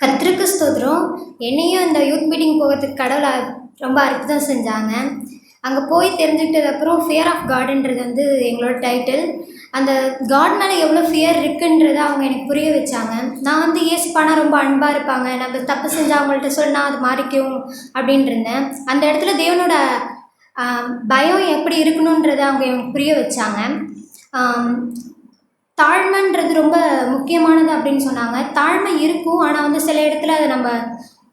கர்த்தருக்கு ஸ்தோத்திரம். என்னையும் இந்த யூத் மீட்டிங் போகிறதுக்கு கடவுள் ரொம்ப அற்புதம் செஞ்சாங்க. அங்கே போய் தெரிஞ்சுக்கிட்டதுக்கப்புறம் ஃபியர் ஆஃப் காடுன்றது வந்து எங்களோட டைட்டில். அந்த காட் மேலே எவ்வளோ ஃபியர் இருக்குன்றதை அவங்க எனக்கு புரிய வச்சாங்க. நான் வந்து ஏசுப்பானா ரொம்ப அன்பாக இருப்பாங்க, நம்ம தப்பு செஞ்சால் அவங்கள்ட்ட சொன்னால் அது மாறிக்கும் அப்படின்ட்டு இருந்தேன். அந்த இடத்துல தேவனோட பயம் எப்படி இருக்கணுன்றதை அவங்க எனக்கு புரிய வச்சாங்க. தாழ்மைன்றது ரொம்ப முக்கியமானது அப்படின்னு சொன்னாங்க. தாழ்மை இருக்கும், ஆனால் வந்து சில இடத்துல அதை நம்ம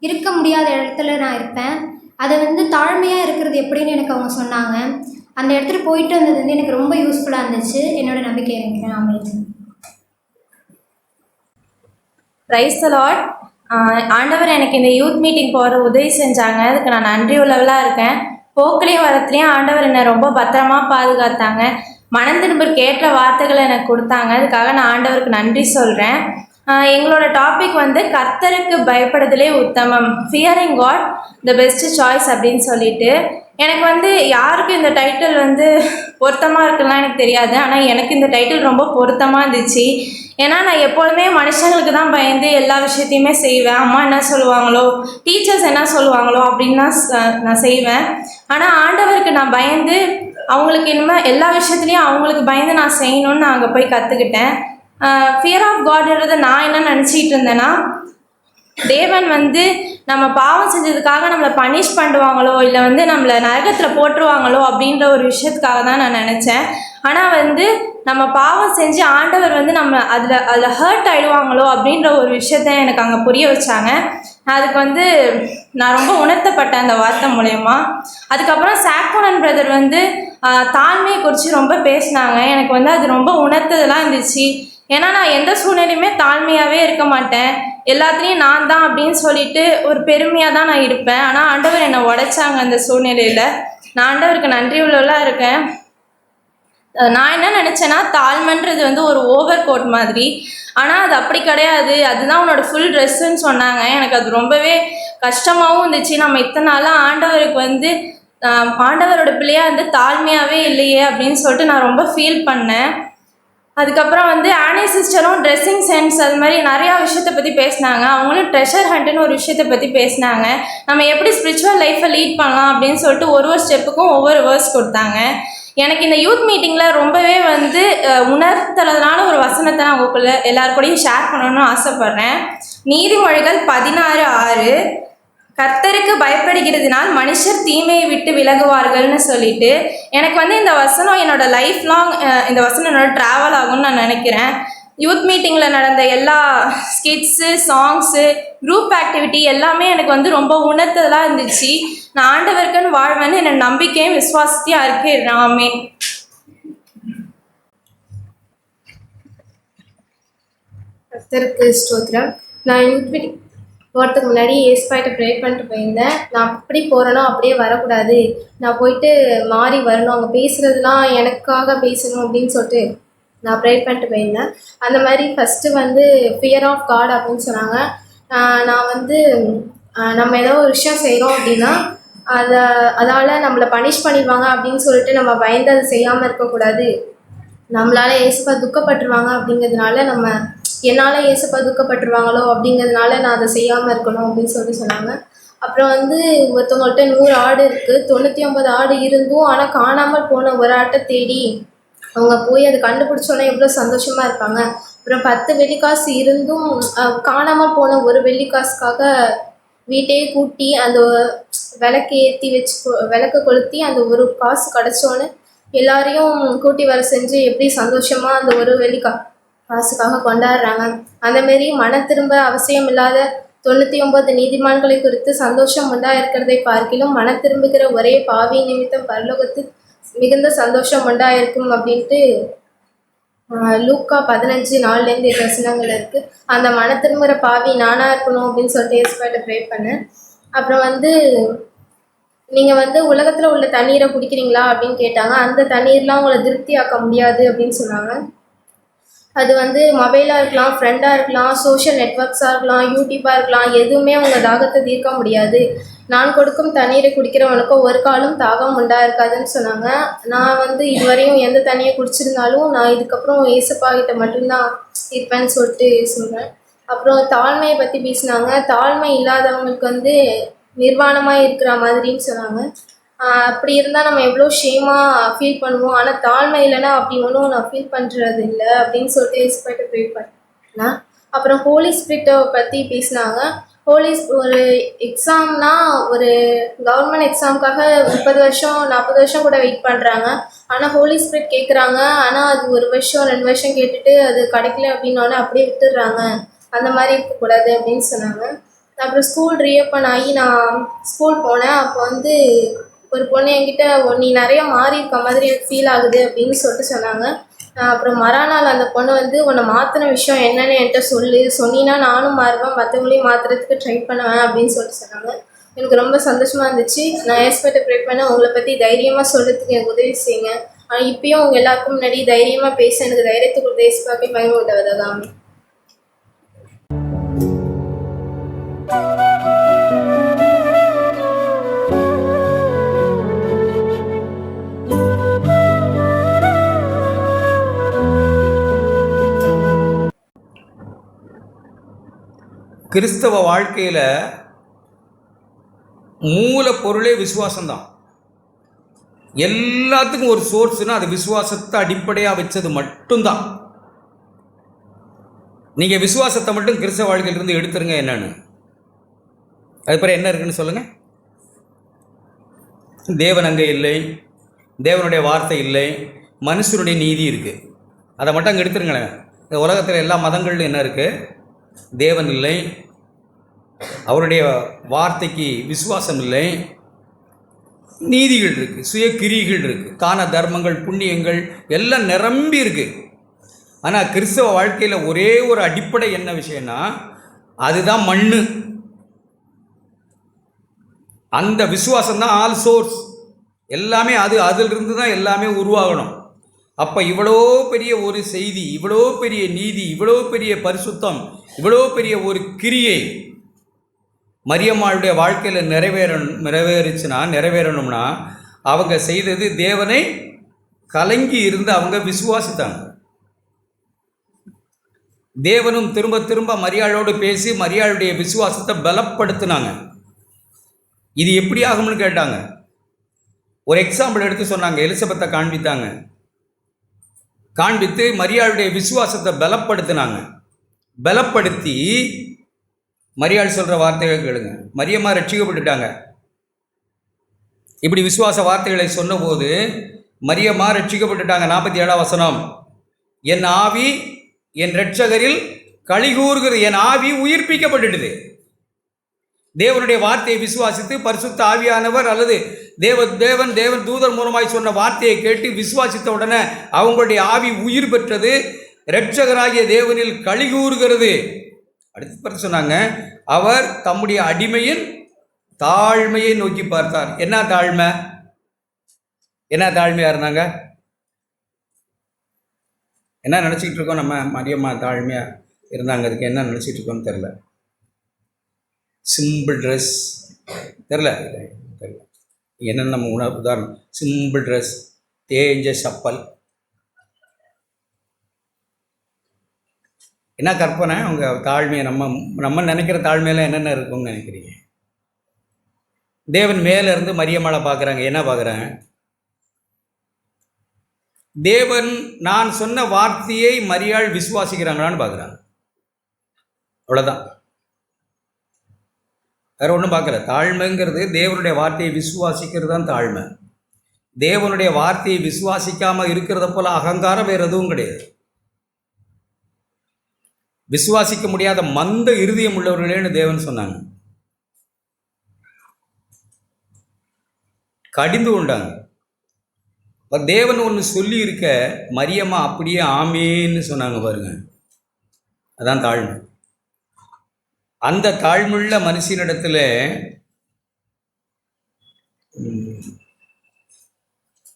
இருக்க முடியாத இடத்துல நான் இருப்பேன். அதை வந்து தாழ்மையாக இருக்கிறது எப்படின்னு எனக்கு அவங்க சொன்னாங்க. அந்த இடத்துல போயிட்டு வந்தது வந்து எனக்கு ரொம்ப யூஸ்ஃபுல்லாக இருந்துச்சு. என்னோட நம்பிக்கை இருக்கிறேன். ஆமென். Praise the Lord. ஆண்டவர் எனக்கு இந்த யூத் மீட்டிங் போகிற உதவி செஞ்சாங்க. அதுக்கு நான் நன்றி உள்ளவளாக இருக்கேன். போக்குலேயும் வரத்துலேயும் ஆண்டவர் என்னை ரொம்ப பத்திரமா பாதுகாத்தாங்க. மனம் திரும்புறதுக்கு ஏற்ற வார்த்தைகளை எனக்கு கொடுத்தாங்க. அதுக்காக நான் ஆண்டவருக்கு நன்றி சொல்கிறேன். எங்களோட டாபிக் வந்து கர்த்தருக்கு பயப்படுதலே உத்தமம், fearing God the best choice அப்படின்னு சொல்லிட்டு. எனக்கு வந்து யாருக்கும் இந்த டைட்டில் வந்து பொருத்தமாக இருக்குன்னா எனக்கு தெரியாது, ஆனால் எனக்கு இந்த டைட்டில் ரொம்ப பொருத்தமாக இருந்துச்சு. ஏன்னா நான் எப்பொழுதுமே மனுஷங்களுக்கு தான் பயந்து எல்லா விஷயத்தையுமே செய்வேன். அம்மா என்ன சொல்லுவாங்களோ, டீச்சர்ஸ் என்ன சொல்லுவாங்களோ அப்படின்னு தான் நான் செய்வேன். ஆனால் ஆண்டவருக்கு நான் பயந்து அவங்களுக்கு இனிமேல் எல்லா விஷயத்துலையும் அவங்களுக்கு பயந்து நான் செய்யணும்னு நான் அங்கே போய் கற்றுக்கிட்டேன். ஃபியர் ஆஃப் காட்ன்றதை நான் என்ன நினச்சிக்கிட்டு இருந்தேன்னா, தேவன் வந்து நம்ம பாவம் செஞ்சதுக்காக நம்மளை பனிஷ் பண்ணுவாங்களோ, இல்லை வந்து நம்மளை நரகத்தில் போட்டுருவாங்களோ அப்படின்ற ஒரு விஷயத்துக்காக தான் நான் நினச்சேன். ஆனால் வந்து நம்ம பாவம் செஞ்சு ஆண்டவர் வந்து நம்ம அதில் ஹர்ட் ஆகிடுவாங்களோ அப்படின்ற ஒரு விஷயத்த எனக்கு அங்கே புரிய வச்சாங்க. அதுக்கு வந்து நான் ரொம்ப உணர்த்தப்பட்டேன் அந்த வார்த்தை மூலயமா. அதுக்கப்புறம் சாக்மோனன் பிரதர் வந்து தாழ்மையை குறித்து ரொம்ப பேசினாங்க. எனக்கு வந்து அது ரொம்ப உணர்த்ததெல்லாம் இருந்துச்சு. ஏன்னா நான் எந்த சூழ்நிலையுமே தாழ்மையாகவே இருக்க மாட்டேன். எல்லாத்துலேயும் நான் தான் அப்படின்னு சொல்லிட்டு ஒரு பெருமையாக தான் நான் இருப்பேன். ஆனால் ஆண்டவர் என்னை உடைச்சாங்க அந்த சூழ்நிலையில். நான் ஆண்டவருக்கு நன்றி உள்ளவளாக இருக்கேன். நான் என்ன நினச்சேன்னா, தாழ்மைன்றது வந்து ஒரு ஓவர் கோட் மாதிரி, ஆனால் அது அப்படி கிடையாது. அதுதான் உன்னோட ஃபுல் ட்ரெஸ்ஸுன்னு சொன்னாங்க. எனக்கு அது ரொம்பவே கஷ்டமாகவும் இருந்துச்சு. நம்ம இத்தனை நாளாக ஆண்டவருக்கு வந்து ஆண்டவரோட பிள்ளையாக வந்து தாழ்மையாகவே இல்லையே அப்படின்னு சொல்லிட்டு நான் ரொம்ப ஃபீல் பண்ணேன். அதுக்கப்புறம் வந்து ஆனி சிஸ்டரும் ட்ரெஸ்ஸிங் சென்ஸ் அது மாதிரி நிறையா விஷயத்தை பற்றி பேசினாங்க. அவங்களும் ட்ரெஷர் ஹண்ட்டுன்னு ஒரு விஷயத்தை பற்றி பேசினாங்க. நம்ம எப்படி ஸ்பிரிச்சுவல் லைஃப்பை லீட் பண்ணலாம் அப்படின்னு சொல்லிட்டு ஒரு ஸ்டெப்புக்கும் ஒவ்வொரு வேர்ஸ் கொடுத்தாங்க. எனக்கு இந்த யூத் மீட்டிங்கில் ரொம்பவே வந்து உணர்த்தலதுனால ஒரு வசனத்தை நான் உங்களுக்குள்ள எல்லாருக்கூடையும் ஷேர் பண்ணணும்னு ஆசைப்பட்றேன். நீதிமொழிகள் 16:6, கர்த்தருக்கு பயப்படுகிறதுனால் மனுஷர் தீமையை விட்டு விலகுவார்கள்னு சொல்லிட்டு. எனக்கு வந்து இந்த வசனம் என்னோட லைஃப் லாங் இந்த வசனம் என்னோட ட்ராவல் ஆகும்னு நான் நினைக்கிறேன். யூத் மீட்டிங்கில் நடந்த எல்லா ஸ்கிட்ஸு, சாங்ஸு, குரூப் ஆக்டிவிட்டி எல்லாமே எனக்கு வந்து ரொம்ப உணர்த்ததெல்லாம் இருந்துச்சு. நான் ஆண்டவருக்குன்னு வாழ்வேன்னு என்னோட நம்பிக்கையும் விசுவாசத்தையும் அறிக்கையிடுறேன். ஆமென். கர்த்தருக்கு ஸ்தோத்திரம். நான் யூத் மீட்டிங் போகிறதுக்கு முன்னாடி ஏசுப்பாயிட்ட ப்ரே பண்ணிட்டு போயிருந்தேன். நான் அப்படி போகிறேனோ அப்படியே வரக்கூடாது, நான் போயிட்டு மாறி வரணும், அங்கே பேசுகிறதுலாம் எனக்காக பேசணும் அப்படின்னு சொல்லிட்டு நான் ப்ரே பண்ணிட்டு போயிருந்தேன். அந்த மாதிரி ஃபஸ்ட்டு வந்து ஃபியர் ஆஃப் காட் அப்படின்னு சொன்னாங்க. நான் வந்து நம்ம ஏதோ ஒரு விஷயம் செய்கிறோம் அப்படின்னா அதால் நம்மளை பனிஷ் பண்ணிடுவாங்க அப்படின்னு சொல்லிட்டு நம்ம பயந்து அதை செய்யாமல் இருக்கக்கூடாது. நம்மளால் ஏசுப்பா துக்கப்பட்டுருவாங்க அப்படிங்கிறதுனால என்னால் ஏசுப்பா துக்கப்பட்டுருவாங்களோ அப்படிங்கிறதுனால நான் அதை செய்யாமல் இருக்கணும் அப்படின்னு சொன்னாங்க. அப்புறம் வந்து ஒருத்தவங்கள்ட்ட 100 ஆடு இருக்குது, 99 ஆடு இருந்தும் ஆனால் காணாமல் போன ஒரு ஆட்டை தேடி அவங்க போய் அதை கண்டுபிடிச்சோன்னா எவ்வளோ சந்தோஷமாக இருப்பாங்க. அப்புறம் 10 வெள்ளிக்காசு இருந்தும் காணாமல் போன ஒரு வெள்ளிக்காசுக்காக வீட்டையே கூட்டி அந்த விளக்கு ஏற்றி வச்சு விளக்க கொளுத்தி அந்த ஒரு காசு கிடச்சோன்னு எல்லாரையும் கூட்டி வர செஞ்சு எப்படி சந்தோஷமாக அந்த ஒரு காசுக்காக கொண்டாடுறாங்க. அந்தமாரி மன திரும்ப அவசியம் இல்லாத 99 நீதிமான்களை குறித்து சந்தோஷம் உண்டாயிருக்கிறதை பார்க்கிலும் மன திரும்புகிற ஒரே பாவி நிமித்தம் பரலோகத்தில் மிகுந்த சந்தோஷம் உண்டாயிருக்கும் அப்படின்ட்டு லூக்கா 15:4-8 வசனங்கள் இருக்குது. அந்த மன திரும்புகிற பாவி நானாக இருக்கணும் அப்படின்னு சொல்லிட்டு ஏசுப்பாட்ட ப்ரே பண்ணேன். அப்புறம் வந்து நீங்கள் வந்து உலகத்தில் உள்ள தண்ணீரை குடிக்கிறீங்களா அப்படின்னு கேட்டாங்க. அந்த தண்ணீர்லாம் உங்களை திருப்தி ஆக்க முடியாது அப்படின்னு சொன்னாங்க. அது வந்து மொபைலாக இருக்கலாம், ஃப்ரெண்டாக இருக்கலாம், சோஷியல் நெட்ஒர்க்ஸாக இருக்கலாம், யூடியூப்பாக இருக்கலாம், எதுவுமே உங்கள் தாகத்தை தீர்க்க முடியாது. நான் கொடுக்கும் தண்ணீரை குடிக்கிறவனுக்கோ ஒரு காலம் தாகம் உண்டாயிருக்காதுன்னு சொன்னாங்க. நான் வந்து இதுவரையும் எந்த தண்ணியை குடிச்சிருந்தாலும் நான் இதுக்கப்புறம் ஏசப்பா கிட்ட மட்டும்தான் இருப்பேன்னு சொல்லிட்டு சொல்கிறேன். அப்புறம் தாழ்மையை பற்றி பேசினாங்க. தாழ்மை இல்லாதவங்களுக்கு வந்து நிர்வாணமாக இருக்கிற மாதிரின்னு சொன்னாங்க. அப்படி இருந்தால் நம்ம எவ்வளோ ஷேமாக ஃபீல் பண்ணுவோம். ஆனால் தாழ்மை இல்லைன்னா அப்படி ஒன்றும் நான் ஃபீல் பண்ணுறது இல்லை அப்படின்னு சொல்லிட்டு எக்ஸ்பர்ட்டை ப்ரே பண்ணேன். அப்புறம் ஹோலி ஸ்பிரிட்டை பற்றி பேசினாங்க. ஒரு எக்ஸாம்னா ஒரு கவர்மெண்ட் எக்ஸாமுக்காக 30 வருஷம் 40 வருஷம் கூட வெயிட் பண்ணுறாங்க. ஆனால் ஹோலி ஸ்பிரிட் கேட்குறாங்க. ஆனால் அது 1 வருஷம் 2 வருஷம் கேட்டுட்டு அது கிடைக்கல அப்படின்னோடனே அப்படியே விட்டுடுறாங்க. அந்த மாதிரி இருக்கக்கூடாது அப்படின்னு சொன்னாங்க. அப்புறம் ஸ்கூல் ரீஓப்பன் ஆகி நான் ஸ்கூல் போனேன். அப்போ வந்து ஒரு பொண்ணு என்கிட்ட நீ நிறைய மாறி இருக்க மாதிரி எனக்கு ஃபீல் ஆகுது அப்படின்னு சொல்லிட்டு சொன்னாங்க. அப்புறம் மறுநாள் அந்த பொண்ணு வந்து உன்னை மாற்றின விஷயம் என்னன்னு என்கிட்ட சொன்னீன்னா நானும் மாறுவேன், மற்றவங்களையும் மாற்றுறதுக்கு ட்ரை பண்ணுவேன் அப்படின்னு சொல்லிட்டு சொன்னாங்க. எனக்கு ரொம்ப சந்தோஷமாக இருந்துச்சு. நான் ஏஸ்பெக்டை ப்ரே பண்ண உங்களை பற்றி தைரியமாக சொல்கிறதுக்கு எனக்கு உதவி செய்யுங்க. ஆனால் இப்பயும் உங்கள் எல்லாருக்கும் முன்னாடி தைரியமாக பேச எனக்கு தைரியத்தை கொடுத்து ஏஸ்பாக்கே பயன் உண்டவதாம். கிறிஸ்தவ வாழ்க்கையில் மூலப்பொருளே விசுவாசம்தான். எல்லாத்துக்கும் ஒரு சோர்ஸ்னா அது விசுவாசத்தை அடிப்படையாக வச்சது மட்டும்தான். நீங்கள் விசுவாசத்தை மட்டும் கிறிஸ்தவ வாழ்க்கையிலிருந்து எடுத்துருங்க. என்னன்னு அதுக்கப்புறம் என்ன இருக்குன்னு சொல்லுங்கள். தேவன் அங்கே இல்லை, தேவனுடைய வார்த்தை இல்லை, மனுஷனுடைய நீதி இருக்குது. அதை மட்டும் அங்கே எடுத்துருங்களேன். இந்த உலகத்தில் எல்லா மதங்கள்லையும் என்ன இருக்குது? தேவன் இல்லை, அவருடைய வார்த்தைக்கு விசுவாசம் இல்லை, நீதிகள் இருக்குது, சுய கிரிகள் இருக்குது, தான தர்மங்கள் புண்ணியங்கள் எல்லாம் நிரம்பி இருக்குது. ஆனால் கிறிஸ்தவ வாழ்க்கையில் ஒரே ஒரு அடிப்படை என்ன விஷயம்னா அதுதான் மண்ணு. அந்த விசுவாசம் தான் ஆல் சோர்ஸ். எல்லாமே அதிலிருந்து தான் எல்லாமே உருவாகணும். அப்போ இவ்வளோ பெரிய ஒரு செய்தி, இவ்வளோ பெரிய நீதி, இவ்வளோ பெரிய பரிசுத்தம், இவ்வளோ பெரிய ஒரு கிரியை மரியம்மாளுடைய வாழ்க்கையில் நிறைவேறணும்னா அவங்க செய்தது தேவனை கலங்கி இருந்து அவங்க விசுவாசித்தாங்க. தேவனும் திரும்ப திரும்ப மரியாளோடு பேசி மரியாளுடைய விசுவாசத்தை பலப்படுத்தினாங்க. இது எப்படி ஆகும்னு கேட்டாங்க. ஒரு எக்ஸாம்பிள் எடுத்து சொன்னாங்க. எலிசபெத்தை காண்பித்து மரியாளுடைய விசுவாசத்தை பலப்படுத்தினாங்க. பலப்படுத்தி மரியாள் சொல்கிற வார்த்தைகளை கேளுங்க. மரியம்மா ரட்சிக்கப்பட்டுட்டாங்க. இப்படி விசுவாச வார்த்தைகளை சொன்னபோது மரியம்மா ரட்சிக்கப்பட்டுட்டாங்க. 47ஆம் வசனம், என் ஆவி என் இரட்சகரில் களிகூறுகிறது, என் ஆவி உயிர்ப்பிக்கப்பட்டுடுது. தேவனுடைய வார்த்தையை விசுவாசித்து பரிசுத்த ஆவியானவர் அல்லது தேவன் தூதர் மூலமாய் சொன்ன வார்த்தையை கேட்டு விசுவாசித்த உடனே அவங்களுடைய ஆவி உயிர் பெற்றது, இரட்சகராகிய தேவனில் களிகூறுகிறது. அடுத்து சொன்னாங்க, அவர் தம்முடைய அடிமையின் தாழ்மையை நோக்கி பார்த்தார். என்ன தாழ்மையாக இருந்தாங்க? என்ன நினச்சிக்கிட்டு இருக்கோம் நம்ம? மரியம்மா தாழ்மையாக இருந்தாங்க. அதுக்கு என்ன நினச்சிட்டு இருக்கோன்னு தெரில. சிம்பிள் ட்ரெஸ் தெரில என்னென்ன நம்ம உதாரணம். சிம்பிள் ட்ரெஸ், தேஞ்ச சப்பல், என்ன கற்பனை அவங்க தாழ்மையை நம்ம நினைக்கிற தாழ்மையெல்லாம் என்னென்ன இருக்கும்னு நினைக்கிறீங்க? தேவன் மேலே இருந்து மரியம்மாளை பார்க்குறாங்க. என்ன பார்க்குறாங்க? தேவன் நான் சொன்ன வார்த்தையை மரியாள் விசுவாசிக்கிறாங்களான்னு பார்க்குறாங்க. அவ்வளோதான், வேறு ஒன்றும் பார்க்கல. தாழ்மைங்கிறது தேவனுடைய வார்த்தையை விசுவாசிக்கிறது தான் தாழ்மை. தேவனுடைய வார்த்தையை விசுவாசிக்காமல் இருக்கிறத போல் அகங்காரம் வேறு எதுவும் கிடையாது. விசுவாசிக்க முடியாத மந்த இருதயம் உள்ளவர்களேன்னு தேவன் சொன்னாங்க. கடிந்து கொண்டாங்க. தேவன் ஒன்று சொல்லி இருக்க மரியம்மா அப்படியே ஆமேன்னு சொன்னாங்க பாருங்க. அதான் தாழ்மை. அந்த தாழ்மையுள்ள மனுஷனிடத்தில்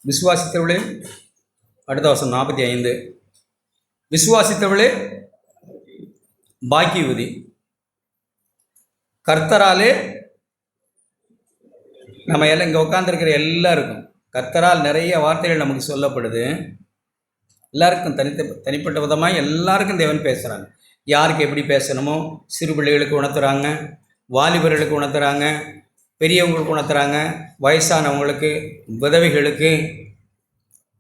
விசுவாசித்தவளே, அடுத்த வருஷம் 45, விசுவாசித்தவளே பாக்கியவதி, கர்த்தராலே நம்ம எல்லாம் இங்கே உட்காந்துருக்கிற எல்லாருக்கும் கர்த்தரால் நிறைய வார்த்தைகள் நமக்கு சொல்லப்படுது. எல்லாருக்கும் தனிப்பட்ட விதமாக எல்லாருக்கும் தேவன் பேசுகிறாங்க. யாருக்கு எப்படி பேசணுமோ சிறு பிள்ளைகளுக்கு உணர்த்துறாங்க, வாலிபர்களுக்கு உணர்த்துறாங்க, பெரியவங்களுக்கு உணர்த்துறாங்க, வயசானவங்களுக்கு, விதவைகளுக்கு,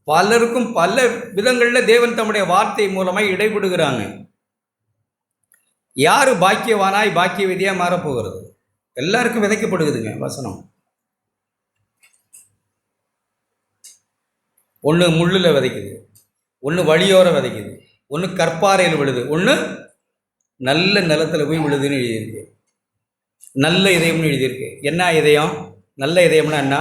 பலருக்கும் பல விதங்களில் தேவன் தம்முடைய வார்த்தை மூலமாக இடைபடுகிறாங்க. யார் பாக்கியவானாய் பாக்கியவதியாக மாறப்போகிறது? எல்லாருக்கும் விதைக்கப்படுகுதுங்க வசனம். ஒன்று முள்ளில் விதைக்குது, ஒன்று வழியோர விதைக்குது, ஒன்று கற்பாறையில் விழுது, ஒன்று நல்ல நிலத்தில் போய் விழுதுன்னு எழுதியிருக்கு. நல்ல இதயம்னு எழுதியிருக்கு. என்ன இதயம்? நல்ல இதயம்னா என்ன?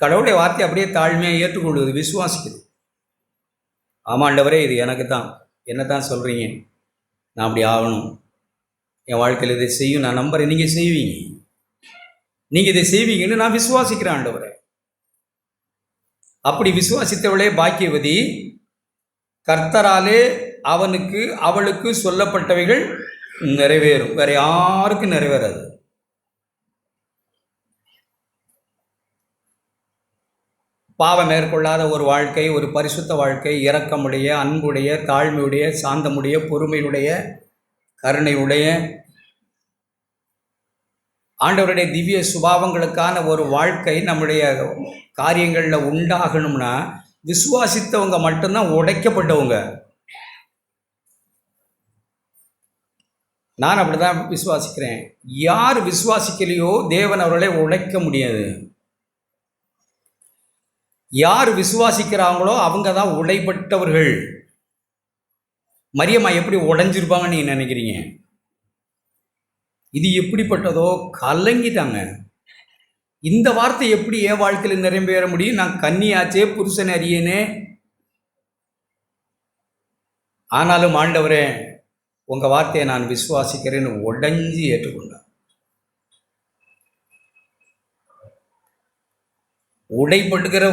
கடவுளுடைய வார்த்தை அப்படியே தாழ்மையாக ஏற்றுக்கொள்வது, விசுவாசிக்குது. ஆமாம் ஆண்டவரே, இது எனக்கு தான், என்ன தான் சொல்கிறீங்க, நான் அப்படி ஆகணும், என் வாழ்க்கையில் இதை செய்யும், நான் நம்புகிறேன், நீங்கள் செய்வீங்க, நீங்கள் இதை செய்வீங்கன்னு நான் விசுவாசிக்கிறேன் ஆண்டவரே. அப்படி விசுவாசித்தவளே பாக்கியவதி. கர்த்தராலே அவனுக்கு அவளுக்கு சொல்லப்பட்டவைகள் நிறைவேறும், வேற யாருக்கும் நிறைவேறாது. பாவம் மேற்கொள்ளாத ஒரு வாழ்க்கை, ஒரு பரிசுத்த வாழ்க்கை, இரக்கமுடைய, அன்புடைய, தாழ்மையுடைய, சாந்தமுடைய, பொறுமையுடைய, கருணையுடைய, ஆண்டவருடைய திவ்ய சுபாவங்களுக்கான ஒரு வாழ்க்கை நம்முடைய காரியங்களில் உண்டாகணும்னா விசுவாசித்தவங்க மட்டும்தான் உடைக்கப்பட்டவங்க. நான் அப்படி தான் விசுவாசிக்கிறேன். யார் விசுவாசிக்கலையோ தேவன் அவர்களை உடைக்க முடியாது. யார் விசுவாசிக்கிறாங்களோ அவங்க தான் உடைப்பட்டவர்கள். மரியம்மா எப்படி உடைஞ்சிருப்பாங்கன்னு நீங்கள் நினைக்கிறீங்க? இது எப்படிப்பட்டதோ, கலங்கிட்டாங்க. இந்த வார்த்தை எப்படி என் வாழ்க்கையில் நிறைவேற முடியும்? நான் கன்னியாச்சே, புருஷன் அறியனே. ஆனாலும் ஆண்டவரே உங்கள் வார்த்தையை நான் விசுவாசிக்கிறேன்னு உடைஞ்சி ஏற்றுக்கொண்டார். உடைப்படுகிற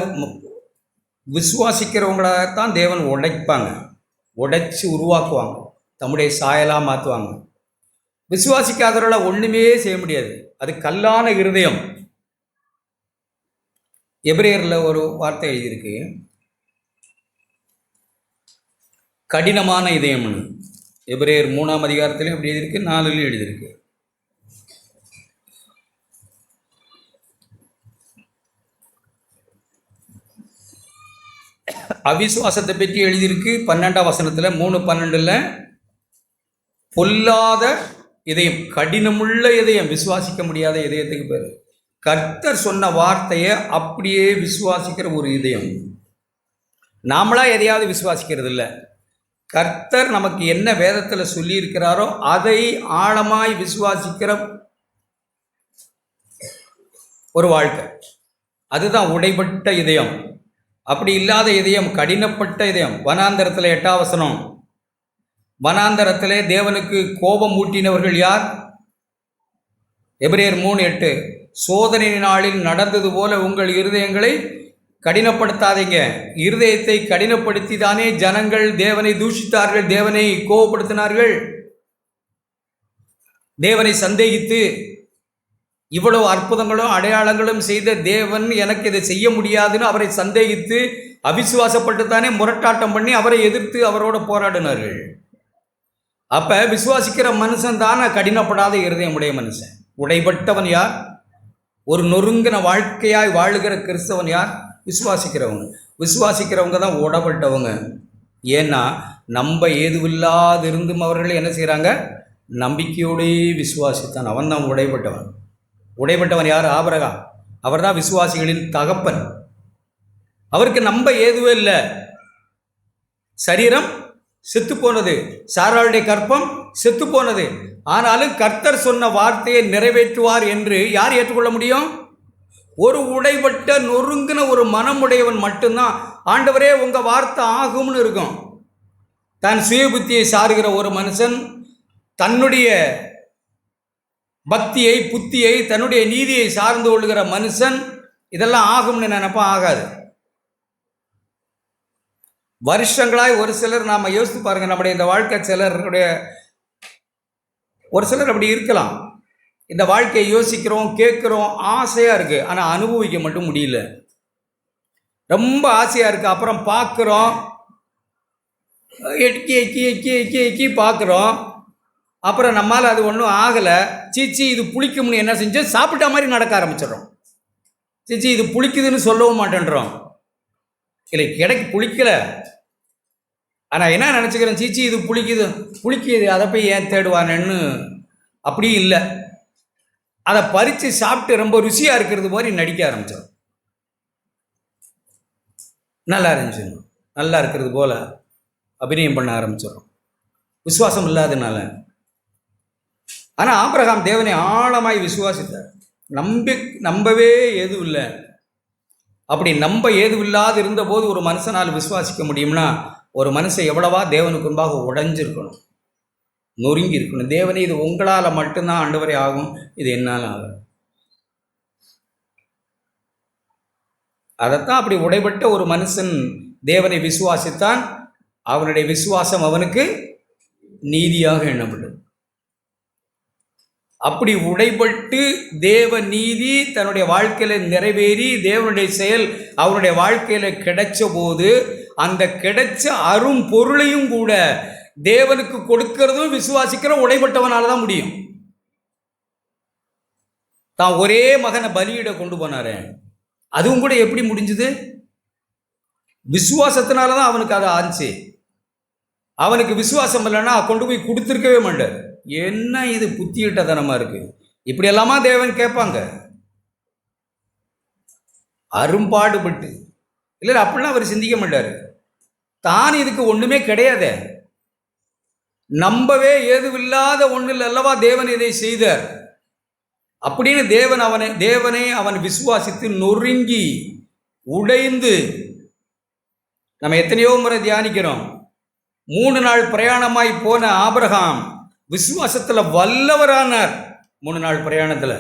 விசுவாசிக்கிறவங்களாகத்தான் தேவன் உடைப்பாங்க, உடைச்சி உருவாக்குவாங்க, தம்முடைய சாயலாக மாற்றுவாங்க. விசுவாசிக்காதவர்களால் ஒன்றுமே செய்ய முடியாது. அது கல்லான இருதயம். எபிரேயரில் ஒரு வார்த்தை எழுதியிருக்கு, கடினமான இதயம்னு. எபிரேயர் 3ஆம் அதிகாரத்திலையும் அப்படி எழுதியிருக்கு, 4லையும் எழுதியிருக்கு. அவிசுவாசத்தை பற்றி எழுதியிருக்கு 12ஆம் வசனத்தில், 3:12. பொல்லாத இதயம், கடினமுள்ள இதயம், விசுவாசிக்க முடியாத இதயத்துக்கு பேர். கர்த்தர் சொன்ன வார்த்தையை அப்படியே விசுவாசிக்கிற ஒரு இதயம். நாமளா எதையாவது விசுவாசிக்கிறது இல்லை. கர்த்தர் நமக்கு என்ன வேதத்தில் சொல்லியிருக்கிறாரோ அதை ஆழமாய் விசுவாசிக்கிற ஒரு வாழ்க்கை, அதுதான் உடைபட்ட இதயம். அப்படி இல்லாத இதயம் கடினப்பட்ட இதயம். வனாந்தரத்தில் 8ஆம் வசனம், வனாந்தரத்திலே தேவனுக்கு கோபம் ஊட்டினவர்கள் யார்? எபிரேயர் 3:8. சோதனை நாளில் நடந்தது போல உங்கள் இருதயங்களை கடினப்படுத்தாதீங்க. இருதயத்தை கடினப்படுத்தி தானே ஜனங்கள் தேவனை தூஷித்தார்கள், தேவனை கோபப்படுத்தினார்கள். தேவனை சந்தேகித்து இவ்வளவு அற்புதங்களும் அடையாளங்களும் செய்த தேவன் எனக்கு இதை செய்ய முடியாதுன்னு அவரை சந்தேகித்து அவிசுவாசப்பட்டு தானே முரட்டாட்டம் பண்ணி அவரை எதிர்த்து அவரோட போராடினார்கள். அப்போ விசுவாசிக்கிற மனுஷன் தானே கடினப்படாத இருதயமுடைய மனுஷன். உடைபட்டவன் யார்? ஒரு நொறுங்கின வாழ்க்கையாய் வாழுகிற கிறிஸ்தவன் யார்? விசுவாசிக்கிறவங்க. விசுவாசிக்கிறவங்க தான் உடப்பட்டவங்க. ஏன்னா நம்ப ஏதுவில்லாதிருந்தும் அவர்கள் என்ன செய்கிறாங்க? நம்பிக்கையோடையே விசுவாசித்தான். அவன் தான் உடைபட்டவன். உடைபட்டவன் யார்? ஆபிரகாம். அவர் தான் விசுவாசிகளின் தகப்பன். அவருக்கு நம்ப ஏதுவே இல்லை. சரீரம் செத்து போனது, சாராளுடைய கற்பம் செத்து போனது. ஆனாலும் கர்த்தர் சொன்ன வார்த்தையை நிறைவேற்றுவார் என்று யார் ஏற்றுக்கொள்ள முடியும்? ஒரு உடைபட்ட நொறுங்கின ஒரு மனமுடையவன் மட்டும்தான் ஆண்டவரே உங்கள் வார்த்தை ஆகும்னு இருக்கும். தன் சுய புத்தியை சாருகிற ஒரு மனுஷன் தன்னுடைய பக்தியை, புத்தியை, தன்னுடைய நீதியை சார்ந்து கொள்ளுகிற மனுஷன் இதெல்லாம் ஆகும்னு நினைப்பா, ஆகாது. வருஷங்களாய் ஒரு சிலர் நாம் யோசித்து பாருங்கள், நம்முடைய இந்த வாழ்க்கை சிலருடைய ஒரு சிலர் அப்படி இருக்கலாம். இந்த வாழ்க்கையை யோசிக்கிறோம், கேட்குறோம், ஆசையாக இருக்குது, ஆனால் அனுபவிக்க மட்டும் முடியல. ரொம்ப ஆசையாக இருக்குது, அப்புறம் பார்க்குறோம், எக்கி எக்கி எக்கி எக்கி எக்கி பார்க்குறோம். அப்புறம் நம்மால் அது ஒன்றும் ஆகலை. சீச்சி இது புளிக்கும்னு என்ன செஞ்சோம், சாப்பிட்ட மாதிரி நடக்க ஆரம்பிச்சிடுறோம். சீச்சி இது புளிக்குதுன்னு சொல்லவும் மாட்டேன்றோம். இல்லை, கிடைக்கு புளிக்கலை, ஆனால் என்ன நினச்சிக்கிறேன், சீச்சி இது புளிக்குது அதை போய் ஏன் தேடுவானேன்னு. அப்படி இல்லை, அதை பறித்து சாப்பிட்டு ரொம்ப ருசியாக இருக்கிறது மாதிரி நடிக்க ஆரம்பித்தோம். நல்லா இருந்துச்சு, நல்லா இருக்கிறது போல் அபிநயம் பண்ண ஆரம்பிச்சிடும், விசுவாசம் இல்லாதனால. ஆனால் ஆபிரகாம் தேவனை ஆழமாய் விசுவாசித்தார். நம்பவே ஏதும் இல்லை. அப்படி நம்ப ஏதும் இல்லாது இருந்தபோது ஒரு மனுஷனால் விசுவாசிக்க முடியும்னா, ஒரு மனுஷன் எவ்வளவா தேவனுக்கு முன்பாக உடைஞ்சிருக்கணும், நொறுங்கி இருக்கணும். தேவனே, இது உங்களால் மட்டும்தான் ஆண்டவரே ஆகும், இது என்னால் ஆகும். அதைத்தான் அப்படி உடைபட்ட ஒரு மனுஷன் தேவனை விசுவாசித்தான். அவனுடைய விசுவாசம் அவனுக்கு நீதியாக எண்ணப்பட்டது. அப்படி உடைபட்டு தேவ நீதி தன்னுடைய வாழ்க்கையில் நிறைவேறி தேவனுடைய செயல் அவனுடைய வாழ்க்கையில் கிடைச்ச போது, அந்த கிடைச்ச அரும் பொருளையும் கூட தேவனுக்கு கொடுக்கிறதும் விசுவாசிக்கிற உடைபட்டவனால தான் முடியும். தான் ஒரே மகனை பலியிட கொண்டு போனாரு, அதுவும் கூட எப்படி முடிஞ்சுது? விசுவாசத்தினால தான் அவனுக்கு அதை ஆச்சு. அவனுக்கு விசுவாசம் இல்லைன்னா கொண்டு போய் கொடுத்துருக்கவே மாட்டார். என்ன இது புத்தியிட்டதனமாக இருக்கு, இப்படி எல்லாமா தேவன் கேட்பாங்க? அரும்பாடுபட்டு இல்லை, அப்படிலாம் அவர் சிந்திக்க மாட்டார். தான் இதுக்கு ஒன்றுமே கிடையாது, நம்பவே ஏதுவில்லாத ஒன்றில் அல்லவா தேவன் இதை செய்தார் அப்படின்னு தேவனை அவன் விசுவாசித்து நொறுங்கி உடைந்து. நம்ம எத்தனையோ முறை தியானிக்கிறோம். 3 நாள் பிரயாணமாய் போன ஆபிரகாம் விசுவாசத்தில் வல்லவரானார். 3 நாள் பிரயாணத்தில்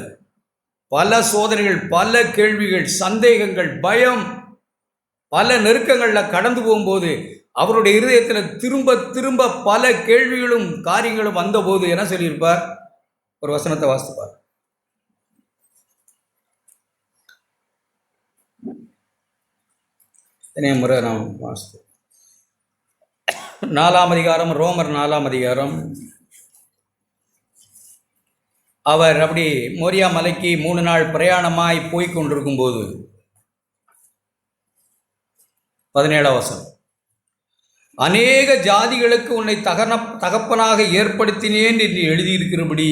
பல சோதனைகள், பல கேள்விகள், சந்தேகங்கள், பயம், பல நெருக்கங்களில் கடந்து போகும்போது அவருடைய இருதயத்தில் திரும்ப திரும்ப பல கேள்விகளும் காரியங்களும் வந்தபோது என்ன சொல்லியிருப்பார்? ஒரு வசனத்தை வாசிப்பார். முறை நாம் வாசிப்போம். 4ஆம் அதிகாரம், ரோமர் 4ஆம் அதிகாரம். அவர் அப்படி மோரியா மலைக்கு 3 நாள் பிரயாணமாய் போய் கொண்டிருக்கும் போது 17ஆம் வசனம், அநேக ஜாதிகளுக்கு உன்னை தகப்பனாக ஏற்படுத்தினேன் என்று எழுதியிருக்கிறபடி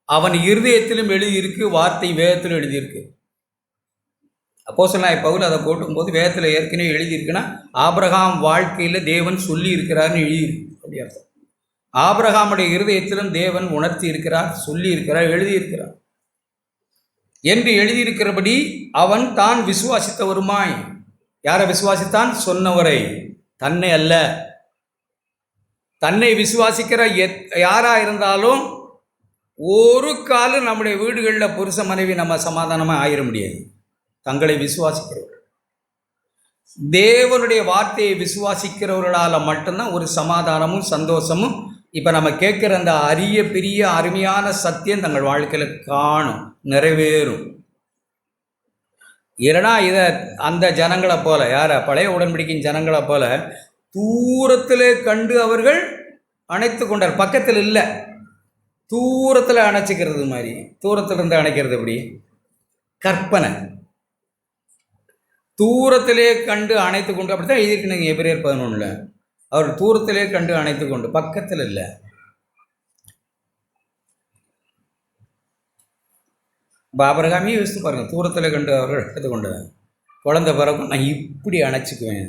அவன் இருதயத்திலும் எழுதியிருக்கு, வார்த்தை வேதத்திலும் எழுதியிருக்கு. அப்போஸ்தலனாகிய பவுல் அதை போட்டும்போது வேதத்தில் ஏற்கனவே எழுதியிருக்குன்னா ஆபிரகாம் வாழ்க்கையில் தேவன் சொல்லி இருக்கிறார்னு எழுதியிருக்கு. அப்படி அர்த்தம். ஆபிரகாமுடைய இருதயத்திலும் தேவன் உணர்த்தி இருக்கிறார், சொல்லி இருக்கிறார், எழுதியிருக்கிறார் என்று எழுதியிருக்கிறபடி அவன் தான் விசுவாசித்தவருமாய். யாரை விசுவாசித்தான்? சொன்னவரை, தன்னை அல்ல. தன்னை விசுவாசிக்கிற யாராக இருந்தாலும் ஒரு காலம் நம்முடைய வீடுகளில் புருஷ மனைவி நம்ம சமாதானமாக ஆயிட முடியாது. தங்களை விசுவாசிக்கிறவர்கள், தேவனுடைய வார்த்தையை விசுவாசிக்கிறவர்களால் மட்டும்தான் ஒரு சமாதானமும் சந்தோஷமும். இப்போ நம்ம கேட்குற அந்த அரிய பெரிய அருமையான சத்தியம் தங்கள் வாழ்க்கையில் காணும், நிறைவேறும். இல்லைனா இதை அந்த ஜனங்களை போல, யாரை பழைய உடன்படிக்கையின் ஜனங்களை போல தூரத்தில் கண்டு அவர்கள் அணைத்து கொண்டார். பக்கத்தில் இல்லை, தூரத்தில் அணைச்சிக்கிறது மாதிரி. தூரத்தில் இருந்து அணைக்கிறது எப்படி? கற்பனை. தூரத்திலே கண்டு அணைத்து கொண்டு, அப்படித்தான் எழுதியிருக்கணுங்க எபிரேயர் 11. அவர் தூரத்திலே கண்டு அணைத்து கொண்டு, பக்கத்தில் இல்லை. ஆபிரகாமே யோசித்து பாருங்கள், தூரத்தில் கண்டு அவர்கள் எடுத்து கொண்டு குழந்தை பிறக்கும் நான் இப்படி அணைச்சிக்குவேன்.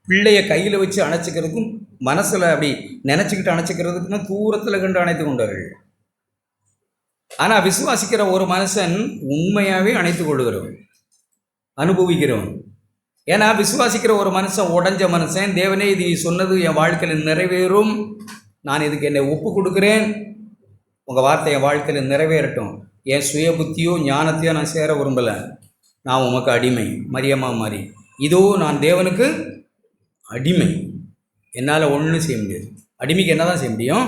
பிள்ளையை கையில் வச்சு அணைச்சிக்கிறதுக்கும் மனசில் அப்படி நினச்சிக்கிட்டு அணைச்சிக்கிறதுக்குன்னா தூரத்தில் கண்டு அணைத்து கொண்டார்கள். ஆனால் விசுவாசிக்கிற ஒரு மனுஷன் உண்மையாகவே அணைத்து கொள்ளுகிறவன், அனுபவிக்கிறவன். ஏன்னா விசுவாசிக்கிற ஒரு மனுஷன் உடஞ்ச மனுஷன். தேவனே, இது சொன்னது என் வாழ்க்கையில் நிறைவேறும், நான் இதுக்கு என்னை ஒப்பு கொடுக்குறேன், உங்கள் வார்த்தை என் வாழ்க்கையில் நிறைவேறட்டும். என் சுய புத்தியோ ஞானத்தையோ நான் சேர விரும்பலை, நான் உமக்கு அடிமை. மரியம்மா மாதிரி, இதோ நான் தேவனுக்கு அடிமை, என்னால் ஒன்றும் செய்ய முடியாது. அடிமைக்கு என்ன தான் செய்ய முடியும்?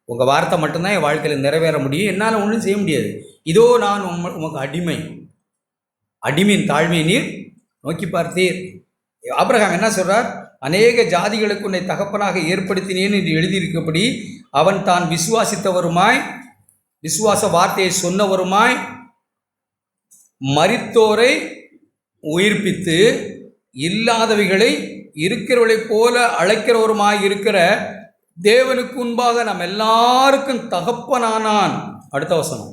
உங்கள் வார்த்தை மட்டும்தான் என் வாழ்க்கையில் நிறைவேற முடியும், என்னால் ஒன்றும் செய்ய முடியாது. இதோ நான் உமக்கு அடிமை. அடிமையின் தாழ்மையை நீர் நோக்கி பார்த்தீர். ஆபிரகாம் என்ன சொல்கிறார்? அநேக ஜாதிகளுக்கு உன்னை தகப்பனாக ஏற்படுத்தினேன் என்று எழுதியிருக்கபடி அவன் தான் விசுவாசித்தவருமாய் விசுவாச வார்த்தையை சொன்னவருமாய் மரித்தோரை உயிர்ப்பித்து இல்லாதவைகளை இருக்கிறவளைப் போல அழைக்கிறவருமாய் இருக்கிற தேவனுக்கு முன்பாக நம் எல்லாருக்கும் தகப்பனானான். அடுத்த வசனம்,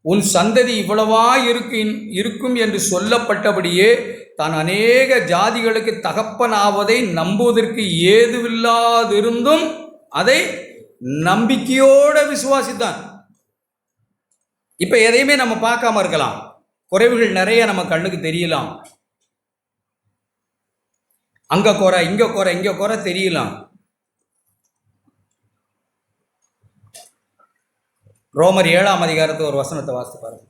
உன் சந்ததி இவ்வளவாய் இருக்கும் என்று சொல்லப்பட்டபடியே தான் அநேக ஜாதிகளுக்கு தகப்பனாவதை நம்புவதற்கு ஏதுவில்லாதிருந்தும் அதை நம்பிக்கையோடு விசுவாசித்தான். இப்போ எதையுமே நம்ம பார்க்காம இருக்கலாம், குறைவுகள் நிறைய நம்ம கண்ணுக்கு தெரியலாம், அங்கே குறை இங்கே குறை தெரியலாம். ரோமர் 7ஆம் அதிகாரத்து ஒரு வசனத்தை வாசித்து பாருங்க.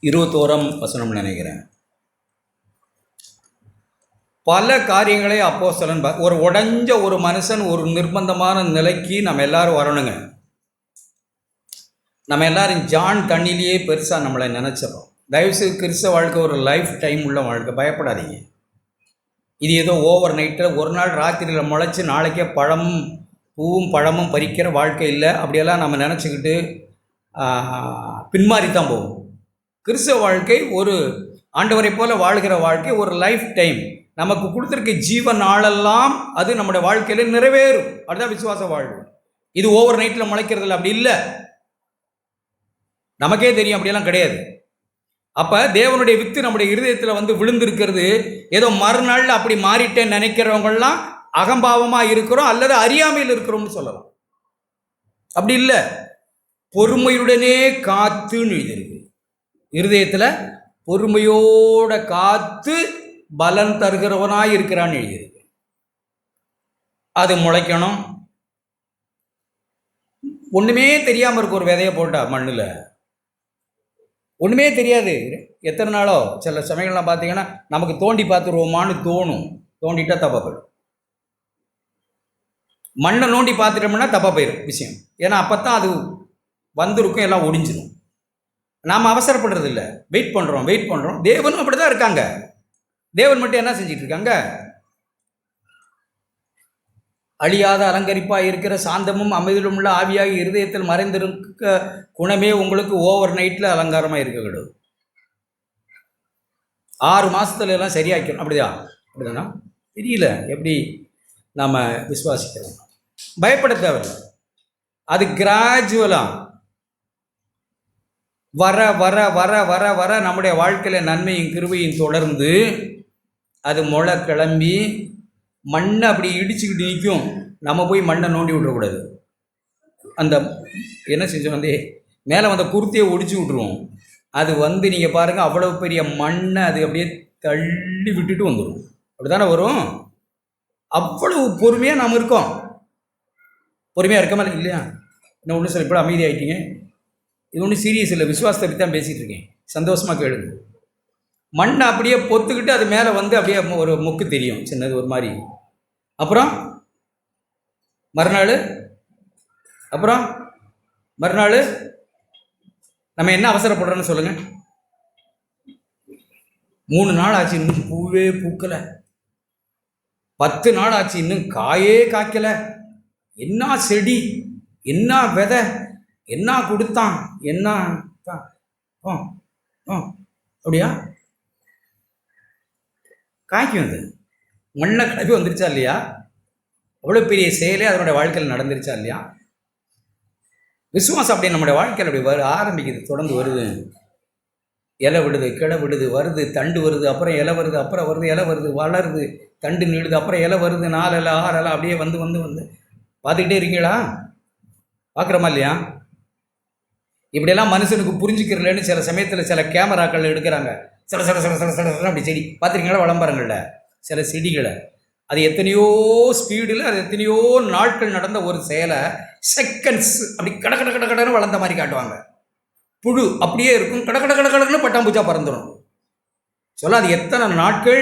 21ஆம் வசனம் நினைக்கிறேன். பல காரியங்களை அப்போஸ்தலன் ஒரு உடைஞ்ச ஒரு மனுஷன் ஒரு நிர்பந்தமான நிலைக்கு நம்ம எல்லாரும் வரணுங்க. நம்ம எல்லாரும் ஜான் தண்ணிலேயே பெருசாக நம்மளை நினச்சிடறோம். தயவுசெய்து கிறிஸ்தவ வாழ்க்கை ஒரு லைஃப் டைம் உள்ள வாழ்க்கை, பயப்படாதீங்க. இது ஏதோ ஓவர் நைட்டில் ஒரு நாள் ராத்திரியில் முளைச்சி நாளைக்கே பூவும் பழமும் பறிக்கிற வாழ்க்கை இல்லை. அப்படியெல்லாம் நம்ம நினச்சிக்கிட்டு பின்மாறித்தான் போகும். கிறிஸ்தவ வாழ்க்கை ஒரு ஆண்டவரை போல வாழ்கிற வாழ்க்கை, ஒரு லைஃப் டைம். நமக்கு கொடுத்துருக்க ஜீவ நாளெல்லாம் அது நம்முடைய வாழ்க்கையில் நிறைவேறும். அதுதான் விசுவாச வாழ்வு. இது ஓவர் நைட்டில் முளைக்கிறதில்ல, அப்படி இல்லை. நமக்கே தெரியும், அப்படியெல்லாம் கிடையாது. அப்போ தேவனுடைய வித்து நம்முடைய இருதயத்தில் வந்து விழுந்திருக்கிறது. ஏதோ மறுநாளில் அப்படி மாறிட்டேன்னு நினைக்கிறவங்கெல்லாம் அகம்பாவமாக இருக்கிறோம் அல்லது அறியாமையில் இருக்கிறோம்னு சொல்லலாம். அப்படி இல்லை, பொறுமையுடனே காத்துன்னு எழுதியிருக்கு. இருதயத்தில் பொறுமையோட காத்து பலன் தருகிறவனாய் இருக்கிறான்னு எழுதியிருக்கு. அது முளைக்கணும். ஒன்றுமே தெரியாமல் இருக்க ஒரு விதையை போட்டா மண்ணில் ஒன்றுமே தெரியாது. எத்தனை நாளோ சில சமயங்கள்லாம் பார்த்தீங்கன்னா நமக்கு தோண்டி பார்த்துருவோமான்னு தோணும். தோண்டிட்டா தப்பாக போயிடும். மண்ணை நோண்டி பார்த்துட்டோம்னா தப்பாக போயிடும் விஷயம். ஏன்னா அப்போ தான் அது வந்திருக்கும், எல்லாம் ஒடிஞ்சிடும். நாம் அவசரப்படுறதில்லை, வெயிட் பண்ணுறோம். தேவனும் அப்படி தான் இருக்காங்க. தேவன் மட்டும் என்ன செஞ்சிட்டு இருக்காங்க? அழியாத அலங்கரிப்பாக இருக்கிற சாந்தமும் அமைதியும் உள்ள ஆவியாகி இருதயத்தில் மறைந்திருக்க குணமே உங்களுக்கு ஓவர் நைட்டில் அலங்காரமாக இருக்க கிடையாது. 6 மாதத்துல எல்லாம் சரியாக்கணும். அப்படிதானா தெரியல எப்படி நாம் விசுவாசிக்கிறோம். பயப்பட தேவையில்லை. அது கிராஜுவலாக வர வர வர வர வர நம்முடைய வாழ்க்கையில் நன்மையும் கிருபையும் தொடர்ந்து அது முளை கிளம்பி மண்ணை அப்படி இடிச்சுக்கிட்டு நிற்கும். நம்ம போய் மண்ணை நோண்டி விட்டுறக்கூடாது. அந்த என்ன செஞ்சோம், வந்து மேலே வந்த குருத்தையை ஒடிச்சு விட்ருவோம். அது வந்து நீங்கள் பாருங்கள், அவ்வளோ பெரிய மண்ணை அது அப்படியே தள்ளி விட்டுட்டு வந்துடும். அப்படி தானே வரும். அவ்வளவு பொறுமையாக நாம் இருக்கோம். பொறுமையாக இருக்க மாதிரி இல்லையா? இன்னும் ஒன்றும் சொல்ல, இப்போ அமைதியாகிட்டீங்க. இது ஒன்றும் சீரியஸ் இல்லை, விசுவாசத்தை பற்றி தான் பேசிகிட்டு இருக்கேன். சந்தோஷமாக கேளுங்க. மண்ணை அப்படியே பொத்துக்கிட்டு அது மேலே வந்து அப்படியே ஒரு மொக்கு தெரியும், சின்னது ஒரு மாதிரி. அப்புறம் மறுநாள் நம்ம என்ன அவசரப்படுறோன்னு சொல்லுங்கள். 3 நாள் ஆச்சு, இன்னும் பூவே பூக்கலை. 10 நாள் ஆச்சு, இன்னும் காயே காய்க்கலை. என்ன செடி, என்ன விதை, என்ன கொடுத்தான், என்ன அப்படியா காய்க்கும். அது மண்ணை கிளப்பி வந்துருச்சா இல்லையா? அவ்வளோ பெரிய செயலே அதனுடைய வாழ்க்கையில் நடந்துருச்சா இல்லையா? விசுவாசம் அப்படியே நம்முடைய வாழ்க்கையில் அப்படி ஆரம்பிக்குது, தொடர்ந்து வருது. இலை விடுது, கிளை விடுது, வருது, தண்டு வருது, அப்புறம் இலை வருது, அப்புறம் வருது, இலை வருது, வளருது, தண்டு நீடுது, அப்புறம் இலை வருது, 4 இலை 6 இலை அப்படியே வந்து வந்து வந்து பார்த்துக்கிட்டே இருக்கீங்களா? பார்க்குறோமா இல்லையா? இப்படியெல்லாம் மனுஷனுக்கு புரிஞ்சுக்கிறலன்னு சில சமயத்தில் சில கேமராக்கள் எடுக்கிறாங்க. சில சில சில சில சில அப்படி செடி பார்த்துருக்கீங்களா? விளம்பரங்களில் சில செடிகளை அது எத்தனையோ ஸ்பீடில், அது எத்தனையோ நாட்கள் நடந்த ஒரு செயலை செகண்ட்ஸ் அப்படி கடன்னு வளர்ந்த மாதிரி காட்டுவாங்க. புழு அப்படியே இருக்கும், கடன்னு பட்டாம்பூச்சா பறந்துடும். சொல்ல அது எத்தனை நாட்கள்.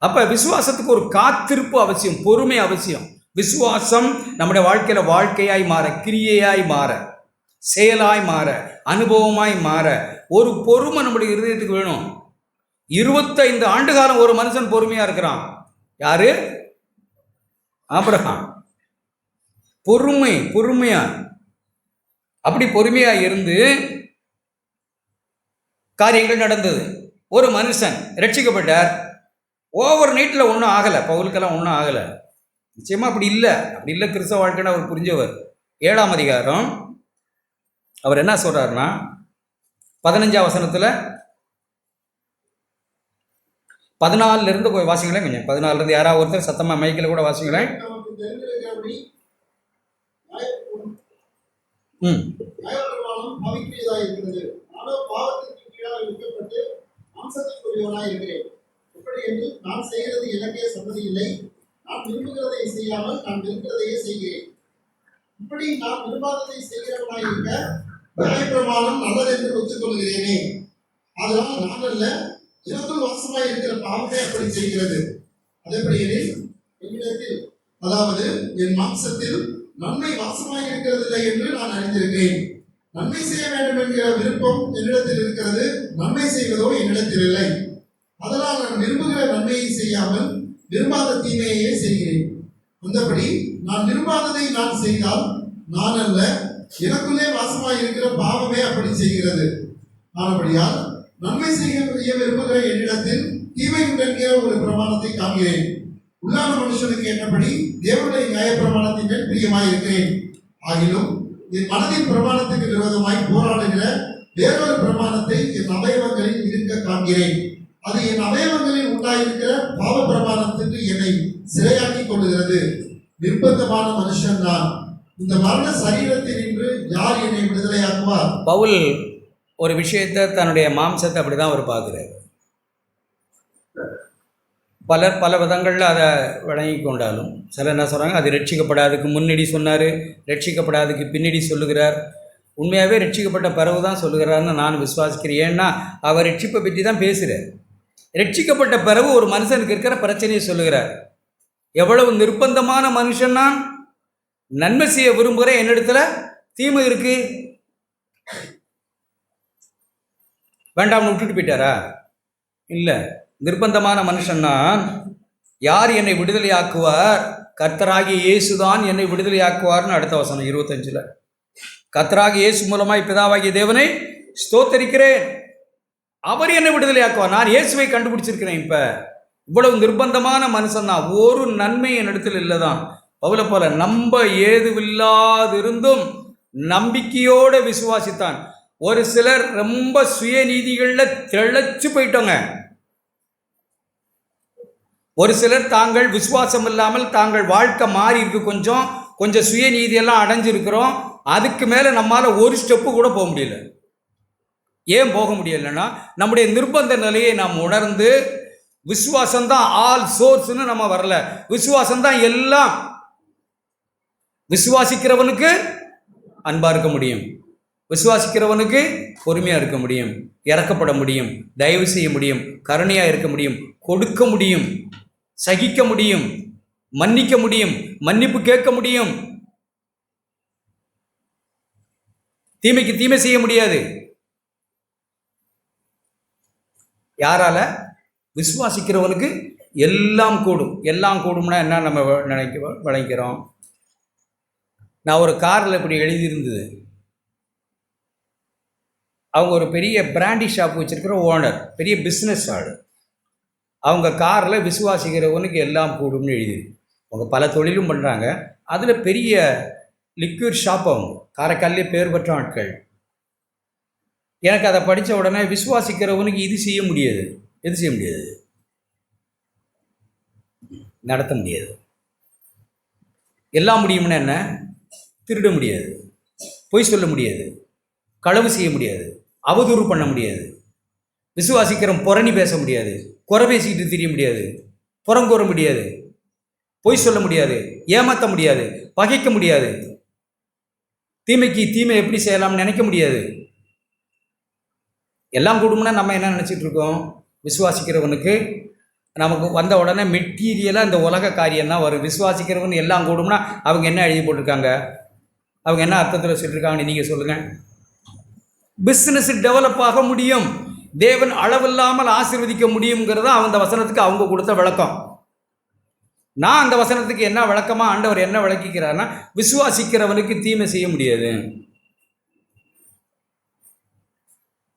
அப்போ விசுவாசத்துக்கு ஒரு காத்திருப்பு அவசியம், பொறுமை அவசியம். விசுவாசம் நம்முடைய வாழ்க்கையில் வாழ்க்கையாய் மாற, கிரியையாய் மாற, செயலாய் மாற, அனுபவமாய் மாற ஒரு பொறுமை நம்முடைய இருதயத்துக்கு வேணும். 25 ஆண்டு காலம் ஒரு மனுஷன் பொறுமையாக இருக்கிறான். யாரு? ஆபிரகாம். பொறுமையா அப்படி பொறுமையாக இருந்து காரியங்கள் நடந்தது. ஒரு மனுஷன் ரட்சிக்கப்பட்டார். ஓவர் நைட்டில் ஒன்றும் ஆகலை, பவுலுக்கெல்லாம் ஒன்றும் ஆகலை. நிச்சயமாக அப்படி இல்லை கிறிஸ்தவ வாழ்க்கைன்னு அவர் புரிஞ்சவர். 7ஆம் அதிகாரம் அவர் என்ன சொல்கிறாருன்னா 15ஆம் வசனத்தில் 14 போய் வாசிங்களேன். கொஞ்சம் 14 யாராவது ஒருத்தர் சத்தமாக மைக்கில் கூட வாசிங்களேன். நான் செய்கிறது எனக்கே சம்மதி இல்லை. நான் விரும்புகிறதை செய்யாமல் நான் விரும்புகிறதையே செய்கிறேன். இப்படி நான் விரும்பாததை செய்கிறவனாய் இருக்க நியாயப்பிரமாணம் நல்லது என்று ஒத்துக்கொள்கிறேனே. அதனால் நான் அல்ல, எனக்குள் வாசமாய் இருக்கிற பாவமே அப்படி செய்கிறது. அதேபடியில் என்னிடத்தில், அதாவது என் மாம்சத்தில் நன்மை வாசமாய் இருக்கிறதில்லை என்று நான் அறிந்திருக்கிறேன். நன்மை செய்ய வேண்டும் என்கிற விருப்பம் என்னிடத்தில் இருக்கிறது, நன்மை செய்வதோ என்னிடத்தில் இல்லை. அதனால் நான் விரும்புகிற நன்மையை செய்யாமல் விரும்பாத தீமையே செய்கிறேன். அந்தபடி நான் விரும்பாததை நான் செய்தால் நான் அல்ல, எனக்குள்ளே வாசமாய் இருக்கிற பாவமே அப்படி செய்கிறது. ஆனபடியால் நன்மை செய்ய விரும்புகிற என்னிடத்தில் தீமை உண்டென்கிற ஒரு பிரமாணத்தை காண்கிறேன். உள்ளான மனுஷனுக்கு என்னபடி தேவனுடைய நியாய பிரமாணத்தின் மேல் பிரியமாய் இருக்கிறேன். ஆகிலும் என் மனதின் பிரமாணத்துக்கு விரோதமாய் போராடுகிற வேறொரு பிரமாணத்தை என் அவயவங்களில் இருக்க காண்கிறேன். அது என் அவயவங்களில் உண்டாயிருக்கிற பாவ பிரமாணத்துக்கு என்னை சிறையாக்கி கொள்ளுகிறது. நிர்பந்தமான மனுஷன் நான். இந்த மரண சரீரத்தில் நின்று யார் என்னை விடுதலையாக்குவார்? பவுல் ஒரு விஷயத்தை, தன்னுடைய மாம்சத்தை அப்படி தான் அவர் பார்க்குறாரு. பலர் பல விதங்களில் அதை வழங்கி கொண்டாலும் சிலர் என்ன சொல்கிறாங்க, அது ரட்சிக்கப்படாதுக்கு முன்னாடி சொன்னார், ரட்சிக்கப்படாதுக்கு பின்னாடி சொல்லுகிறார். உண்மையாகவே ரட்சிக்கப்பட்ட பிறகு தான் சொல்லுகிறாருன்னு நான் விசுவாசிக்கிறேன். ஏன்னா அவர் ரட்சிப்பை பற்றி தான் பேசுகிறார். ரட்சிக்கப்பட்ட பிறகு ஒரு மனுஷனுக்கு இருக்கிற பிரச்சனையை சொல்லுகிறார். எவ்வளவு நிர்பந்தமான மனுஷன் நான், நன்மை செய்ய விரும்புகிறேன், என்னிடத்துல தீமை இருக்கு, வேண்டாம்னு விட்டுட்டு போயிட்டாரா? இல்லை, நிர்பந்தமான மனுஷன் நான். யார் என்னை விடுதலையாக்குவார்? கர்த்தராகிய இயேசுதான் என்னை விடுதலையாக்குவார்னு அடுத்த வசனம் 25. கர்த்தராகிய இயேசு மூலமாய் பிதாவாகிய தேவனை ஸ்தோத்தரிக்கிறேன், அவர் என்னை விடுதலையாக்குவார். நான் இயேசுவை கண்டுபிடிச்சிருக்கிறேன். இப்போ இவ்வளவு நிர்பந்தமான மனுஷன் நான், ஒரு நன்மை என்னிடத்தில் இல்லை தான். பவுலை போல நம்ப ஏதுவில்லாதிருந்தும் நம்பிக்கையோடு விசுவாசித்தான். ஒரு சிலர் ரொம்ப சுயநீதிகளில் திளைச்சு போயிட்டோங்க. ஒரு சிலர் தாங்கள் விசுவாசம் இல்லாமல் தாங்கள் வாழ்க்கை மாறி இருக்கு, கொஞ்சம் சுயநீதியெல்லாம் அடைஞ்சிருக்கிறோம். அதுக்கு மேலே நம்மளால் ஒரு ஸ்டெப்பு கூட போக முடியல. ஏன் போக முடியலைன்னா நம்முடைய நிர்பந்த நிலையை நாம் உணர்ந்து விசுவாசம்தான் ஆல் சோர்ஸ்னு நம்ம வரல. விசுவாசம்தான் எல்லாம். விசுவாசிக்கிறவனுக்கு அன்பா இருக்க முடியும், விசுவாசிக்கிறவனுக்கு பொறுமையாக இருக்க முடியும், இறக்கப்பட முடியும், தயவு செய்ய முடியும், கருணையாக இருக்க முடியும், கொடுக்க முடியும், சகிக்க முடியும், மன்னிக்க முடியும், மன்னிப்பு கேட்க முடியும். தீமைக்கு தீமை செய்ய முடியாது. யாரால? விசுவாசிக்கிறவனுக்கு எல்லாம் கூடும். எல்லாம் கூடும்னா என்ன நம்ம விளங்கிறோம்? நான் ஒரு காரில் இப்படி எழுதியிருந்தது, அவங்க ஒரு பெரிய பிராண்டி ஷாப் வச்சுருக்கிற ஓனர், பெரிய பிஸ்னஸ் ஆள். அவங்க காரில் விசுவாசிக்கிறவனுக்கு எல்லாம் கூடும்னு எழுதியிருக்கு. அவங்க பல தொழிலும் பண்ணுறாங்க. அதில் பெரிய லிக்விட் ஷாப் அவங்க, காரைக்காலே பேர் பெற்ற ஆட்கள். எனக்கு அதை படித்த உடனே விசுவாசிக்கிறவனுக்கு இது செய்ய முடியாது, எது செய்ய முடியாது, நடத்த முடியாது. எல்லாம் முடியும்னா என்ன? திருட முடியாது, பொய் சொல்ல முடியாது, களவு செய்ய முடியாது, அவதூறு பண்ண முடியாது, விசுவாசிக்கிறவன் புரணி பேச முடியாது, குறை பேசிக்கிட்டு தெரிய முடியாது, புறங்கூற முடியாது, பொய் சொல்ல முடியாது, ஏமாற்ற முடியாது, பகைக்க முடியாது, தீமைக்கு தீமை எப்படி செய்யலாம்னு நினைக்க முடியாது. எல்லாம் கூடும்னா நம்ம என்ன நினச்சிட்டு இருக்கோம்? விசுவாசிக்கிறவனுக்கு நமக்கு வந்த உடனே மெட்டீரியலாக இந்த உலக காரியம்தான் வரும். விசுவாசிக்கிறவன் எல்லாம் கூடும்னா அவங்க என்ன எழுதி போட்டிருக்காங்க? அவங்க என்ன அர்த்தத்தில் சொல்லியிருக்காங்கன்னு நீங்கள் சொல்லுங்கள். பிஸ்னஸ் டெவலப் ஆக முடியும், தேவன் அளவில்லாமல் ஆசீர்வதிக்க முடியுங்கிறத அந்த வசனத்துக்கு அவங்க கொடுத்த விளக்கம். நான் அந்த வசனத்துக்கு என்ன விளக்கமா ஆண்டவர் என்ன விளக்கிக்கிறார்னா, விசுவாசிக்கிறவனுக்கு தீமை செய்ய முடியாது.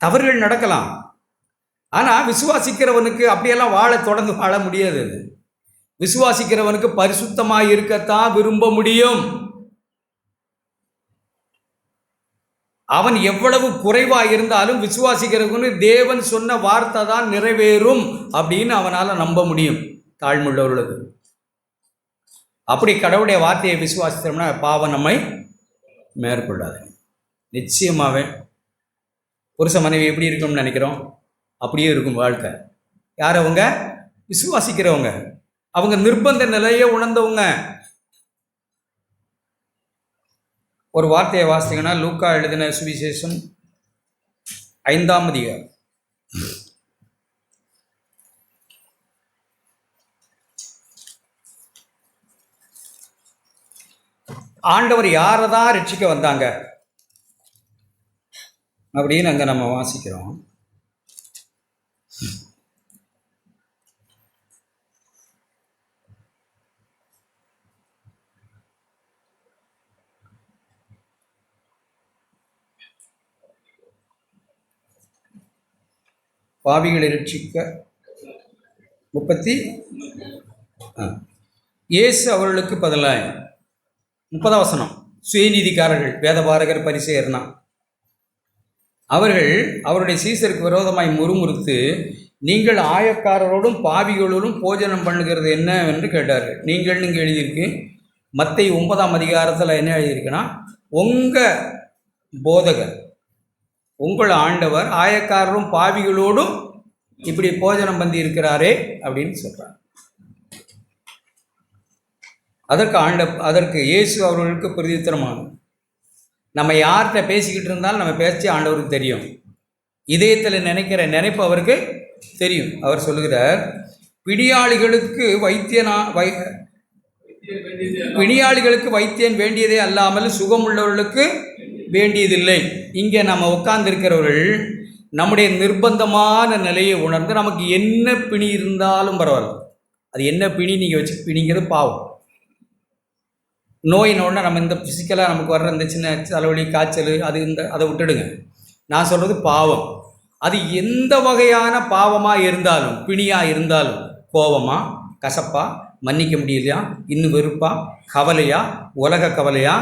தவறுகள் நடக்கலாம், ஆனால் விசுவாசிக்கிறவனுக்கு அப்படியெல்லாம் தொடர்ந்து வாழ முடியாது. அது விசுவாசிக்கிறவனுக்கு பரிசுத்தமாக இருக்கத்தான் விரும்ப முடியும். அவன் எவ்வளவு குறைவாக இருந்தாலும் விசுவாசிக்கிறவனுக்கு தேவன் சொன்ன வார்த்தை தான் நிறைவேறும் அப்படின்னு அவனால் நம்ப முடியும். தாழ்மையுள்ளவர்களுக்கு அப்படி கடவுளுடைய வார்த்தையை விசுவாசித்தோம்னா பாவம் நம்மை மேற்கொள்ளாது. நிச்சயமாகவே புருஷ மனைவி எப்படி இருக்கும்னு நினைக்கிறோம், அப்படியே இருக்கும் வாழ்க்கை. யார் அவங்க? விசுவாசிக்கிறவங்க, அவங்க நிர்பந்த நிலையை உணர்ந்தவங்க. ஒரு வார்த்தையை வாசித்தீங்கன்னா, லூக்கா எழுதின சுவிசேஷம் 5ஆம் அதிகாரம் 'ஆண்டவர் யாரை தான் ரட்சிக்க வந்தாங்க அப்படின்னு அங்கே நம்ம வாசிக்கிறோம். பாவிகளை ரட்சிக்க 30 அவர்களுக்கு பதிலாக 30 வசனம், சுயநீதிக்காரர்கள் வேதபாரகர் பரிசேயர்னா அவர்கள் அவருடைய சீசருக்கு விரோதமாய் முறுமுறுத்து, நீங்கள் ஆயக்காரரோடும் பாவிகளோடும் போஜனம் பண்ணுகிறது என்ன என்று கேட்டார்கள். நீங்கள் எழுதியிருக்கு மத்தேயு 9ஆம் அதிகாரத்தில் என்ன எழுதியிருக்குன்னா, உங்கள் போதகர் உங்கள் ஆண்டவர் ஆயக்காரரும் பாவிகளோடும் இப்படி போஜனம் பண்ணி இருக்கிறாரே அப்படின்னு சொல்கிறார். அதற்கு இயேசு அவர்களுக்கு பிரதித்திரமாகும், நம்ம யார்கிட்ட பேசிக்கிட்டு இருந்தாலும் நம்ம பேச்சு ஆண்டவருக்கு தெரியும், இதயத்தில் நினைக்கிற நினைப்பு அவருக்கு தெரியும். அவர் சொல்லுகிறார், பிணியாளிகளுக்கு வைத்தியன் வேண்டியதே அல்லாமல் சுகமுள்ளவர்களுக்கு வேண்டியதில்லை. இங்கே நம்ம உட்கார்ந்துருக்கிறவர்கள் நம்முடைய நிர்பந்தமான நிலையை உணர்ந்து நமக்கு என்ன பிணி இருந்தாலும் பரவாயில்ல, அது என்ன பிணி நீங்கள் வச்சு பிணிங்கிறது பாவம். நோயினோடனே நம்ம இந்த ஃபிசிக்கலாக நமக்கு வர்ற இந்த சின்ன தலைவலி காய்ச்சல் அதை விட்டுடுங்க. நான் சொல்கிறது பாவம். அது எந்த வகையான பாவமாக இருந்தாலும், பிணியாக இருந்தாலும், கோபமா, கசப்பா, மன்னிக்க முடியலையா, இன்னும் வெறுப்பா, கவலையா, உலக கவலையா,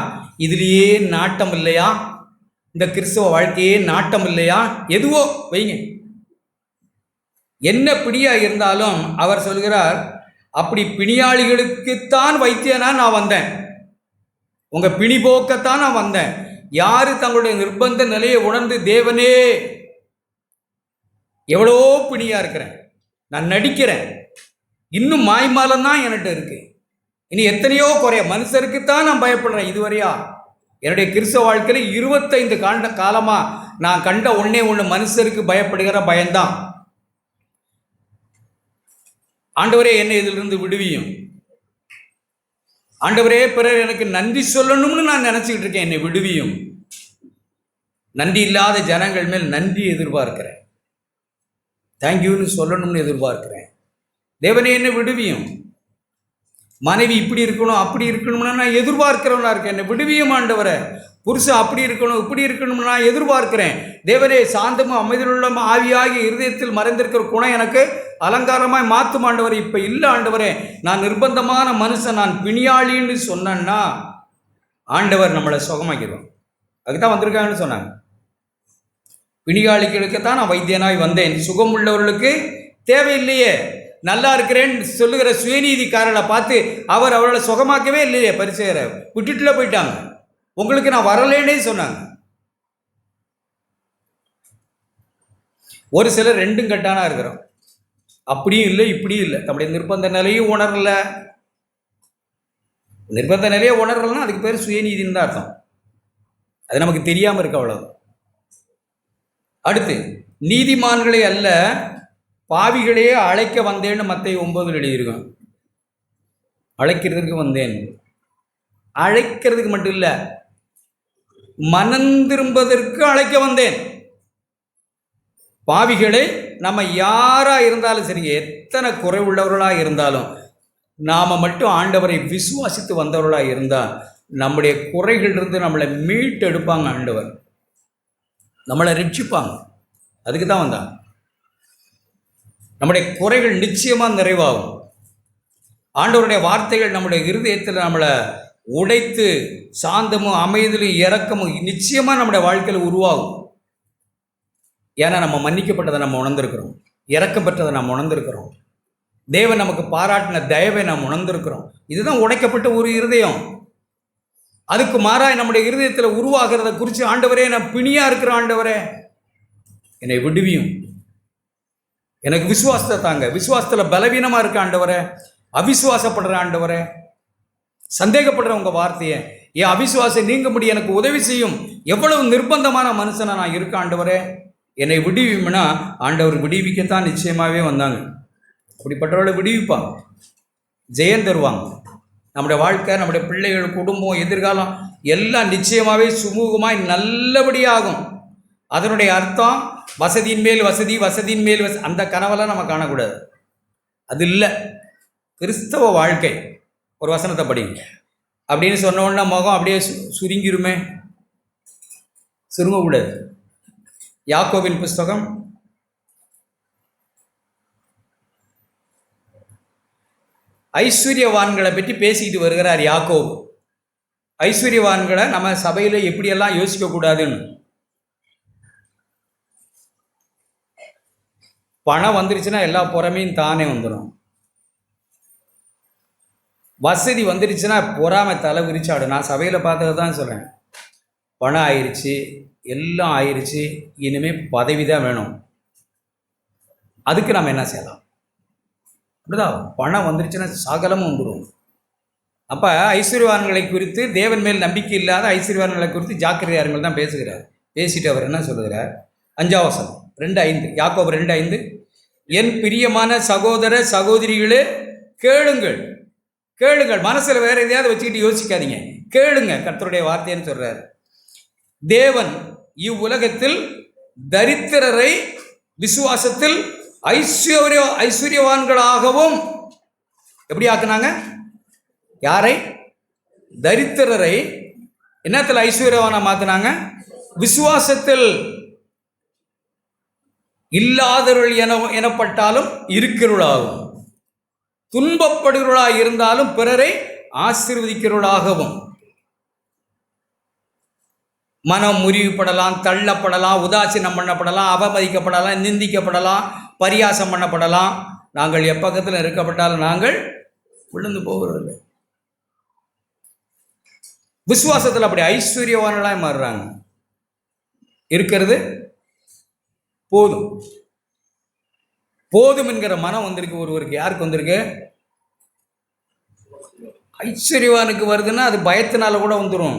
இதுலேயே நாட்டம் இல்லையா, இந்த கிறிஸ்தவ வாழ்க்கையே நாட்டம் இல்லையா, எதுவோ வைங்க, என்ன பிணியாக இருந்தாலும் அவர் சொல்கிறார், அப்படி பிணியாளிகளுக்குத்தான் வைத்தியனா நான் வந்தேன், உங்கள் பிணி போக்கத்தான் நான் வந்தேன். யார் தங்களுடைய நிர்பந்த நிலையை உணர்ந்து, தேவனே எவ்வளோ பிணியாக இருக்கிறேன், நான் நடிக்கிறேன், இன்னும் மாய்மாலம் தான் என்கிட்ட இருக்கு, இனி எத்தனையோ குறைய மனுஷருக்குத்தான் நான் பயப்படுறேன். இதுவரையா என்னுடைய கிறிஸ்தவ வாழ்க்கையில் 25 காலமாக நான் கண்ட ஒன்றே மனுஷருக்கு பயப்படுகிற பயம்தான். ஆண்டவரே என்னை இதிலிருந்து விடுவியும், ஆண்டவரே பிறர் எனக்கு நன்றி சொல்லணும்னு நான் நினச்சிக்கிட்டு இருக்கேன், என்னை விடுவியும். நன்றி இல்லாத ஜனங்கள் மேல் நன்றி எதிர்பார்க்கிறேன், தேங்க்யூன்னு சொல்லணும்னு எதிர்பார்க்கிறேன். தேவனே என்னை விடுவியும். மனைவி இப்படி இருக்கணும் அப்படி இருக்கணும்னா நான் எதிர்பார்க்கிறவனா இருக்கேன், என்னை விடுவியும் ஆண்டவரை. புருஷன் அப்படி இருக்கணும் இப்படி இருக்கணும்னு நான் எதிர்பார்க்கிறேன். தேவனே சாந்தமும் அமைதியுள்ள ஆவியாகி இருதயத்தில் மறைந்திருக்கிற குணம் எனக்கு அலங்காரமாய் மாற்றும் ஆண்டவரே. இப்போ இல்லை ஆண்டவரே, நான் நிர்பந்தமான மனுஷன், நான் பிணியாளின்னு சொன்னேன்னா ஆண்டவர் நம்மளை சுகமாக்கிடுவோம். அதுக்குதான் வந்திருக்காங்கன்னு சொன்னாங்க. பிணியாளிகளுக்குத்தான் நான் வைத்தியனாய் வந்தேன், சுகம் உள்ளவர்களுக்கு தேவையில்லையே. நல்லா இருக்கிறேன்னு சொல்லுகிற சுயநீதிக்காரரை பார்த்து அவர் அவளை சுகமாக்கவே இல்லையே, பரிசேயரை விட்டுட்டுல போயிட்டாங்க. உங்களுக்கு நான் வரலேன்னே சொன்னாங்க. ஒரு சிலர் ரெண்டும் கட்டானா இருக்கிறோம், அப்படியும் இல்லை இப்படியும் இல்லை, நம்முடைய நிர்பந்த நிலையும் உணரல. நிர்பந்த நிலையை உணரலன்னா அதுக்கு பேர் சுயநீதின்னு தான் அர்த்தம். அது நமக்கு தெரியாமல் இருக்க, அவ்வளவு. அடுத்து, நீதிமான்களை அல்ல பாவிகளையே அழைக்க வந்தேன்னு மத்தேயு 9 எழுதியிருக்கோம். அழைக்கிறதுக்கு வந்தேன், அழைக்கிறதுக்கு மட்டும் இல்லை, மனம் திரும்பதற்கு அழைக்க வந்தேன். பாவிகளே, நம்ம யாராக இருந்தாலும் சரிங்க, எத்தனை குறைவுள்ளவர்களாக இருந்தாலும் நாம் மட்டும் ஆண்டவரை விசுவாசித்து வந்தவர்களாக இருந்தால் நம்முடைய குறைகளிலிருந்து நம்மளை மீட்டு எடுப்பாங்க ஆண்டவர், நம்மளை ரட்சிப்பாங்க. அதுக்கு தான் வந்தாங்க. நம்முடைய குறைகள் நிச்சயமாக நிறைவாகும். ஆண்டவருடைய வார்த்தைகள் நம்முடைய இருதயத்தில் நம்மளை உடைத்து சாந்தமும் அமைதலும் இரக்கமும் நிச்சயமாக நம்முடைய வாழ்க்கையில் உருவாகும். ஏன்னா நம்ம மன்னிக்கப்பட்டதை நம்ம உணர்ந்திருக்கிறோம், இரக்கம் பெற்றதை நம்ம உணர்ந்திருக்கிறோம், தேவன் நமக்கு பாராட்டின தயவை நாம் உணர்ந்திருக்கிறோம். இதுதான் உடைக்கப்பட்ட ஒரு இருதயம். அதுக்கு மாறாய் நம்முடைய இருதயத்தில் உருவாகிறத குறித்து, ஆண்டவரே நான் பிணியாக இருக்கிற ஆண்டவரே என்னை விடுவியும், எனக்கு விசுவாசத்தை தாங்க, விசுவாசத்தில் பலவீனமாக இருக்க ஆண்டவரே, அவிசுவாசப்படுற ஆண்டவரே, சந்தேகப்படுற உங்கள் வார்த்தையை, என் அவிசுவாசம் நீங்க முடிய எனக்கு உதவி செய்யும். எவ்வளவு நிர்பந்தமான மனுஷனை நான் இருக்க ஆண்டவரே, என்னை விடுவியும்னா ஆண்டவர் விடுவிக்கத்தான் நிச்சயமாகவே வந்தாங்க. அப்படிப்பட்டவர்களை விடுவிப்பாங்க, ஜெயம் தருவாங்க. நம்முடைய வாழ்க்கை, நம்முடைய பிள்ளைகள், குடும்பம், எதிர்காலம் எல்லாம் நிச்சயமாகவே சுமூகமாய் நல்லபடியாகும். அதனுடைய அர்த்தம் வசதியின் மேல் வசதி, வசதியின் மேல் அந்த கனவெல்லாம் நம்ம காணக்கூடாது. அது இல்லை கிறிஸ்தவ வாழ்க்கை. ஒரு வசனத்தை படிங்க அப்படின்னு சொன்ன உடனே முகம் அப்படியே சுருங்கிருமே, சுருங்கக்கூடாது. யாக்கோபின் புஸ்தகம் 5 ஐஸ்வர்யவான்களை பற்றி பேசிக்கிட்டு வருகிறார் யாக்கோபு. ஐஸ்வர்யவான்களை நம்ம சபையில் எப்படியெல்லாம் யோசிக்கக்கூடாதுன்னு. பணம் வந்துருச்சுன்னா எல்லா பொறாமையும் தானே வந்துடும். வசதி வந்துருச்சுன்னா பொறாமை தலை விரிச்சாடும். நான் சபையில் பார்த்தது தான் சொல்கிறேன். பணம் ஆயிடுச்சு, எல்லாம் ஆயிடுச்சு, இனிமேல் பதவி தான் வேணும். அதுக்கு நம்ம என்ன செய்யலாம்? அப்படிதான் பணம் வந்துருச்சுன்னா சகலமும் வந்துடும். அப்போ ஐஸ்வர்யவான்களை குறித்து, தேவன் மேல் நம்பிக்கை இல்லாத ஐஸ்வர்யவான்களை குறித்து ஜாக்கிரதையார்கள் தான் பேசுகிறார். பேசிட்டு அவர் என்ன சொல்லுகிறார்? 5ஆம் வசனம் 2:5, யாக்கோபு 2:5, என் பிரியமான சகோதர சகோதரிகளே கேளுங்கள். கேளுங்கள், மனசில் வேற எதையாவது வச்சுக்கிட்டு யோசிக்காதீங்க, கேளுங்க, கர்த்தருடைய வார்த்தைன்னு சொல்றார். தேவன் இவ்வுலகத்தில் தரித்திரரை விசுவாசத்தில் ஐஸ்வர்யவான்களாகவும் எப்படி ஆக்குனாங்க? யாரை? தரித்திரரை என்னத்தில் ஐஸ்வர்யவானா மாத்தினாங்க? விசுவாசத்தில். இல்லாதவர்கள் எனப்பட்டாலும் இருக்கிறவர்களாகவும், துன்பப்படுகிறவர்களாக இருந்தாலும் பிறரை ஆசீர்வதிக்கிறவர்களாகவும். மனம் முறிவுப்படலாம், தள்ளப்படலாம், உதாசீனம் பண்ணப்படலாம், அவமதிக்கப்படலாம், நிந்திக்கப்படலாம், பரியாசம் பண்ணப்படலாம். நாங்கள் எப்பக்கத்தில் இருக்கப்பட்டாலும் நாங்கள் விழுந்து போகிறதில்லை. விசுவாசத்தில் அப்படி ஐஸ்வர்யவான்களாக மாறுறாங்க. இருக்கிறது போதும், போதும் என்கிற மனம் வந்திருக்கு ஒருவருக்கு. யாருக்கு வந்திருக்கு? ஐஸ்வர்யவானுக்கு வருதுன்னா அது பயத்தினால கூட வந்துடும்.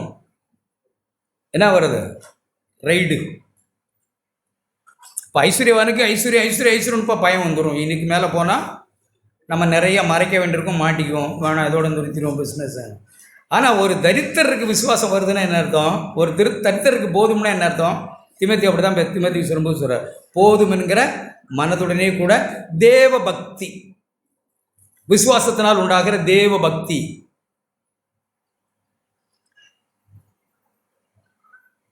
என்ன வருது? ரைடு. இப்போ ஐஸ்வர்யவானுக்கு ஐஸ்வர்யம் இப்போ பயம் வந்துடும். இன்னைக்கு மேலே போனால் நம்ம நிறைய மறைக்க வேண்டியிருக்கும், மாட்டிக்குவோம், வேணாம் இதோட நிறுத்திடுவோம் பிஸ்னஸ். ஆனால் ஒரு தரித்திரருக்கு விசுவாசம் வருதுன்னா என்ன அர்த்தம்? ஒரு தரித்திரருக்கு போதும்னா என்ன அர்த்தம்? திமோத்தி அப்படி தான் திமோத்தி சொல்லும்போது சொல்கிறார், போதும் என்கிற மனதுடனே கூட தேவ பக்தி, விசுவாசத்தினால் உண்டாகிற தேவ பக்தி.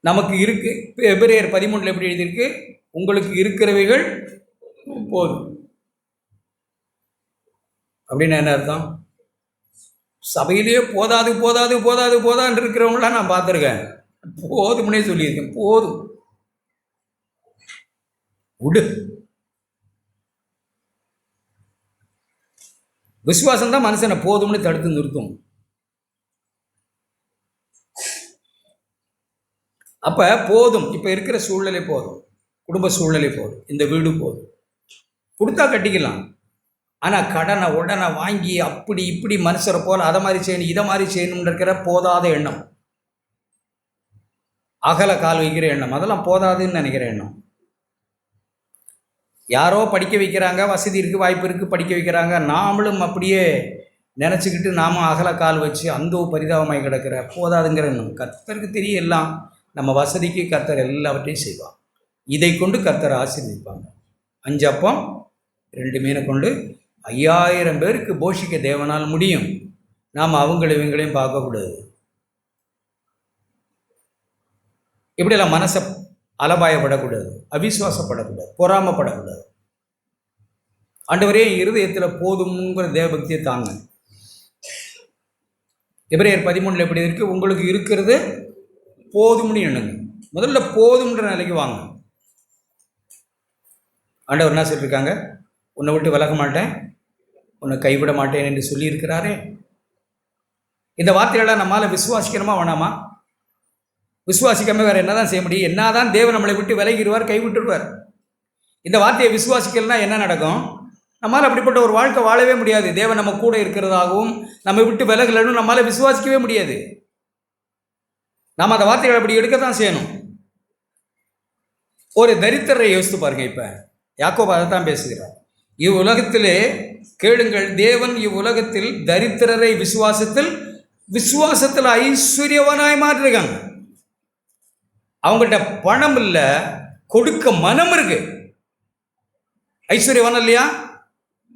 நமக்கு இருக்கு. எபிரேயர் 13 எப்படி எழுதியிருக்கு? உங்களுக்கு இருக்கிறவைகள் போதும். அப்படின்னு என்ன அர்த்தம்? சபையிலேயே போதாது போதாது போதாது போதான்னு இருக்கிறவங்களாம் நான் பார்த்துருக்கேன். போதும்னே சொல்லியிருக்கேன். போதும் விடு. விசுவாசம் தான் மனுஷனை போதும்னு தடுத்து நிறுத்தும். அப்போ போதும், இப்போ இருக்கிற சூழ்நிலை போதும், குடும்ப சூழ்நிலை போதும், இந்த வீடு போதும், கொடுத்தா கட்டிக்கலாம். ஆனால் கடனை உடனே வாங்கி அப்படி இப்படி மனுஷரை போல் அதை மாதிரி செய்யணும் இதை மாதிரி செய்யணும்னு இருக்கிற போதாத எண்ணம், அகல கால் வைக்கிற எண்ணம், அதெல்லாம் போதாதுன்னு நினைக்கிற எண்ணம். யாரோ படிக்க வைக்கிறாங்க, வசதி இருக்குது, வாய்ப்பு இருக்குது, படிக்க வைக்கிறாங்க, நாமளும் அப்படியே நினச்சிக்கிட்டு நாமும் அகல கால் வச்சு அந்த பரிதாபமாய் கிடக்கிற போதாதுங்கிற எண்ணம். கர்த்தருக்கு தெரியும், எல்லாம் நம்ம வசதிக்கு கர்த்தர் எல்லாவற்றையும் செய்வான். இதை கொண்டு கர்த்தர் ஆசீர்வதிப்பாங்க. 5 அப்பம் 2 மீனை கொண்டு 5000 பேருக்கு போஷிக்க தேவனால் முடியும். நாம் இவங்களையும் பார்க்கக்கூடாது. இப்படியெல்லாம் மனசை அலபாயப்படக்கூடாது, அவிசுவாசப்படக்கூடாது, பொறாமப்படக்கூடாது. ஆண்டவரே இருதயத்தில் போதும்ங்கிற தேவபக்தியை தாங்க. எபிரேயர் 13 எப்படி இருக்கு? உங்களுக்கு இருக்கிறது போதும்னு எண்ணுங்க. முதல்ல போதும்ன்ற நிலைக்கு வாங்க. ஆண்டவர் என்ன சொல்லியிருக்காங்க? உன்னை விட்டு விலக மாட்டேன், உன்னை கைவிட மாட்டேன் என்று சொல்லியிருக்கிறாரே. இந்த வார்த்தையெல்லாம் நம்மளால் விசுவாசிக்கணுமா வேணாமா? விசுவாசிக்காம வேறு என்ன தான் செய்ய முடியும்? என்ன தான் தேவன் நம்மளை விட்டு விலகிடுவார், கைவிட்டுருவார். இந்த வார்த்தையை விசுவாசிக்கலன்னா என்ன நடக்கும்? நம்மளால் அப்படிப்பட்ட ஒரு வாழ்க்கை வாழவே முடியாது. தேவன் நம்ம கூட இருக்கிறதாகவும் நம்ம விட்டு விலகலன்னு நம்மளால் விசுவாசிக்கவே முடியாது. நாம் அந்த வார்த்தைகளை அப்படி எடுக்க தான் செய்யணும். ஒரு தரித்திரரை யோசித்து பாருங்க. இப்போ யாக்கோபு அதை தான் பேசுகிறார். இவ்வுலகத்திலே கேளுங்கள், தேவன் இவ்வுலகத்தில் தரித்திரரை விசுவாசத்தில் ஐஸ்வர்யவானாய் மாற்றிருக்காங்க. அவங்கள்ட்ட பணம் இல்லை, கொடுக்க மனம் இருக்கு. ஐஸ்வர்யவான் இல்லையா?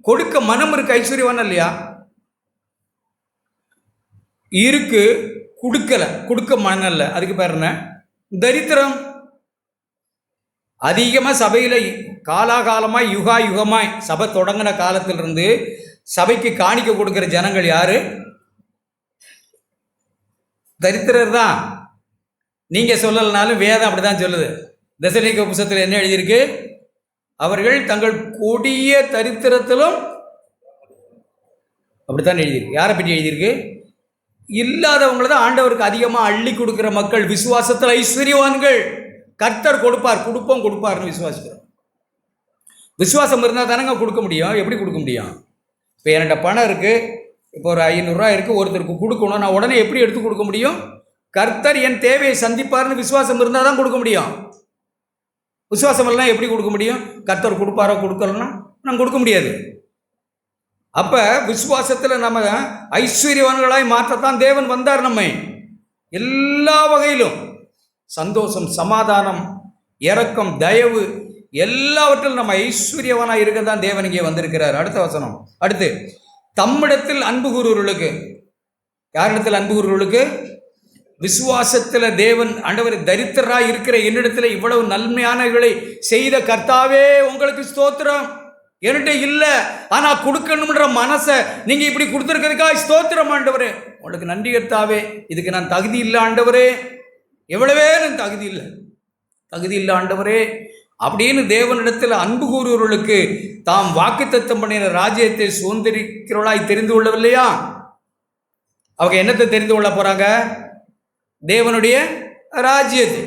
கொடுக்க மனம் இருக்கு. ஐஸ்வர்யவான் இல்லையா? இருக்கு, கொடுக்கல, கொடுக்க மனம் இல்லை. அதுக்கு பேர் என்ன? தரித்திரம். அதிகமாக சபையில் காலாகாலமாய் யுகமாய் சபை தொடங்கின காலத்திலிருந்து சபைக்கு காணிக்க கொடுக்கிற ஜனங்கள் யாரு? தரித்திரர் தான். நீங்கள் சொல்லலைனாலும் வேதம் அப்படி தான் சொல்லுது. தெசலோனிக்கே புத்தகத்தில் என்ன எழுதியிருக்கு? அவர்கள் தங்கள் கொடிய தரித்திரத்திலும், அப்படித்தான் எழுதியிருக்கு. யாரை பற்றி எழுதியிருக்கு? இல்லாதவங்களை தான் ஆண்டவருக்கு அதிகமாக அள்ளி கொடுக்குற மக்கள், விசுவாசத்தில் ஐஸ்வர்யவான்கள். கர்த்தர் கொடுப்பார்னு விசுவாசிக்கிறோம். விசுவாசம் இருந்தால் தானங்க கொடுக்க முடியும். எப்படி கொடுக்க முடியும்? இப்போ என்கிட்ட பணம் இருக்குது, இப்போ ஒரு 500 ரூபா இருக்குது, ஒருத்தருக்கு கொடுக்கணும், நான் உடனே எப்படி எடுத்து கொடுக்க முடியும்? கர்த்தர் என் தேவையை சந்திப்பார்னு விசுவாசம் இருந்தால் தான் கொடுக்க முடியும். விசுவாசம் எல்லாம் எப்படி கொடுக்க முடியும்? கர்த்தர் கொடுப்பாரோ கொடுக்கலன்னா நான் கொடுக்க முடியாது. அப்போ விசுவாசத்தில் நம்ம ஐஸ்வர்யவான்களாய் மாற்றத்தான் தேவன் வந்தார். நம்மை எல்லா வகையிலும் சந்தோஷம், சமாதானம், இரக்கம், தயவு எல்லாவற்றிலும் நம்ம ஐஸ்வர்யவானாக இருக்க தான் தேவன் இங்கே வந்திருக்கிறார். அடுத்த வசனம். அடுத்து, தம்மிடத்தில் அன்பு கூறுவர்களுக்கு. யாரிடத்தில் அன்பு கூறுவர்களுக்கு? விசுவாசத்தில் தேவன் ஆண்டவர் தரித்திரராக இருக்கிற என்னிடத்தில் இவ்வளவு நன்மையானவர்களை செய்த கர்த்தாவே உங்களுக்கு ஸ்தோத்திரம். என்கிட்ட இல்லை, ஆனால் கொடுக்கணுன்ற மனசை நீங்கள் இப்படி கொடுத்துருக்கிறதுக்காக ஸ்தோத்திரம் ஆண்டவரே, உங்களுக்கு நன்றி கர்த்தாவே. இதுக்கு நான் தகுதி இல்லை ஆண்டவரே, எவ்வளவே நான் தகுதி இல்லை ஆண்டவரே அப்படின்னு தேவனிடத்தில் அன்பு கூறுவர்களுக்கு தாம் வாக்குத்தத்தம் பண்ணின ராஜ்யத்தை சுதந்திரிக்கிறவளாய் தெரிந்து கொள்ளவில்லையா? அவங்க என்னத்தை தெரிந்து கொள்ள போறாங்க? தேவனுடைய ராஜ்யத்தை.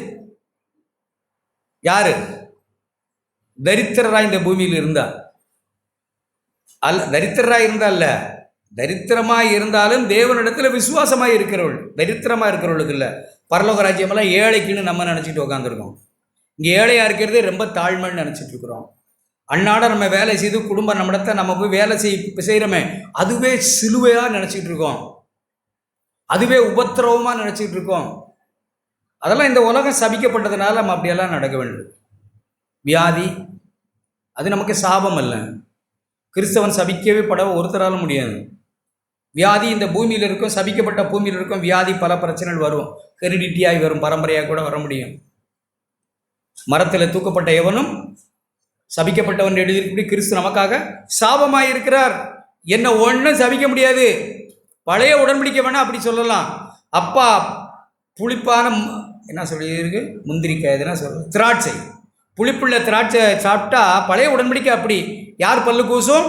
யாரு? தரித்திரராய் இந்த பூமியில் இருந்தா அல்ல, தரித்திரராய் இருந்தா அல்ல, தரித்திரமாய் இருந்தாலும் தேவனிடத்தில் விசுவாசமாய் இருக்கிறவள். தரித்திரமாக இருக்கிறவளுக்கு இல்லை. பரலோக ராஜ்யமெல்லாம் ஏழைக்குன்னு நம்ம நினச்சிட்டு உட்காந்துருக்கோம். இங்கே ஏழையாக இருக்கிறது ரொம்ப தாழ்மைன்னு நினச்சிட்டு இருக்கிறோம். அன்னாட நம்ம வேலை செய்து குடும்ப நம்மிடத்தை நம்ம போய் வேலை செய்கிறோமே, அதுவே சிலுவையாக நினச்சிட்டு இருக்கோம், அதுவே உபத்திரவமாக நினச்சிட்டு இருக்கோம். அதெல்லாம் இந்த உலகம் சபிக்கப்பட்டதுனால நம்ம அப்படியெல்லாம் நடக்க வேண்டும். வியாதி அது நமக்கு சாபம் அல்ல. கிறிஸ்தவன் சபிக்கவே பட ஒருத்தராலும் முடியாது. வியாதி இந்த பூமியில் இருக்கும், சபிக்கப்பட்ட பூமியில் இருக்கும். வியாதி பல பிரச்சனைகள் வரும், ஹெரிடிட்டியாகி வரும், பரம்பரையாக கூட வர முடியும். மரத்தில் தூக்கப்பட்ட எவனும் சபிக்கப்பட்டவன் எழுதியிருப்படி கிறிஸ்து நமக்காக சாபமாக இருக்கிறார். என்ன ஒன்றும் சபிக்க முடியாது. பழைய உடன்படிக்கை வேணால் அப்படி சொல்லலாம். அப்பா புளிப்பான என்ன சொல்லியிருக்கு, முந்திரிக்காய் எதுனா சொல்ல, திராட்சை, புளிப்புள்ள திராட்சை சாப்பிட்டா பழைய உடன்படிக்கை அப்படி. யார் பல்லு கூசும்?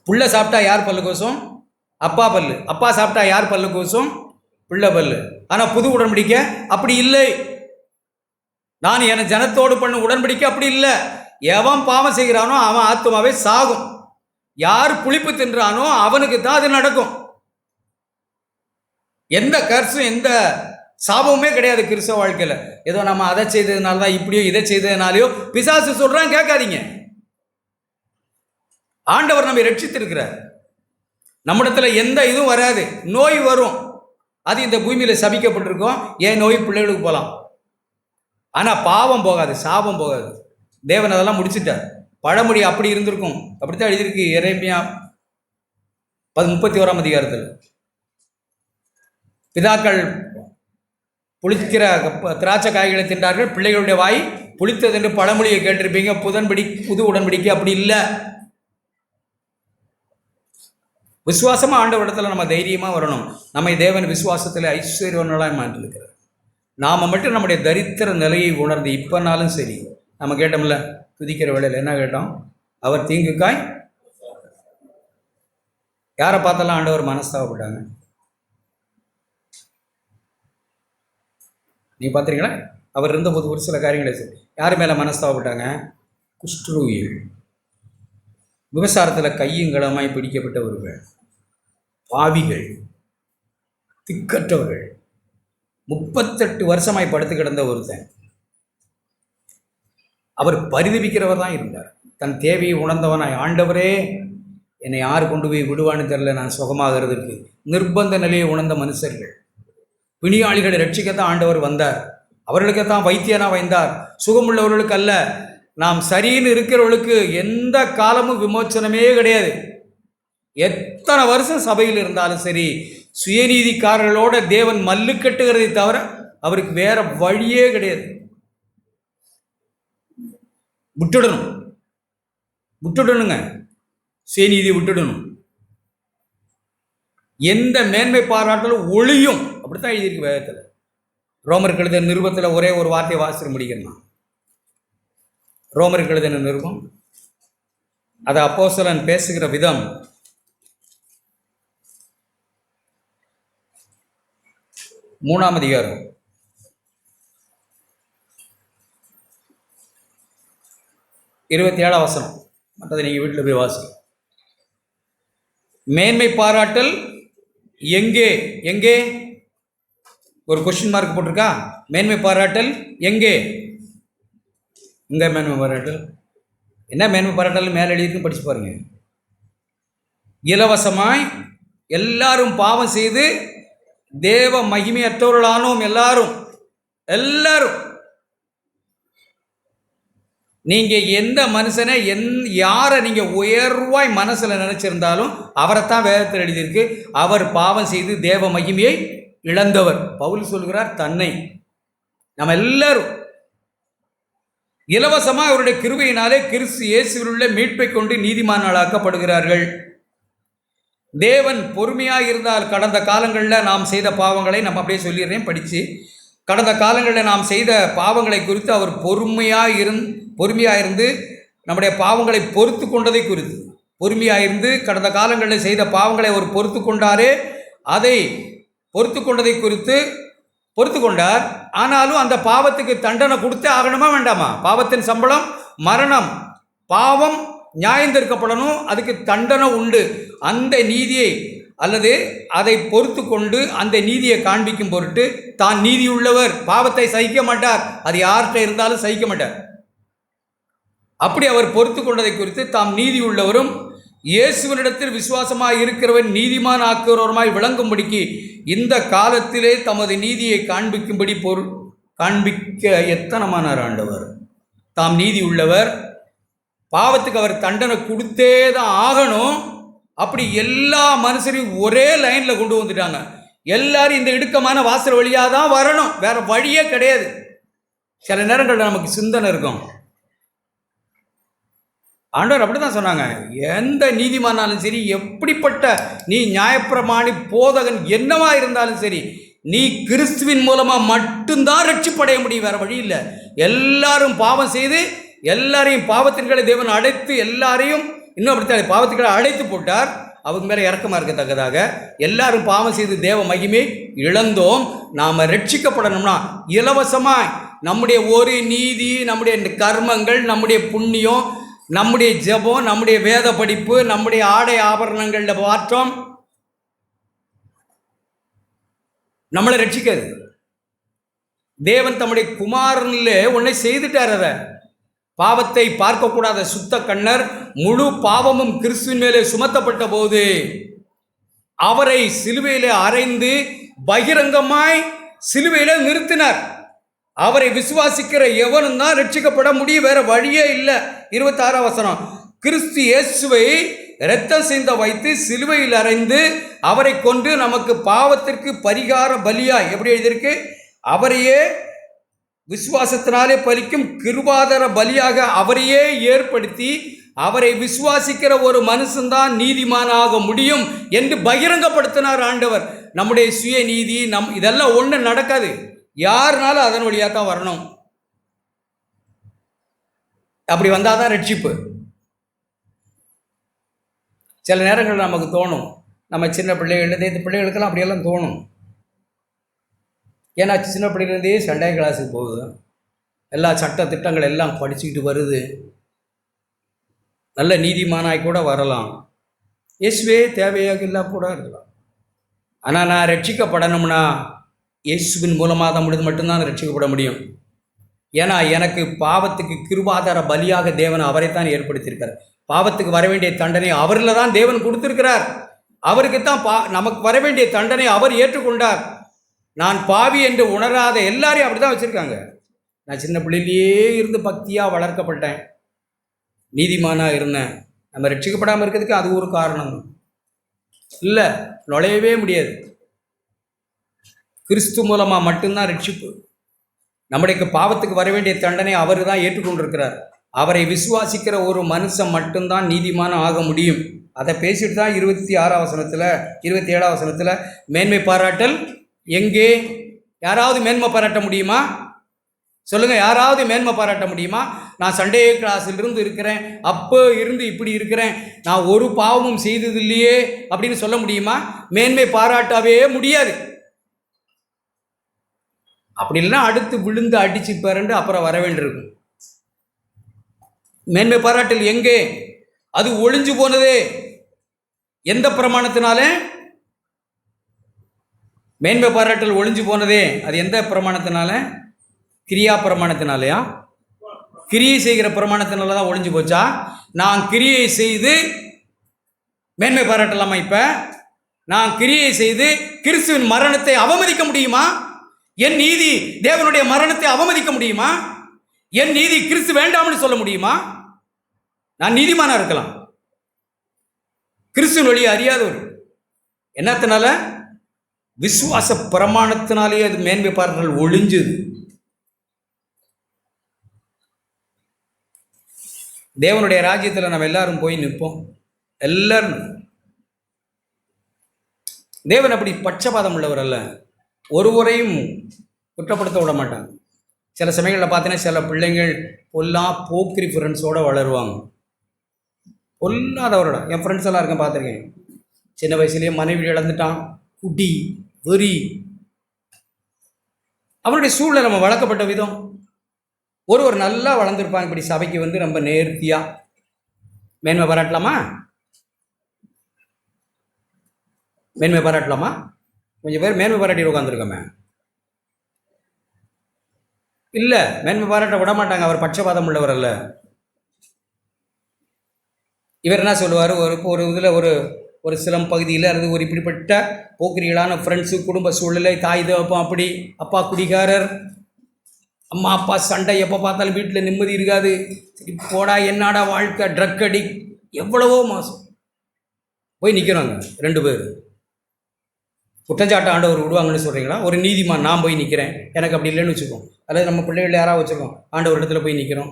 புள்ள சாப்பிட்டா யார் பல்லு கூசும்? அப்பா பல்லு. அப்பா சாப்பிட்டா யார் பல்லு கூசும்? பிள்ளை பல்லு. ஆனால் புது உடன்படிக்கை அப்படி இல்லை. நான் என் ஜனத்தோடு பண்ண உடன்படிக்கை அப்படி இல்லை. எவன் பாவம் செய்கிறானோ அவன் ஆத்துமாவே சாகும். யார் புளிப்பு தின்றானோ அவனுக்கு தான் அது நடக்கும். எந்த கர்சும் எந்த சாபமுமே கிடையாது கிறிஸ்தவ வாழ்க்கையில். ஏதோ நம்ம அதை செய்ததுனால தான் இப்படியோ, இதை செய்ததுனாலையோ பிசாசு சொல்கிறான், கேட்காதீங்க. ஆண்டவர் நம்மை ரட்சித்திருக்கிறார். நம்மிடத்துல எந்த இதுவும் வராது. நோய் வரும், அது இந்த பூமியில் சபிக்கப்பட்டிருக்கோம். ஏன் நோய் பிள்ளைகளுக்கு போகலாம். ஆனால் பாவம் போகாது, சாபம் போகாது. தேவன் அதெல்லாம் முடிச்சிட்டார். பழமொழி அப்படி இருந்திருக்கும். அப்படித்தான் எழுதியிருக்கு எரேமியா 31ஆம் அதிகாரத்தில். பிதாக்கள் புளிக்கிற திராட்சை காய்களை தின்றார்கள், பிள்ளைகளுடைய வாய் புளித்தது என்று பழமொழியை கேட்டிருப்பீங்க. புது உடன்படிக்கை அப்படி இல்லை. விசுவாசமாக ஆண்டவரிடத்தில் நம்ம தைரியமாக வரணும். நம்மை தேவன் விசுவாசத்தில் ஐஸ்வர்யவர்களாக மாற்றிருக்கிறார். நாம் மட்டும் நம்முடைய தரித்திர நிலையை உணர்ந்து இப்போனாலும் சரி, நம்ம கேட்டோம்ல துதிக்கிற வேளையில் என்ன கேட்டோம்? அவர் தீங்குக்காய் யாரை பார்த்தாலும் ஆண்டவர் மனஸ்தாபப்பட்டாங்க. நீ பார்த்துறீங்களா? அவர் இருந்தபோது ஒரு சில காரியங்களை யார் மேலே மனஸ்தாபப்பட்டாங்க? குஷ்டரோகிகள், விபசாரத்தில் கையுங்களமாய் பிடிக்கப்பட்டவர்கள், பாவிகள், திக்கற்றவர்கள், 38 வருஷமாய் படுத்து கிடந்த ஒருத்தன். அவர் பரிதபிக்கிறவர் தான் இருந்தார். தன் தேவையை உணர்ந்தவனாய், ஆண்டவரே என்னை யார் கொண்டு போய் விடுவான்னு தெரில, நான் சுகமாகிறதுக்கு. நிர்பந்த நிலையை உணர்ந்த மனுஷர்கள், பிணியாளிகளை ரட்சிக்கத்தான் ஆண்டவர் வந்தார். அவர்களுக்குத்தான் வைத்தியனாக வந்தார், சுகமுள்ளவர்களுக்கு அல்ல. நாம் சரின்னு இருக்கிறவர்களுக்கு எந்த காலமும் விமோச்சனமே கிடையாது. எத்தனை வருஷம் சபையில் இருந்தாலும் சரி, சுயநீதிக்காரர்களோட தேவன் மல்லு கட்டுகிறதை தவிர அவருக்கு வேற வழியே கிடையாது. விட்டுடணுங்க, சுயநீதி விட்டுடணும். எந்த மேன்மை பாராட்டலும் ஒளியும். அப்படித்தான் எழுதியிருக்கு வேதத்தில். ரோமருக்கு எழுதின நிருபத்தில் ஒரே ஒரு வார்த்தையை வாசித்து முடிக்கணும். ரோமருக்கு எழுதின நிருபம், அது அப்போஸ்தலன் பேசுகிற விதம். மூணாம் அதிகாரம் 27ஆம் வசனம். மற்றதை நீங்கள் வீட்டில் போய் வாசி. மேன்மை பாராட்டல் எங்கே? எங்கே ஒரு கொஸ்டின் மார்க் போட்டிருக்கா? மேன்மை பாராட்டல் எங்கே? இங்கே மேன்மை பாராட்டல் என்ன? மேன்மை பாராட்டல் மேலே எழுதிட்டு படிச்சு பாருங்க. இலவசமாய் எல்லாரும் பாவம் செய்து தேவ மகிமையற்றவர்களானோம். எல்லாரும் நீங்கள் எந்த மனுஷனை யாரை நீங்கள் உயர்வாய் மனசில் நினச்சிருந்தாலும் அவரைத்தான் வேதத்தில் எழுதியிருக்கு. அவர் பாவம் செய்து தேவ மகிமையை இழந்தவர். பவுல் சொல்கிறார் தன்னை. நம்ம எல்லாரும் இலவசமாக அவருடைய கிருபையினாலே கிறிஸ்து இயேசுவில் உள்ள மீட்பை கொண்டு நீதிமான்களாக்கப்படுகிறார்கள். தேவன் பொறுமையாக இருந்தால் கடந்த காலங்களில் நாம் செய்த பாவங்களை நம்ம அப்படியே சொல்லிடுறேன் படித்து. கடந்த காலங்களில் நாம் செய்த பாவங்களை குறித்து அவர் பொறுமையாக இருந்து நம்முடைய பாவங்களை பொறுத்து கொண்டதை குறித்து, பொறுமையாக இருந்து கடந்த காலங்களில் செய்த பாவங்களை அவர் பொறுத்து கொண்டாரே, அதை பொறுத்து கொண்டதை குறித்து பொறுத்து கொண்டார். ஆனாலும் அந்த பாவத்துக்கு தண்டனை கொடுத்தே ஆகணுமா வேண்டாமா? பாவத்தின் சம்பளம் மரணம். பாவம் நியாயந்தீர்க்கப்படணும், அதுக்கு தண்டனை உண்டு. அந்த நீதியை அல்லது அதை பொறுத்து கொண்டு அந்த நீதியை காண்பிக்கும் பொருட்டு தான் நீதியுள்ளவர், பாவத்தை சகிக்க மாட்டார். அது யார்கிட்ட இருந்தாலும் சகிக்க மாட்டார். அப்படி அவர் பொறுத்து கொண்டதை குறித்து தாம் நீதி உள்ளவரும் இயேசுவனிடத்தில் விசுவாசமாக இருக்கிறவன் நீதிமான் ஆக்குகிறவருமாய் விளங்கும்படிக்கு இந்த காலத்திலே தமது நீதியை காண்பிக்க எத்தனமானார் ஆண்டவர். தாம் நீதி உள்ளவர், பாவத்துக்கு அவர் தண்டனை கொடுத்தே தான் ஆகணும். அப்படி எல்லா மனுஷரையும் ஒரே லைனில் கொண்டு வந்துட்டாங்க. எல்லாரும் இந்த இடுக்கமான வாசல் வழியாக தான் வரணும், வேற வழியே கிடையாது. சில நேரங்களில் நமக்கு சிந்தனை இருக்கும். ஆண்டவர் அப்படி தான் சொன்னாங்க, எந்த நீதிமானாலும் சரி, எப்படிப்பட்ட நீ நியாயப்பிரமாணி போதகன் என்னவா இருந்தாலும் சரி, நீ கிறிஸ்துவின் மூலமாக மட்டும்தான் ரட்சிப்படைய முடியும், வேற வழி இல்லை. எல்லாரும் பாவம் செய்து எல்லாரையும் பாவத்தின்களை தேவன் அடைத்து எல்லாரையும் இன்னும் அப்படித்தான் பாவத்துக்களை அடைத்து போட்டார். அவங்க மேலே இறக்கமாக இருக்கத்தக்கதாக எல்லாரும் பாவம் செய்து தேவ மகிமை இழந்தோம். நாம் ரட்சிக்கப்படணும்னா இலவசமாய் நம்முடைய ஒரு நீதி, நம்முடைய கர்மங்கள், நம்முடைய புண்ணியம், நம்முடைய ஜெபம், நம்முடைய வேத படிப்பு, நம்முடைய ஆடை ஆபரணங்களில் மாற்றம் நம்மளை ரட்சிக்காது. தேவன் தம்முடைய குமாரனில் ஒன்றை செய்துட்டார். அதை பாவத்தை பார்க்கக்கூடாத சுத்த கண்ணர் முழு பாவமும் கிறிஸ்துவின் மேலே சுமத்தப்பட்ட போது அவரை சிலுவையிலே அறைந்து பகிரங்கமாய் சிலுவையிலே நிறுத்தினார். அவரை விசுவாசிக்கிற எவனும் தான் ரட்சிக்கப்பட முடியும், வேற வழியே இல்லை. 26ஆம் வசனம், கிறிஸ்து இயேசுவை இரத்தம் சிந்த வைத்து சிலுவையில் அறைந்து அவரை கொண்டு நமக்கு பாவத்திற்கு பரிகார பலியாய், எப்படி எழுதியிருக்கு, அவரையே விசுவாசத்தினாலே பலிக்கும் கிருபாதார பலியாக அவரையே ஏற்படுத்தி அவரை விசுவாசிக்கிற ஒரு மனுஷன்தான் நீதிமானாக முடியும் என்று பகிரங்கப்படுத்தினார் ஆண்டவர். நம்முடைய சுய நீதி இதெல்லாம் ஒன்று நடக்காது. யாருனாலும் அதன் வழியாக தான் வரணும். அப்படி வந்தால் தான் ரட்சிப்பு. சில நேரங்கள் நமக்கு தோணும், நம்ம சின்ன பிள்ளைகள் இந்த பிள்ளைகளுக்கெல்லாம் அப்படியெல்லாம் தோணும். ஏன்னா சின்ன பிள்ளைலேருந்தே சண்டே கிளாஸுக்கு போகுது, எல்லா சட்ட திட்டங்கள் எல்லாம் படிச்சுக்கிட்டு வருது, நல்ல நீதிமானாய் கூட வரலாம், இயேசுவே தேவையாக இல்லை கூட இருக்கலாம். ஆனால் நான் ரட்சிக்கப்படணும்னா இயேசுவின் மூலமாக தான் மட்டும்தான் ரட்சிக்கப்பட முடியும். ஏன்னா எனக்கு பாவத்துக்கு கிருபாதார பலியாக தேவன் அவரைத்தான் ஏற்படுத்தியிருக்கார். பாவத்துக்கு வர வேண்டிய தண்டனை அவரில் தான் தேவன் கொடுத்திருக்கிறார். அவருக்கு தான் நமக்கு வர வேண்டிய தண்டனை அவர் ஏற்றுக்கொண்டார். நான் பாவி என்று உணராத எல்லாரையும் அப்படி தான் வச்சுருக்காங்க. நான் சின்ன பிள்ளையிலேயே இருந்து பக்தியாக வளர்க்கப்பட்டேன், நீதிமானாக இருந்தேன். நம்ம ரட்சிக்கப்படாமல் இருக்கிறதுக்கு அது ஒரு காரணம் இல்லை, நுழையவே முடியாது. கிறிஸ்து மூலமாக மட்டும்தான் ரட்சிப்பு. நம்முடைய பாவத்துக்கு வர வேண்டிய தண்டனை அவர் தான் ஏற்றுக்கொண்டிருக்கிறார். அவரை விசுவாசிக்கிற ஒரு மனுஷன் மட்டும்தான் நீதிமானம் ஆக முடியும். அதை பேசிட்டு தான் 26ஆம் வசனத்தில் 27ஆம் வசனத்தில் மேன்மை பாராட்டல் எங்கே? யாராவது மேன்மை பாராட்ட முடியுமா? சொல்லுங்கள், யாராவது மேன்மை பாராட்ட முடியுமா? நான் சண்டே கிளாஸிலிருந்து இருக்கிறேன், அப்போ இருந்து இப்படி இருக்கிறேன், நான் ஒரு பாவமும் செய்தது இல்லையே அப்படின்னு சொல்ல முடியுமா? மேன்மை பாராட்டவே முடியாது. அப்படி இல்லைன்னா அடுத்து விழுந்து அடிச்சு பிறண்டு அப்புறம் வர வேண்டியிருக்கும். மேன்மை பாராட்டல் எங்கே? அது ஒளிஞ்சு போனதே. எந்த பிரமாணத்தினால மேன்மை பாராட்டல் ஒளிஞ்சு போனதே? அது எந்த பிரமாணத்தினால? கிரியா பிரமாணத்தினாலயா? கிரியை செய்கிற பிரமாணத்தினால தான் ஒளிஞ்சு போச்சா? நான் கிரியை செய்து மேன்மை பாராட்டலாமா? இப்போ நான் கிரியை செய்து கிறிஸ்துவின் மரணத்தை அவமதிக்க முடியுமா? என் நீதி தேவனுடைய மரணத்தை அவமதிக்க முடியுமா? என் நீதி கிறிஸ்து வேண்டாம்னு சொல்ல முடியுமா? நான் நீதிமானா இருக்கலாம், கிறிஸ்துவின் வழியை அறியாதவர். என்னத்தினால? விசுவாச பிரமாணத்தினாலேயே அது மேன்மை பாராட்டல் ஒளிஞ்சுது. தேவனுடைய ராஜ்யத்தில் நம்ம எல்லாரும் போய் நிற்போம். எல்லாரும் தேவன் அப்படி பட்சபாதம் உள்ளவர் அல்ல, ஒருவரையும் குற்றப்படுத்த விட மாட்டாங்க. சில சமயங்களில் பார்த்தீங்கன்னா சில பிள்ளைங்கள் போக்கிரி ஃப்ரெண்ட்ஸோடு வளருவாங்க. பொல்லாதவரோட என் ஃப்ரெண்ட்ஸ் எல்லாம் இருக்கேன், பார்த்துருக்கேன். சின்ன வயசுலேயே மனைவி இழந்துட்டான், குடி வெறி. அவனுடைய சூழலை நம்ம வளர்க்கப்பட்ட விதம். ஒருவர் நல்லா வளர்ந்துருப்பாங்க, இப்படி சபைக்கு வந்து ரொம்ப நேர்த்தியாக. மேன்மை பாராட்டலாமா? மேன்மை பாராட்டலாமா? கொஞ்சம் பேர் மேன்மை பாராட்டி உட்காந்துருக்கோமே. இல்லை, மேன்மை பாராட்ட விட மாட்டாங்க. அவர் பட்சபாதம் உள்ளவர் அல்ல. இவர் என்ன சொல்லுவார், ஒரு இதில் ஒரு சிலம் பகுதியில் அல்லது ஒரு இப்படிப்பட்ட போக்கிரிகளான ஃப்ரெண்ட்ஸு, குடும்ப சூழ்நிலை, தாய் தகப்பன் அப்படி, அப்பா குடிகாரர், அம்மா அப்பா சண்டை, எப்போ பார்த்தாலும் வீட்டில் நிம்மதி இருக்காது, போடா என்னடா வாழ்க்கை, ட்ரக் அடிக்ட், எவ்வளவோ மாதம் போய் நிற்கிறாங்க. 2 பேர் குற்றச்சாட்டு ஆண்டவர் விடுவாங்கன்னு சொல்கிறீங்களா? ஒரு நீதிமான் நான் போய் நிற்கிறேன், எனக்கு அப்படி இல்லைன்னு வச்சுக்கோம். அல்லது நம்ம பிள்ளைகள் யாராவது வச்சுருக்கோம், ஆண்டவர் இடத்துல போய் நிற்கிறோம்.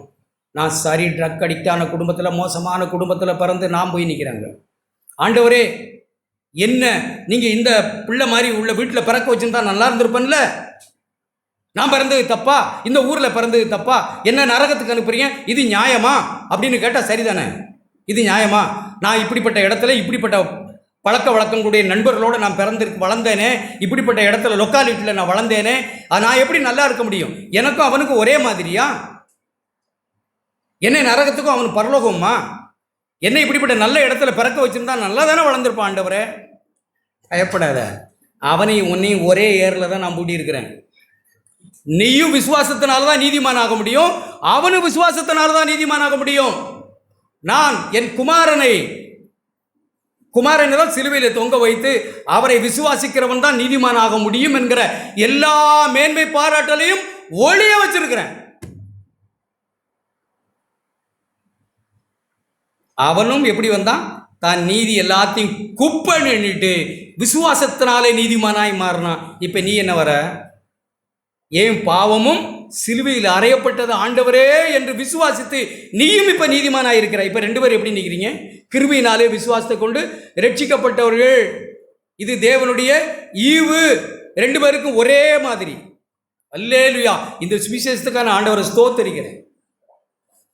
நான் சரி ட்ரக் அடிக்டான குடும்பத்தில், மோசமான குடும்பத்தில் பிறந்து நான் போய் நிற்கிறாங்க. ஆண்டவரே என்ன, நீங்கள் இந்த பிள்ளை மாதிரி உள்ள வீட்டில் பிறக்க வச்சுருந்தா நல்லா இருந்திருப்பேன்ல, நான் பிறந்தது தப்பா, இந்த ஊரில் பிறந்தது தப்பா, என்ன நரகத்துக்கு அனுப்புறீங்க, இது நியாயமா அப்படின்னு கேட்டால் சரிதானே? இது நியாயமா? நான் இப்படிப்பட்ட இடத்துல இப்படிப்பட்ட பழக்க வழக்கங்களுடைய நண்பர்களோடு நான் வளர்ந்தேனே, இப்படிப்பட்ட இடத்துல லொக்காலிட்டியில் நான் வளர்ந்தேனே, நான் எப்படி நல்லா இருக்க முடியும்? எனக்கும் அவனுக்கும் ஒரே மாதிரியா? என்னை நரகத்துக்கும் அவனு பரலோகமா? என்னை இப்படிப்பட்ட நல்ல இடத்துல பிறக்க வச்சுருந்தா நல்லா தானே வளர்ந்துருப்பான். ஆண்டவரே பயப்படாத, அவனையும் உன்னையும் ஒரே ஏரில் தான் நான் பூட்டி இருக்கிறேன். நீயும் விசுவாசத்தினால தான் நீதிமான் ஆக முடியும், அவனும் விசுவாசத்தினால தான் நீதிமான் ஆக முடியும். நான் என் குமாரனை தான் சிலுவையில் தொங்க வைத்து அவரை விசுவாசிக்கிறவன் தான் நீதிமான் ஆக முடியும் என்கிற எல்லா மேன்மை பாராட்டலையும் ஒளிய வச்சிருக்கிறேன். அவனும் எப்படி வந்தான்? தான் நீதி எல்லாத்தையும் குப்பைன்னு எண்ணிட்டு விசுவாசத்தினாலே நீதிமானாய் மாறினான். இப்ப நீ என்ன வர? ஏன் பாவமும் சிலுவையில் அறையப்பட்டது ஆண்டவரே என்று விசுவாசித்து நீயும் இப்ப நீதிமானாய் இருக்கிற. இப்ப 2 பேரும் எப்படி நிற்கிறீங்க? கிருபையினாலே விசுவாசத்தை கொண்டு ரட்சிக்கப்பட்டவர்கள். இது தேவனுடைய ஈவு. 2 பேருக்கும் ஒரே மாதிரி. அல்லேலூயா. இந்த சுவிசேஷத்துக்கான ஆண்டவரை ஸ்தோத்தரிக்கிறேன்.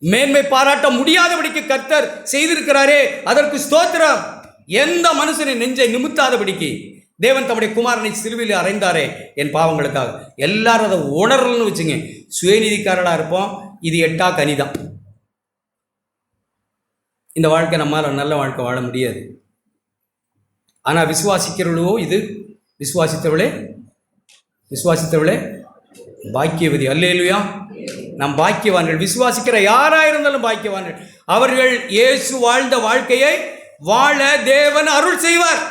மேன்மை பாராட்ட முடியாதபடிக்கு கர்த்தர் செய்திருக்கிறாரே, அதற்கு ஸ்தோத்திரம். எந்த மனுஷனை நெஞ்சை நிமித்தாதபடிக்கு தேவன் தம்முடைய குமாரனை சிலுவையில் அறைந்தாரே என் பாவங்களுக்காக. எல்லாரும் அதை உணரலன்னு வச்சுங்க. சுயநீதிக்காரர்களாக இருப்போம். இது எட்டா கனிதான். இந்த வாழ்க்கை நம்மால் நல்ல வாழ்க்கை வாழ முடியாது. ஆனால் விசுவாசிக்கிறவளோ இது விசுவாசித்தவளே பாக்கியவதி. அல்லேலூயா. நாம் பாக்கியவான்கள். விசுவாசிக்கிற யாராக இருந்தாலும் பாக்கியவான்கள். அவர்கள் இயேசு வாழ்ந்த வாழ்க்கையை வாழ தேவன் அருள் செய்வார்,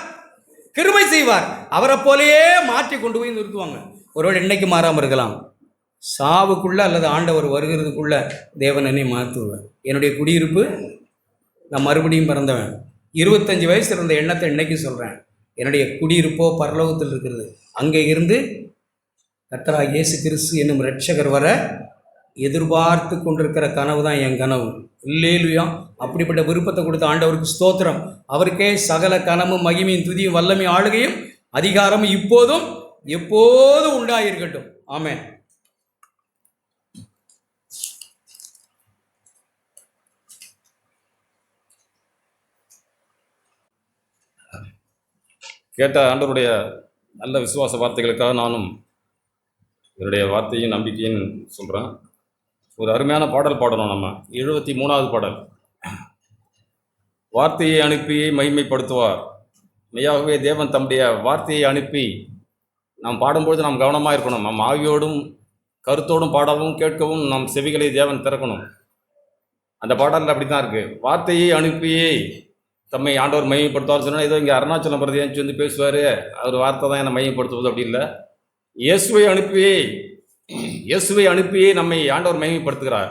கிருபை செய்வார். அவரை போலேயே மாற்றி கொண்டு போய் நிறுத்துவாங்க. ஒருவேளை இன்னைக்கு மாறாமல் இருக்கலாம், சாவுக்குள்ள அல்லது ஆண்டவர் வருகிறதுக்குள்ள தேவன் என்னை மாற்றுவார். என்னுடைய குடியிருப்பு, நான் மறுபடியும் பிறந்தவன். 25 வயசு இருந்த எண்ணத்தை இன்னைக்கு சொல்கிறேன். என்னுடைய குடியிருப்போ பரலோகத்தில் இருக்கிறது. அங்கே இருந்து கர்த்தராகிய இயேசு கிறிஸ்து என்னும் இரட்சகர் வர எதிர்பார்த்து கொண்டிருக்கிற கனவு தான் என் கனவு. அல்லேலூயா. அப்படிப்பட்ட விருப்பத்தை கொடுத்த ஆண்டவருக்கு ஸ்தோத்திரம். அவருக்கே சகல கனமும் மகிமையும் துதியும் வல்லமையும் ஆளுகையும் அதிகாரமும் இப்போதும் எப்போதும் உண்டாயிருக்கட்டும். ஆமென். கேட்ட ஆண்டவருடைய நல்ல விசுவாச வார்த்தைகளுக்காக நானும் என்னுடைய வார்த்தையும் நம்பிக்கையும் சொல்கிறேன். ஒரு அருமையான பாடல் பாடணும். நம்ம 73வது பாடல். வார்த்தையை அனுப்பி மகிமைப்படுத்துவார். மெய்யாகவே தேவன் தம்முடைய வார்த்தையை அனுப்பி நாம் பாடும்பொழுது நாம் கவனமாக இருக்கணும். நம் ஆவியோடும் கருத்தோடும் பாடவும் கேட்கவும் நம் செவிகளை தேவன் திறக்கணும். அந்த பாடலில் அப்படி தான் இருக்குது. வார்த்தையை அனுப்பியே தம்மை ஆண்டவர் மையப்படுத்துவார் சொன்னால் ஏதோ இங்கே அருணாச்சலம் பிரதேசம் வந்து பேசுவார், அவர் வார்த்தை தான் என்னை மையப்படுத்துவது அப்படி இல்லை. இயேசுவை அனுப்பியே நம்மை ஆண்டவர் மகிமைப்படுத்துகிறார்.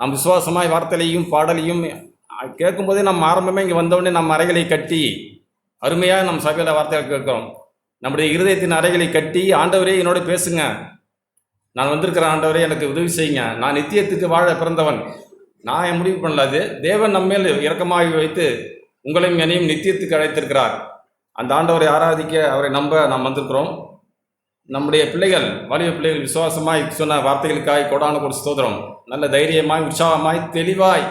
நம் விசுவாசமாய் வார்த்தையையும் பாடலையும் கேட்கும்போதே நம்ம ஆரம்பமே இங்கே வந்தவுடனே நம்ம அறைகளை கட்டி அருமையாக நம் சபையில் வார்த்தைகள் கேட்கிறோம். நம்முடைய இருதயத்தின் அறைகளை கட்டி, ஆண்டவரே என்னோட பேசுங்க, நான் வந்திருக்கிறேன், ஆண்டவரே எனக்கு உதவி செய்யுங்க, நான் நித்தியத்துக்கு வாழ பிறந்தவன், நான் என் முடிவு பண்ணலாது, தேவன் நம்மேல் இரக்கமாக வைத்து உங்களையும் என்னையும் நித்தியத்துக்கு அழைத்திருக்கிறார். அந்த ஆண்டவரை ஆராதிக்க, அவரை நம்ப நாம் வந்திருக்கிறோம். நம்முடைய பிள்ளைகள், வாலிப பிள்ளைகள் விசுவாசமாய் சொன்ன வார்த்தைகளுக்காய் கோடான ஒரு ஸ்தோத்திரம். நல்ல தைரியமாய், உற்சாகமாய், தெளிவாய்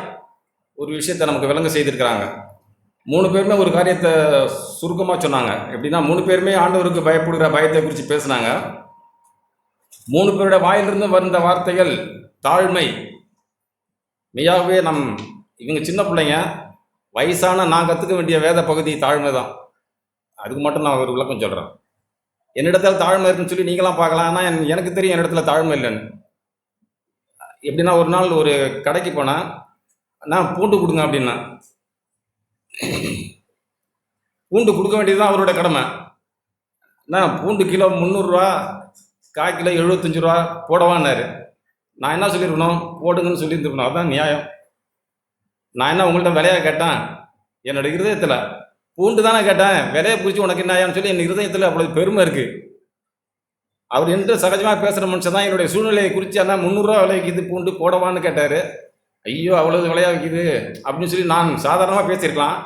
ஒரு விஷயத்தை நமக்கு விளங்க செய்திருக்கிறாங்க. 3 பேருமே ஒரு காரியத்தை சுருக்கமாக சொன்னாங்க. எப்படின்னா 3 பேருமே ஆண்டவருக்கு பயப்படுகிற பயத்தை குறித்து பேசினாங்க. 3 பேருடைய வாயிலிருந்து வந்த வார்த்தைகள் தாழ்மை. மெய்யாகவே இவங்க சின்ன பிள்ளைங்க, வயசான நான் கற்றுக்க வேண்டிய வேத பகுதி தாழ்மை தான். அதுக்கு மட்டும் நான் ஒரு விளக்கம் சொல்கிறேன். என்னிடத்தில் தாழ்மை இருக்குன்னு சொல்லி நீங்களாம் பார்க்கலாம். ஆனால் எனக்கு தெரியும் என்னிடத்துல தாழ்மை இல்லைன்னு. எப்படின்னா ஒரு நாள் ஒரு கடைக்கு போனேன், நான் பூண்டு கொடுங்க அப்படின்னா, பூண்டு கொடுக்க வேண்டியது தான் அவரோட கடமை. நான் பூண்டு கிலோ 300 ரூபா, கால் கிலோ 75 ரூபா போடவான்னாரு. நான் என்ன சொல்லியிருக்கணும்? போடுங்கன்னு சொல்லியிருந்துருக்கணும். அதுதான் நியாயம். நான் என்ன உங்கள்கிட்ட விலையாக கேட்டேன்? என்னோட இருதயத்தில் பூண்டு தானே கேட்டேன், விலையை குறித்து உனக்கு நியாயம்னு சொல்லி என் இருதயத்தில் அவ்வளோ பெருமை இருக்குது. அவர் என்று சகஜமாக பேசுகிற மனுஷன் தான் என்னுடைய சூழ்நிலையை குறித்து என்ன 300 ரூபா விலை விற்கிது பூண்டு போடவான்னு கேட்டார். ஐயோ அவ்வளோ விலையாக விற்கிது அப்படின்னு சொல்லி நான் சாதாரணமாக பேசியிருக்கலாம்.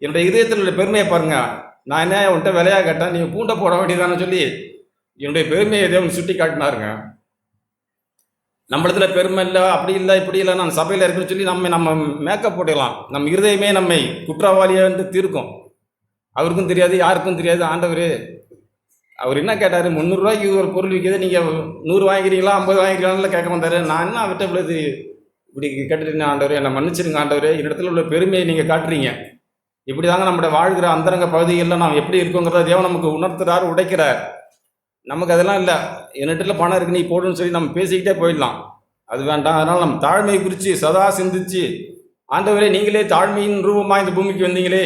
என்னுடைய இதயத்தில் உள்ள பெருமையை பாருங்கள். நான் என்ன உன்கிட்ட விலையாக கேட்டேன், நீங்கள் பூண்டை போட வேண்டியதான்னு சொல்லி என்னுடைய பெருமையை தேவன் சுட்டி காட்டினாருங்க. நம்மளத்துல பெருமை இல்லை, அப்படி இல்லை, இப்படி இல்லை, நான் சபையில் இருக்குன்னு சொல்லி நம்ம மேக்கப் போட்டுக்கலாம். நம்ம இருதயமே நம்மை குற்றவாளியாக வந்து தீர்க்கும். அவருக்கும் தெரியாது, யாருக்கும் தெரியாது. ஆண்டவர் அவர் என்ன கேட்டார்? 300 ரூபாய்க்கு ஒரு பொருள் விற்கிது, நீங்கள் 100 வாங்கிக்கிறீங்களா 50 வாங்கிக்கிறீங்களா கேட்க வந்தார். நான் என்ன விட்ட பொழுது இப்படி கேட்டுட்டேன், ஆண்டவர் என்னை மன்னிச்சிருங்க ஆண்டவர், இடத்துல உள்ள பெருமையை நீங்கள் காட்டுறீங்க. இப்படி தாங்க நம்முடைய வாழ்கிற அந்தரங்க பகுதிகளில் நாம் எப்படி இருக்கோங்கிறத தேவன் நமக்கு உணர்த்துறாரு, உடைக்கிறார். நமக்கு அதெல்லாம் இல்லை. என்னிடத்துல பணம் இருக்கு, நீ போடுன்னு சொல்லி நம்ம பேசிக்கிட்டே போயிடலாம். அது வேண்டாம். அதனால் நம்ம தாழ்மையை குறித்து சதா சிந்திச்சு, ஆண்டவரே நீங்களே தாழ்மையின் ரூபமாக இந்த பூமிக்கு வந்தீங்களே,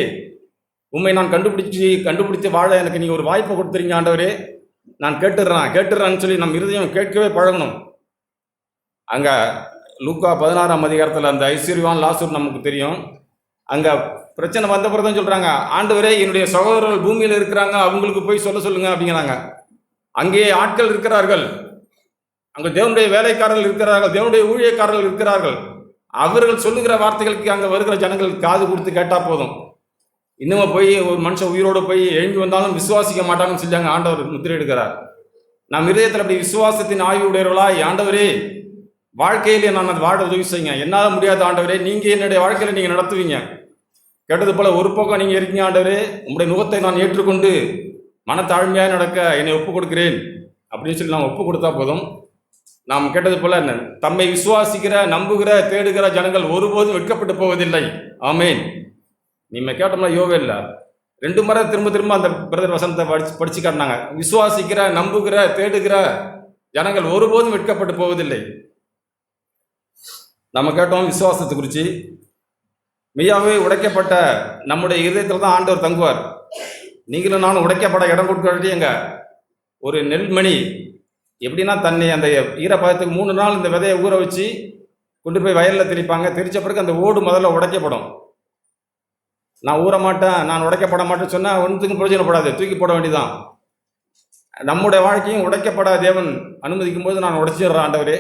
உண்மை நான் கண்டுபிடிச்சு வாழ எனக்கு நீங்கள் ஒரு வாய்ப்பை கொடுத்துறீங்க ஆண்டவரே, நான் கேட்டுடுறேன்னு சொல்லி நம்ம இருதயம் கேட்கவே பழகணும். அங்கே லூக்கா 16ஆம் அதிகாரத்தில் அந்த ஐஸ்வர்யவான் லாசர் நமக்கு தெரியும். அங்கே பிரச்சனை வந்த பிறகு தான் சொல்கிறாங்க, ஆண்டவரே என்னுடைய சகோதரர்கள் பூமியில் இருக்கிறாங்க, அவங்களுக்கு போய் சொல்லுங்க அப்படிங்கிறாங்க. அங்கே ஆட்கள் இருக்கிறார்கள், அங்கே தேவனுடைய வேலைக்காரர்கள் இருக்கிறார்கள், தேவனுடைய ஊழியக்காரர்கள் இருக்கிறார்கள். அவர்கள் சொல்லுகிற வார்த்தைகளுக்கு அங்கே வருகிற ஜனங்கள் காது கொடுத்து கேட்டால் போதும். இன்னும் போய் ஒரு மனுஷன் உயிரோடு போய் எழும்பி வந்தாலும் விசுவாசிக்க மாட்டாங்கன்னு சொல்லி அங்கே ஆண்டவர் முத்திரை எடுக்கிறார். நம் இதயத்தில் அப்படி விசுவாசத்தின் ஆய்வு உடையவர்களாய், ஆண்டவரே வாழ்க்கையிலே நான் அது வாழ உதவி செய்யுங்க, என்னால் முடியாத ஆண்டவரே நீங்கள் என்னுடைய வாழ்க்கையில் நீங்கள் நடத்துவீங்க. கேட்டது போல ஒரு பக்கம் நீங்கள் இருக்கீங்க ஆண்டவரே, உங்களுடைய நுகத்தை நான் ஏற்றுக்கொண்டு மனத்தாழ்மையாக நடக்க என்னை ஒப்பு கொடுக்கிறேன் அப்படின்னு சொல்லி நாம் ஒப்பு கொடுத்தா போதும். நாம் கேட்டது போல தம்மை விசுவாசிக்கிற, நம்புகிற, தேடுகிற ஜனங்கள் ஒருபோதும் வெட்கப்பட்டு போவதில்லை. ஆமேன். நீங்கள் கேட்டோம்னா யோவே இல்லை, 2 முறை திரும்ப அந்த பிரதர் வசனத்தை படிச்சு காட்டினாங்க. விசுவாசிக்கிற, நம்புகிற, தேடுகிற ஜனங்கள் ஒருபோதும் வெட்கப்பட்டு போவதில்லை. நம்ம கேட்டோம் விசுவாசத்தை குறித்து. மெய்யாகவே உடைக்கப்பட்ட நம்முடைய இதயத்தில் தான் ஆண்டவர் தங்குவார். நீங்களும் நானும் உடைக்கப்பட இடம் கொடுக்க எங்க ஒரு நெல்மணி எப்படின்னா தன்னை அந்த ஈரப்பதத்துக்கு 3 நாள் இந்த விதையை ஊற வச்சு கொண்டு போய் வயலில் திரிப்பாங்க. திரிச்ச பிறகு அந்த ஓடு முதல்ல உடைக்கப்படும். நான் ஊற மாட்டேன், நான் உடைக்கப்பட மாட்டேன்னு சொன்னால் ஒன்றுக்கும் பிரயோஜனப்படாது, தூக்கி போட வேண்டியதான். நம்முடைய வாழ்க்கையும் உடைக்கப்பட தேவன் அனுமதிக்கும் போது நான் உடைச்சிடுறேன் ஆண்டவரே.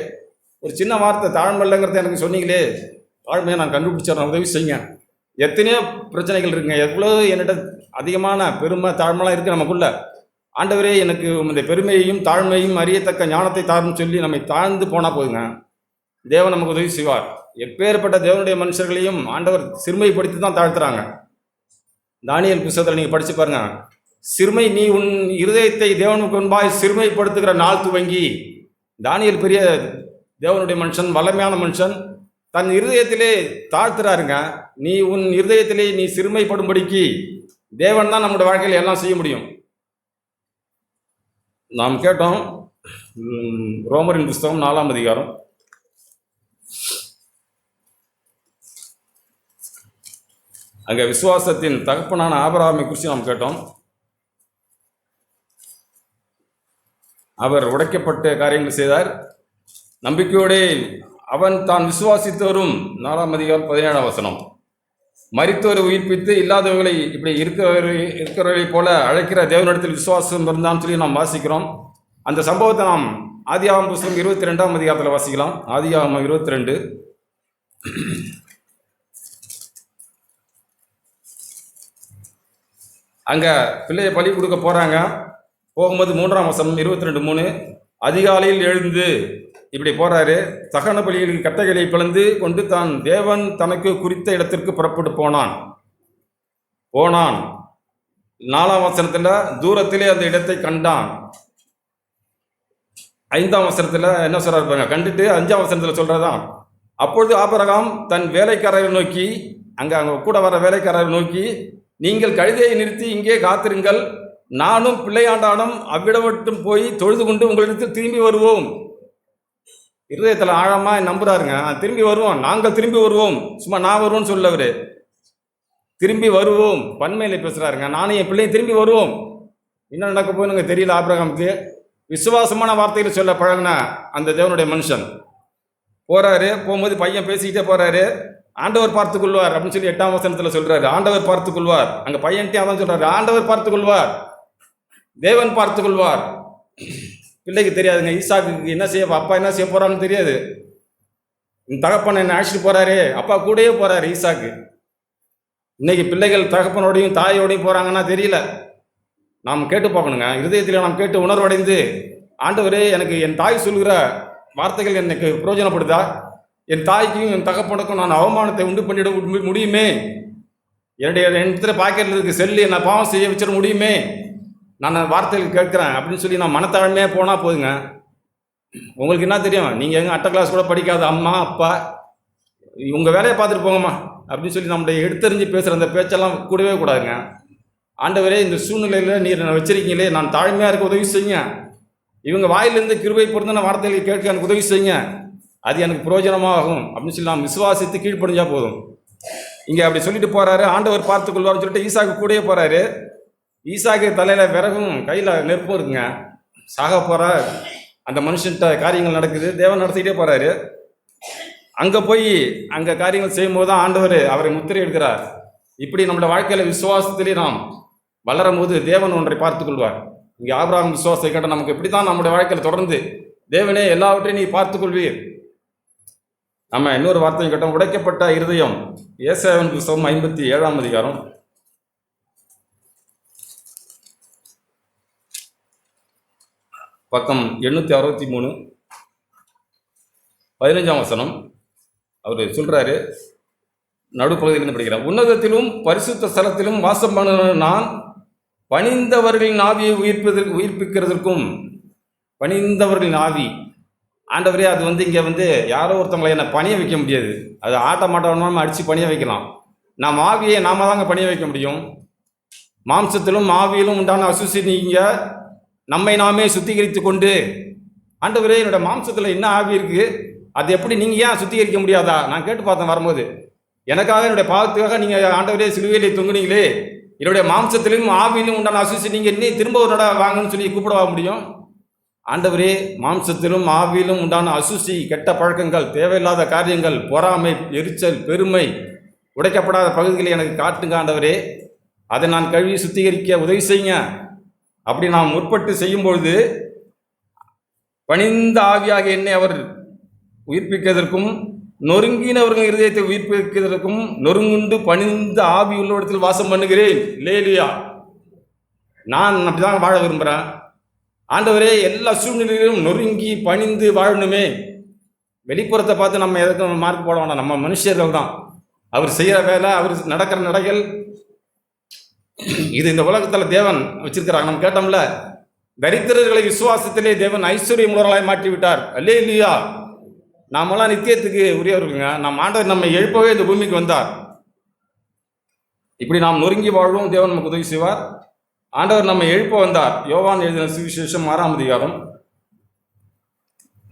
ஒரு சின்ன வார்த்தை தாழ்மைங்கிறத எனக்கு சொன்னீங்களே, தாழ்மையை நான் கண்டுபிடிச்சிடறேன், உதவி செய்யுங்க. எத்தனையோ பிரச்சனைகள் இருக்குங்க, எவ்வளோ என்கிட்ட அதிகமான பெருமை தாழ்மைலாம் இருக்குது நமக்குள்ள. ஆண்டவரே எனக்கு இந்த பெருமையையும் தாழ்மையும் அறியத்தக்க ஞானத்தை தாருன்னு சொல்லி நம்மை தாழ்ந்து போனால் போதுங்க, தேவன் நமக்கு உதவி செய்வார். எப்பேற்பட்ட தேவனுடைய மனுஷர்களையும் ஆண்டவர் சிறுமைப்படுத்தி தான் தாழ்த்துறாங்க. தானியேல் புத்தகத்தில் நீங்கள் படித்து பாருங்க, சிறுமை நீ உன் இருதயத்தை தேவனுக்கு முன்பாய் சிறுமைப்படுத்துகிற நாள் துவங்கி. தானியேல் பெரிய தேவனுடைய மனுஷன், வல்லமையான மனுஷன், தன் இருதயத்திலே தாழ்த்துறாருங்க. நீ உன் இருதயத்திலே நீ சிறுமைப்படும்படிக்கு தேவன் தான் நம்முடைய வாழ்க்கையில் எல்லாம் செய்ய முடியும். நாம் கேட்டோம் ரோமரின் புஸ்தகம் 4ஆம் அதிகாரம். அங்கே விசுவாசத்தின் தகப்பனான ஆபிரகாமை குறித்து நாம் கேட்டோம். அவர் உடைக்கப்பட்ட காரியங்கள் செய்தார். நம்பிக்கையோடு அவன் தான் விசுவாசித்தவரும் 4ஆம் அதிகாரம் 17ஆம் வசனம். மரித்தோரை உயிர்ப்பித்து இல்லாதவர்களை இப்படி இருக்கிறவர்களை போல அழைக்கிற தேவனிடத்தில் விசுவாசம் இருந்தான்னு சொல்லி நாம் வாசிக்கிறோம். அந்த சம்பவத்தை நாம் ஆதியாகமம் புஸ்தகம் 22ஆம் அதிகாரத்தில் வாசிக்கலாம். ஆதியாகமம் 22. அங்கே பிள்ளையை பலி கொடுக்க போகிறாங்க. போகும்போது 3ஆம் வசனம் 22:3, அதிகாலையில் எழுந்து இப்படி போகிறாரு. தகன பலிகளுக்கு கட்டைகளை பிளந்து கொண்டு தான் தேவன் தனக்கு குறித்த இடத்திற்கு புறப்பட்டு போனான். 4ஆம் வசனத்தில் தூரத்திலே அந்த இடத்தை கண்டான். 5ஆம் வசனத்தில் என்ன சொல்கிறார் கண்டுட்டு 5ஆம் வசனத்தில் சொல்கிறதான், அப்பொழுது ஆபிரகாம் தன் வேலைக்காரரை நோக்கி, அங்கே கூட வர வேலைக்காரரை நோக்கி, நீங்கள் கழுதையை நிறுத்தி இங்கே காத்திருங்கள், நானும் பிள்ளையாண்டானும் அவ்விடம் மட்டும் போய் தொழுது கொண்டு உங்களிடத்தில் திரும்பி வருவோம். இருதயத்தில் ஆழமாக நம்புறாருங்க. திரும்பி வருவோம், நாங்கள் திரும்பி வருவோம். சும்மா நான் வருவோம்னு சொல்லவர், திரும்பி வருவோம் பன்மையில பேசுகிறாருங்க. நானும் என் பிள்ளையும் திரும்பி வருவோம். என்ன நடக்க போகுதுன்னு தெரியல. ஆபிரகாமுக்கு விசுவாசமான வார்த்தையில் சொல்ல பழகின அந்த தேவனுடைய மனுஷன் போகிறாரு. போகும்போது பையன் பேசிக்கிட்டே போகிறாரு. ஆண்டவர் பார்த்துக்கொள்வார் அப்படின்னு சொல்லி 8ஆம் வசனத்தில் சொல்கிறாரு. ஆண்டவர் பார்த்துக்கொள்வார். அங்கே பையன்ட்டே அதான் சொல்கிறாரு, ஆண்டவர் பார்த்துக்கொள்வார், தேவன் பார்த்துக்கொள்வார். பிள்ளைக்கு தெரியாதுங்க, ஈசாக்கு என்ன செய்ய, அப்பா என்ன செய்ய போகிறான்னு தெரியாது. தகப்பன் என்ன அழைச்சிட்டு போகிறாரு, அப்பா கூடயே போகிறாரு ஈசாக்கு. இன்னைக்கு பிள்ளைகள் தகப்பனோடையும் தாயோடையும் போகிறாங்கன்னா தெரியல. நாம் கேட்டு பார்க்கணுங்க. இருதயத்தில் நாம் கேட்டு உணர்வடைந்து, ஆண்டவரே எனக்கு என் தாய் சொல்கிற வார்த்தைகள் எனக்கு பிரயோஜனப்படுதா, என் தாய்க்கும் என் தகப்பனுக்கும் நான் அவமானத்தை உண்டு பண்ணிட முடியுமே, என்னுடைய பாக்கெட்டில் இருக்க செல்லு என்னை பாவம் செய்ய வச்சிட முடியுமே, நான் வார்த்தைகள் கேட்குறேன் அப்படின்னு சொல்லி நான் மனத்தாழ்மையாக போனால் போதுங்க. உங்களுக்கு என்ன தெரியும், நீங்கள் எங்கே அட்டை கிளாஸ் கூட படிக்காத அம்மா அப்பா, உங்கள் வேலையை பார்த்துட்டு போங்கம்மா அப்படின்னு சொல்லி நம்முடைய எடுத்தறிஞ்சு பேசுகிற அந்த பேச்செல்லாம் கூடவே கூடாதுங்க. ஆண்டவரே இந்த சூழ்நிலையில் நீர் என்னை வச்சிருக்கீங்களே, நான் தாழ்மையாக இருக்க உதவி செய்யுங்க. இவங்க வாயிலிருந்து கிருபை பொருந்தின வார்த்தைகளை கேட்க எனக்கு உதவி செய்யுங்க, அது எனக்கு பிரயோஜனமாகும் அப்படின்னு சொல்லி நாம் விசுவாசித்து கீழ்ப்படிஞ்சால் போதும். இங்கே அப்படி சொல்லிட்டு போகிறாரு. ஆண்டவர் பார்த்துக்கொள்வார்னு சொல்லிட்டு ஈசாக்கு கூடயே போகிறாரு. ஈசாக்கு தலையில் விறகும் கையில் நெருப்பும் இருக்குங்க. சாக போகிற அந்த மனுஷன்கிட்ட காரியங்கள் நடக்குது. தேவன் நடத்திக்கிட்டே போகிறாரு. அங்கே போய் அங்கே காரியங்கள் செய்யும்போது தான் ஆண்டவர் அவரை முத்திரை எடுக்கிறார். இப்படி நம்மளோட வாழ்க்கையில் விசுவாசத்திலே நாம் வளரும் போது தேவன் ஒன்றை பார்த்துக் கொள்வார். இங்கே ஆபிரகாம் விசுவாசத்தை கேட்டால் நமக்கு இப்படி தான் நம்முடைய வாழ்க்கையில் தொடர்ந்து தேவனே எல்லாவற்றையும் நீ பார்த்துக்கொள்வீர். நம்ம இன்னொரு வார்த்தையும் கேட்டோம், உடைக்கப்பட்ட இருதயம். ஏசாயாவின் புத்தகம் 57ஆம் அதிகாரம் பக்கம் 863 15ஆம் வசனம். அவர் சொல்றாரு, நடுப்பகுதியிலிருந்து படிக்கிறார். உன்னதத்திலும் பரிசுத்த ஸ்தலத்திலும் வாசம் பண்ண நான் பணிந்தவர்களின் ஆவியை உயிர்ப்பிக்கிறதற்கும் பணிந்தவர்களின் ஆவி. ஆண்டவரே, அது இங்கே யாரோ ஒருத்தவங்களை என்னை பணிய வைக்க முடியாது. அது ஆட்ட மாட்டவனும் அடித்து பணிய வைக்கலாம். நாம் ஆவியை நாம தாங்க பணிய வைக்க முடியும். மாம்சத்திலும் ஆவியிலும் உண்டான அசுசி நீங்க நம்மை நாமே சுத்திகரித்து கொண்டு, ஆண்டவரே என்னோட மாம்சத்தில் என்ன ஆவி இருக்குது, அது எப்படி நீங்கள் ஏன் சுத்திகரிக்க முடியாதா? நான் கேட்டு பார்த்தேன் வரும்போது, எனக்காக என்னுடைய பாவத்துக்காக நீங்கள் ஆண்டவரே சிலுவையிலே தொங்குனீங்களே, என்னுடைய மாம்சத்திலும் ஆவியிலும் உண்டான அசுசி நீங்கள் இன்னும் திரும்ப ஒரு நட வாங்கன்னு சொல்லி கூப்பிடவா முடியும்? ஆண்டவரே, மாம்சத்திலும் ஆவியிலும் உண்டான அசுசி, கெட்ட பழக்கங்கள், தேவையில்லாத காரியங்கள், பொறாமை, எரிச்சல், பெருமை, உடைக்கப்படாத பகுதிகளை எனக்கு காட்டுங்க ஆண்டவரே. அதை நான் கழுவி சுத்திகரிக்க உதவி செய்யுங்க. அப்படி நாம் முற்பட்டு செய்யும்பொழுது பணிந்த ஆவியாக என்னை அவர் உயிர்ப்பிக்கிறதற்கும் நொறுங்கினவர்கள் இருதயத்தை உயிர்ப்பிக்கிறதற்கும் நொறுங்குண்டு பணிந்த ஆவி உள்ள இடத்தில் வாசம் பண்ணுகிறேன். லேலியா, நான் அப்படிதான் வாழ விரும்புகிறேன். ஆண்டவரே, எல்லா சூழ்நிலையிலும் நொறுங்கி பணிந்து வாழணுமே. வெளிப்புறத்தை பார்த்து நம்ம எதுக்கும் மார்க் போட வேண்டாம். நம்ம மனுஷர்கள் தான். அவர் செய்கிற வேலை, அவர் நடக்கிற நடைகள், இது இந்த உலகத்தில் தேவன் வச்சிருக்கிறாங்க. நம்ம கேட்டோம்ல, தரித்திரர்களை விசுவாசத்திலே தேவன் ஐஸ்வர்ய மூலராய் மாற்றி விட்டார். அல்லேலூயா. நாமெல்லாம் நித்தியத்துக்கு உரியவர்களுங்க. நம் ஆண்டவர் நம்மை எழுப்பவே இந்த பூமிக்கு வந்தார். இப்படி நாம் நொறுங்கி வாழும் தேவன் நமக்கு உதவி செய்வார். ஆண்டவர் நம்மை எழுப்ப வந்தார். யோவான் எழுதின சுவிசேஷம் 6ஆம் அதிகாரம்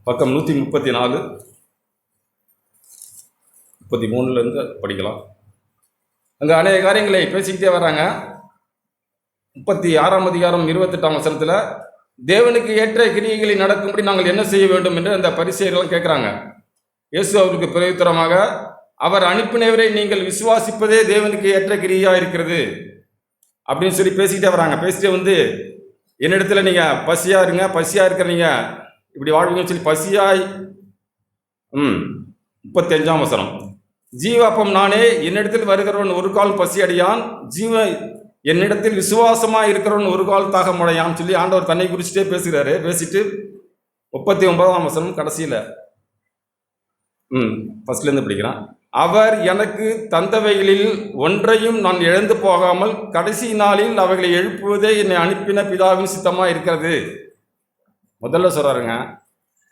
பக்கம் 134 33 படிக்கலாம். அங்கே அநேக காரியங்களை பேசிக்கிட்டே வர்றாங்க. 36ஆம் அதிகாரம் 28ஆம் வசனத்தில் தேவனுக்கு ஏற்ற கிரியைகளை நடக்கும்படி நாங்கள் என்ன செய்ய வேண்டும் என்று அந்த பரிசேயர்கள் கேட்குறாங்க. இயேசு அவருக்கு பிரதியுத்தரமாக, அவர் அனுப்பினவரை நீங்கள் விசுவாசிப்பதே தேவனுக்கு ஏற்ற கிரியாக இருக்கிறது அப்படின்னு சொல்லி பேசிக்கிட்டே வராங்க. பேசிட்டே என்னிடத்துல நீங்கள் பசியாக இருங்க, பசியாக இருக்கிற நீங்கள் இப்படி வாழ்வீங்கன்னு சொல்லி பசியாய் 35ஆம் வசனம், ஜீவாப்பம் நானே, என்னிடத்தில் வருகிறவன் ஒரு கால் பசி அடையான், என்னிடத்தில் விசுவாசமாக இருக்கிறவன் ஒரு கால் தாகம் அடையான்னு சொல்லி ஆண்டவர் தன்னை குறிச்சுட்டே பேசுகிறாரு. பேசிட்டு 39ஆம் வசனம் கடைசியில் ஃபர்ஸ்ட்லேருந்து படிக்கிறான். அவர் எனக்கு தந்தவைகளில் ஒன்றையும் நான் இழந்து போகாமல் கடைசி நாளில் அவைகளை எழுப்புவதே என்னை அனுப்பின பிதாவின் சித்தமாக இருக்கிறது. முதல்ல சொல்கிறாருங்க,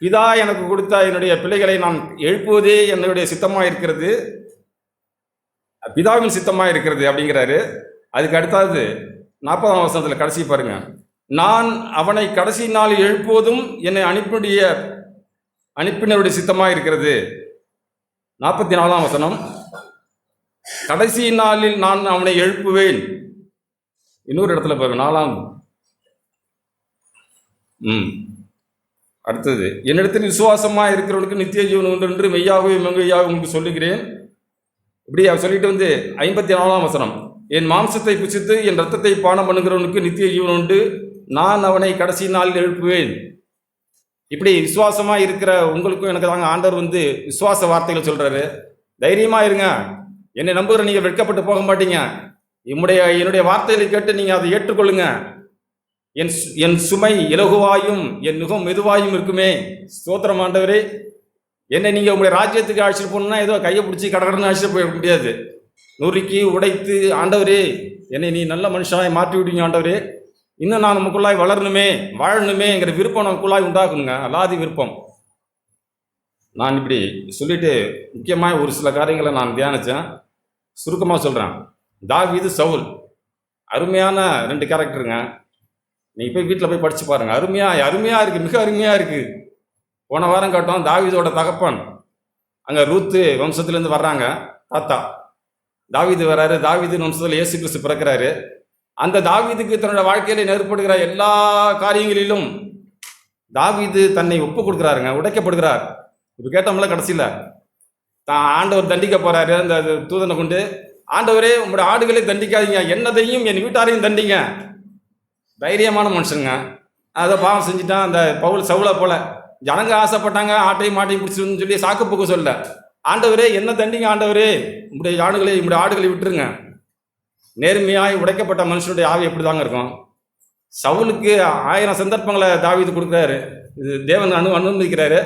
பிதா எனக்கு கொடுத்த என்னுடைய பிள்ளைகளை நான் எழுப்புவதே என்னுடைய சித்தமாக இருக்கிறது, பிதாவின் சித்தமாக இருக்கிறது அப்படிங்கிறாரு. அதுக்கு அடுத்தது 40ஆம் வசனத்தில் கடைசி பாருங்க, நான் அவனை கடைசி நாளில் எழுப்புவதும் என்னை அனுப்பினருடைய சித்தமாக இருக்கிறது. 44ஆம் வசனம், கடைசி நாளில் நான் அவனை எழுப்புவேன். இன்னொரு இடத்துல பாருங்க 4ஆம் அடுத்தது, என்னிடத்தில் விசுவாசமாக இருக்கிறவனுக்கு நித்திய ஜீவன் உண்டு என்று மெய்யாகவே மெய்யாக உங்களுக்கு சொல்லுகிறேன். இப்படி அவர் சொல்லிட்டு 54ஆம் வசனம், என் மாம்சத்தை புசித்து என் ரத்தத்தை பானம் பண்ணுகிறவனுக்கு நித்திய ஜீவன் உண்டு, நான் அவனை கடைசி நாளில் எழுப்புவேன். இப்படி விசுவாசமாக இருக்கிற உங்களுக்கும் எனக்கு தாங்க ஆண்டவர் விசுவாச வார்த்தைகள் சொல்கிறாரு. தைரியமாக இருங்க, என்னை நம்புகிற நீங்கள் வெட்கப்பட்டு போக மாட்டீங்க. என்னுடைய வார்த்தைகளை கேட்டு நீங்கள் அதை ஏற்றுக்கொள்ளுங்க. என் சுமை இலகுவாயும் என் நுகம் மெதுவாயும் இருக்குமே. ஸ்தோத்திரம் ஆண்டவரே. என்னை நீங்கள் உங்களுடைய ராஜ்யத்துக்கு அழைச்சிட்டு போகணுன்னா ஏதோ கையை பிடிச்சி கடற்கடன்னு அழைச்சிட்டு போயிட முடியாது. நொறுக்கி உடைத்து, ஆண்டவரே என்னை நீ நல்ல மனுஷனாய் மாற்றி விடுவீங்க ஆண்டவரே, இன்னும் நான் நமக்குள்ளாய் வளரணுமே, வாழணுமேங்கிற விருப்பம் நமக்குள்ளாய் உண்டாக்கணுங்க, அல்லாதி விருப்பம். நான் இப்படி சொல்லிட்டு முக்கியமாக ஒரு சில காரியங்களை நான் தியானித்தேன். சுருக்கமாக சொல்கிறேன். தாவீது, சவுல், அருமையான 2 கேரக்டருங்க. நீங்கள் போய் வீட்டில் போய் படித்து பாருங்கள். அருமையாக இருக்குது, மிக அருமையாக இருக்குது. போன வாரம் கேட்டோம், தாவீதோட தகப்பன் அங்கே ரூத்து வம்சத்துலேருந்து வர்றாங்க. தாத்தா தாவீது வர்றாரு. தாவீது வம்சத்தில் இயேசு கிறிஸ்து பிறக்கிறாரு. அந்த தாவீதுக்கு தன்னோட வாழ்க்கையில் ஏற்படுகிற எல்லா காரியங்களிலும் தாவீது தன்னை ஒப்பு கொடுக்குறாருங்க, உடைக்கப்படுகிறார். இப்போ கேட்டோம்ல கடைசியில் தான் ஆண்டவர் தண்டிக்க போறாரு அந்த தூதனை கொண்டு, ஆண்டவரே உங்களுடைய ஆடுகளை தண்டிக்காதீங்க, என்னதையும் என் வீட்டாரையும் தண்டிங்க. தைரியமான மனுஷனுங்க. அதை பாவம் செஞ்சுட்டான் அந்த சவுலை போல. ஜனங்க ஆசைப்பட்டாங்க, ஆட்டையும் மாட்டையும் பிடிச்சிருன்னு சொல்லி சாக்கு போக்கு சொல்ல, ஆண்டவரே என்ன தண்டிங்க ஆண்டவரே, உங்களுடைய ஆடுகளை விட்டுருங்க. நேர்மையாய் உடைக்கப்பட்ட மனுஷனுடைய ஆவி எப்படி தாங்க இருக்கும்? சவுலுக்கு 1000 சந்தர்ப்பங்களை தாவீது கொடுக்குறாரு, இது தேவன் அனுமதிக்கிறாரு.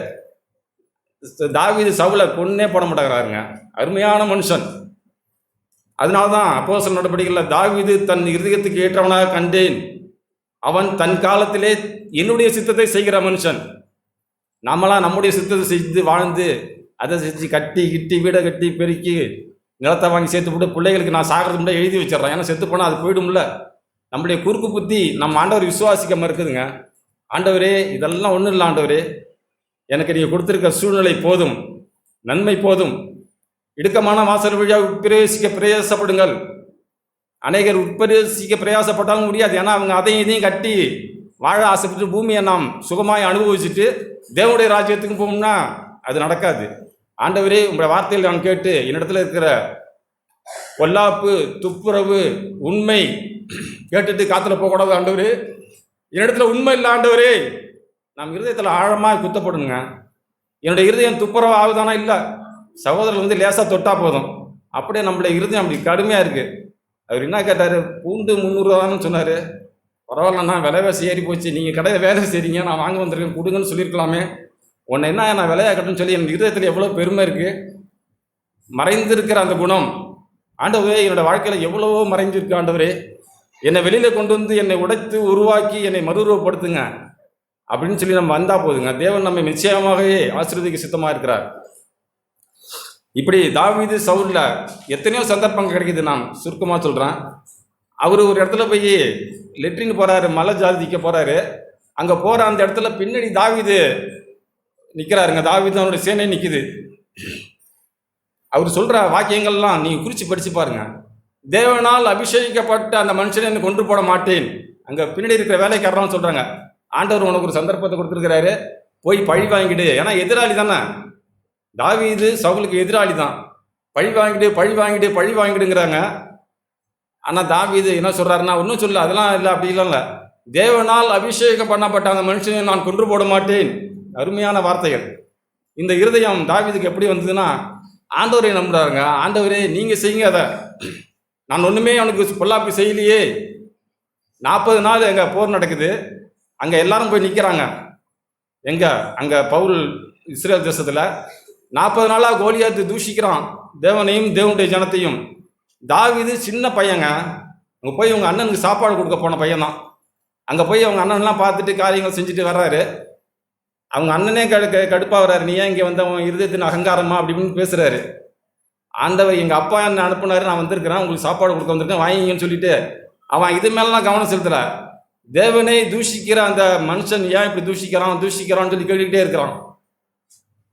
தாவீது சவுலை கொன்னே போட மாட்டேங்கிறாருங்க. அருமையான மனுஷன். அதனால தான் அப்போஸ்தலர் நடவடிக்கைகளில் தாவீது தன் இருதயத்துக்கு ஏற்றவனாக கண்டேன், அவன் தன் காலத்திலே என்னுடைய சித்தத்தை செய்கிற மனுஷன். நாமெல்லாம் நம்முடைய சித்தத்தை செய்து வாழ்ந்து அதை செஞ்சு கட்டி வீடை கட்டி பெருக்கி நிலத்தை வாங்கி சேர்த்து போட்டு பிள்ளைகளுக்கு நான் சாகிறது முன்னாடி எழுதி வச்சிடறேன். ஏன்னா செத்து போனால் அது போயிடும்ல. நம்முடைய குறுக்கு புத்தி நம்ம ஆண்டவர் விசுவாசிக்காம இருக்குதுங்க. ஆண்டவரே இதெல்லாம் ஒன்றும் இல்லை ஆண்டவரே, எனக்கு நீங்கள் கொடுத்துருக்க சூழ்நிலை போதும், நன்மை போதும். இடுக்கமான வாசல் வழியாக உட்பிரவேசிக்க பிரயாசப்படுங்கள். அநேகர் உட்பிரவேசிக்க பிரயாசப்பட்டாலும் முடியாது. ஏன்னா அவங்க அதையும் இதையும் கட்டி வாழ ஆசைப்பட்டு பூமியை நாம் சுகமாய் அனுபவிச்சுட்டு தேவனுடைய ராஜ்யத்துக்கு போகணும்னா அது நடக்காது. ஆண்டவரே உங்களுடைய வார்த்தையில் நான் கேட்டு என்னிடத்துல இருக்கிற பொல்லாப்பு, துப்புரவு, உண்மை கேட்டுட்டு காத்துல போகக்கூடாது ஆண்டவரே. என்னிடத்துல உண்மை இல்லை ஆண்டவரே. நம் இருதயத்தில் ஆழமாக குத்தப்படுங்க. என்னுடைய இருதயம் துப்புரவு ஆகுதானா? இல்லை. சகோதரர்கள் லேசாக தொட்டா போதும், அப்படியே நம்மளுடைய இருதயம் அப்படி கடுமையாக இருக்குது. அவர் என்ன கேட்டார்? பூண்டு 300 ரூபான்னு சொன்னார். பரவாயில்லண்ணா, விலைவாசி ஏறி போச்சு, நீங்கள் கடையில் வேலை செய்றீங்க, நான் வாங்க வந்திருக்கேன், கொடுங்கன்னு சொல்லியிருக்கலாமே. உன்னை என்ன நான் விலையா கட்டுன்னு சொல்லி என் இருதயத்தில் எவ்வளோ பெருமை இருக்குது. மறைந்திருக்கிற அந்த குணம் ஆண்டவரே என்னோடய வாழ்க்கையில் எவ்வளவோ மறைஞ்சிருக்கு ஆண்டவரே. என்னை வெளியில் கொண்டு வந்து என்னை உடைத்து உருவாக்கி என்னை மறுரூபப்படுத்துங்க அப்படின்னு சொல்லி நம்ம வந்தால் போதுங்க. தேவன் நம்மை நிச்சயமாகவே ஆசீர்வதிக்க சித்தமாக இருக்கிறார். இப்படி தாவீது சவுலில் எத்தனையோ சந்தர்ப்பங்கள் கிடைக்குது. நான் சுருக்கமாக சொல்கிறேன். அவர் ஒரு இடத்துல போய் லெட்ரின் போகிறாரு, மலை ஜாதிக்க போகிறாரு. அங்கே போகிற அந்த இடத்துல பின்னாடி தாவீது நிற்கிறாருங்க. தாவீது அவனுடைய சேனை நிற்கிது. அவர் சொல்கிற வாக்கியங்கள்லாம் நீங்கள் குறித்து படித்து பாருங்க. தேவனால் அபிஷேகிக்கப்பட்ட அந்த மனுஷனை என்னை கொண்டு போட மாட்டேன். அங்கே பின்னாடி இருக்கிற வேலைக்காரன்னு சொல்கிறாங்க, ஆண்டவர் உனக்கு ஒரு சந்தர்ப்பத்தை கொடுத்துருக்கிறாரு, போய் பழி வாங்கிடு. ஏன்னா எதிராளி தானே, தாவீது சவுலுக்கு எதிராளி தான். பழி வாங்கிடுங்கிறாங்க. ஆனால் தாவீது என்ன சொல்கிறாருன்னா, ஒன்றும் சொல்ல, அதெல்லாம் இல்லை, அப்படி இல்லை, தேவனால் அபிஷேகம் பண்ணப்பட்ட அந்த மனுஷனை நான் கொன்று போட மாட்டேன். அருமையான வார்த்தைகள். இந்த இருதயம் தாவீதுக்கு எப்படி வந்ததுன்னா, ஆண்டவரை நம்புறாருங்க. ஆண்டவரே நீங்கள் செய்யுங்க, அதை நான் ஒன்றுமே அவனுக்கு பொல்லாப்பி செய்யலையே. 40 நாள் எங்கள் போர் நடக்குது. அங்கே எல்லாரும் போய் நிற்கிறாங்க. அங்கே பவுல் இஸ்ரேல் தேசத்தில் 40 நாளாக கோலியாத்து தூஷிக்கிறான் தேவனையும் தேவனுடைய ஜனத்தையும். தாவீது சின்ன பையங்க, அங்கே போய் அவங்க அண்ணனுக்கு சாப்பாடு கொடுக்க போன பையன்தான். அங்கே போய் அவங்க அண்ணன்லாம் பார்த்துட்டு காரியங்கள் செஞ்சுட்டு வர்றாரு. அவங்க அண்ணனே கடுப்பாக வர்றாரு, நீ ஏன் இங்கே வந்து அவன் இருதயத்தின் அகங்காரமா அப்படின்னு பேசுகிறாரு. ஆண்டவர் எங்கள் அப்பா என்ன அனுப்புனாரு, நான் வந்திருக்கிறேன், உங்களுக்கு சாப்பாடு கொடுக்க வந்திருக்கேன், வாங்கிங்கன்னு சொல்லிட்டு அவன் இது மேலாம் கவனம் செலுத்தலை. தேவனை தூஷிக்கிற அந்த மனுஷன் ஏன் இப்படி தூஷிக்கிறான்னு சொல்லி கேட்டுக்கிட்டே இருக்கிறான்.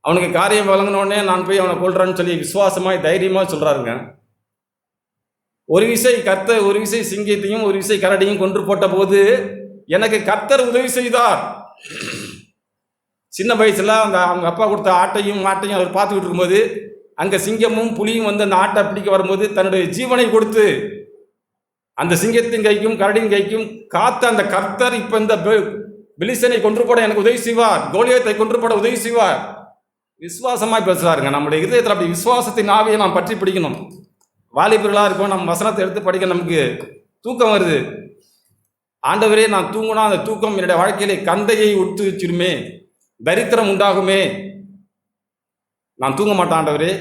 அவனுக்கு காரியம் வழங்கினோடனே நான் போய் அவனை கொள்றேன்னு சொல்லி விசுவாசமாய் தைரியமாக சொல்கிறாருங்க. ஒரு விசை கர்த்தர், ஒரு விசை சிங்கத்தையும் ஒரு விசை கரடியும் கொன்று போட்ட போது எனக்கு கர்த்தர் உதவி செய்தார். சின்ன வயசில் அவங்க அப்பா கொடுத்த ஆட்டையும் மாட்டையும் அவர் பார்த்துக்கிட்டு இருக்கும்போது அங்கே சிங்கமும் புலியும் வந்து அந்த ஆட்டை பிடிக்க வரும்போது தன்னுடைய ஜீவனை கொடுத்து அந்த சிங்கத்தின் கைக்கும் கரடியின் கைக்கும் காத்த அந்த கர்த்தர் இப்போ இந்த பெலிஸ்தனை கொன்று போட எனக்கு உதவி செய்வார், கோலியத்தை கொன்று போட உதவி செய்வார். விசுவாசமாய் பேசுகிறாருங்க. நம்முடைய இதயத்தில் அப்படி விசுவாசத்தின் ஆவியை நாம் பற்றி பிடிக்கணும். வாலிபர்களாக இருக்கும், நம்ம வசனத்தை எடுத்து படிக்க நமக்கு தூக்கம் வருது. ஆண்டவரே நான் தூங்கினா அந்த தூக்கம் என்னுடைய வாழ்க்கையிலே கந்தையை உடுத்து வச்சிருமே, தரித்திரம் உண்டாகுமே, நான் தூங்க மாட்டேன் ஆண்டவரே,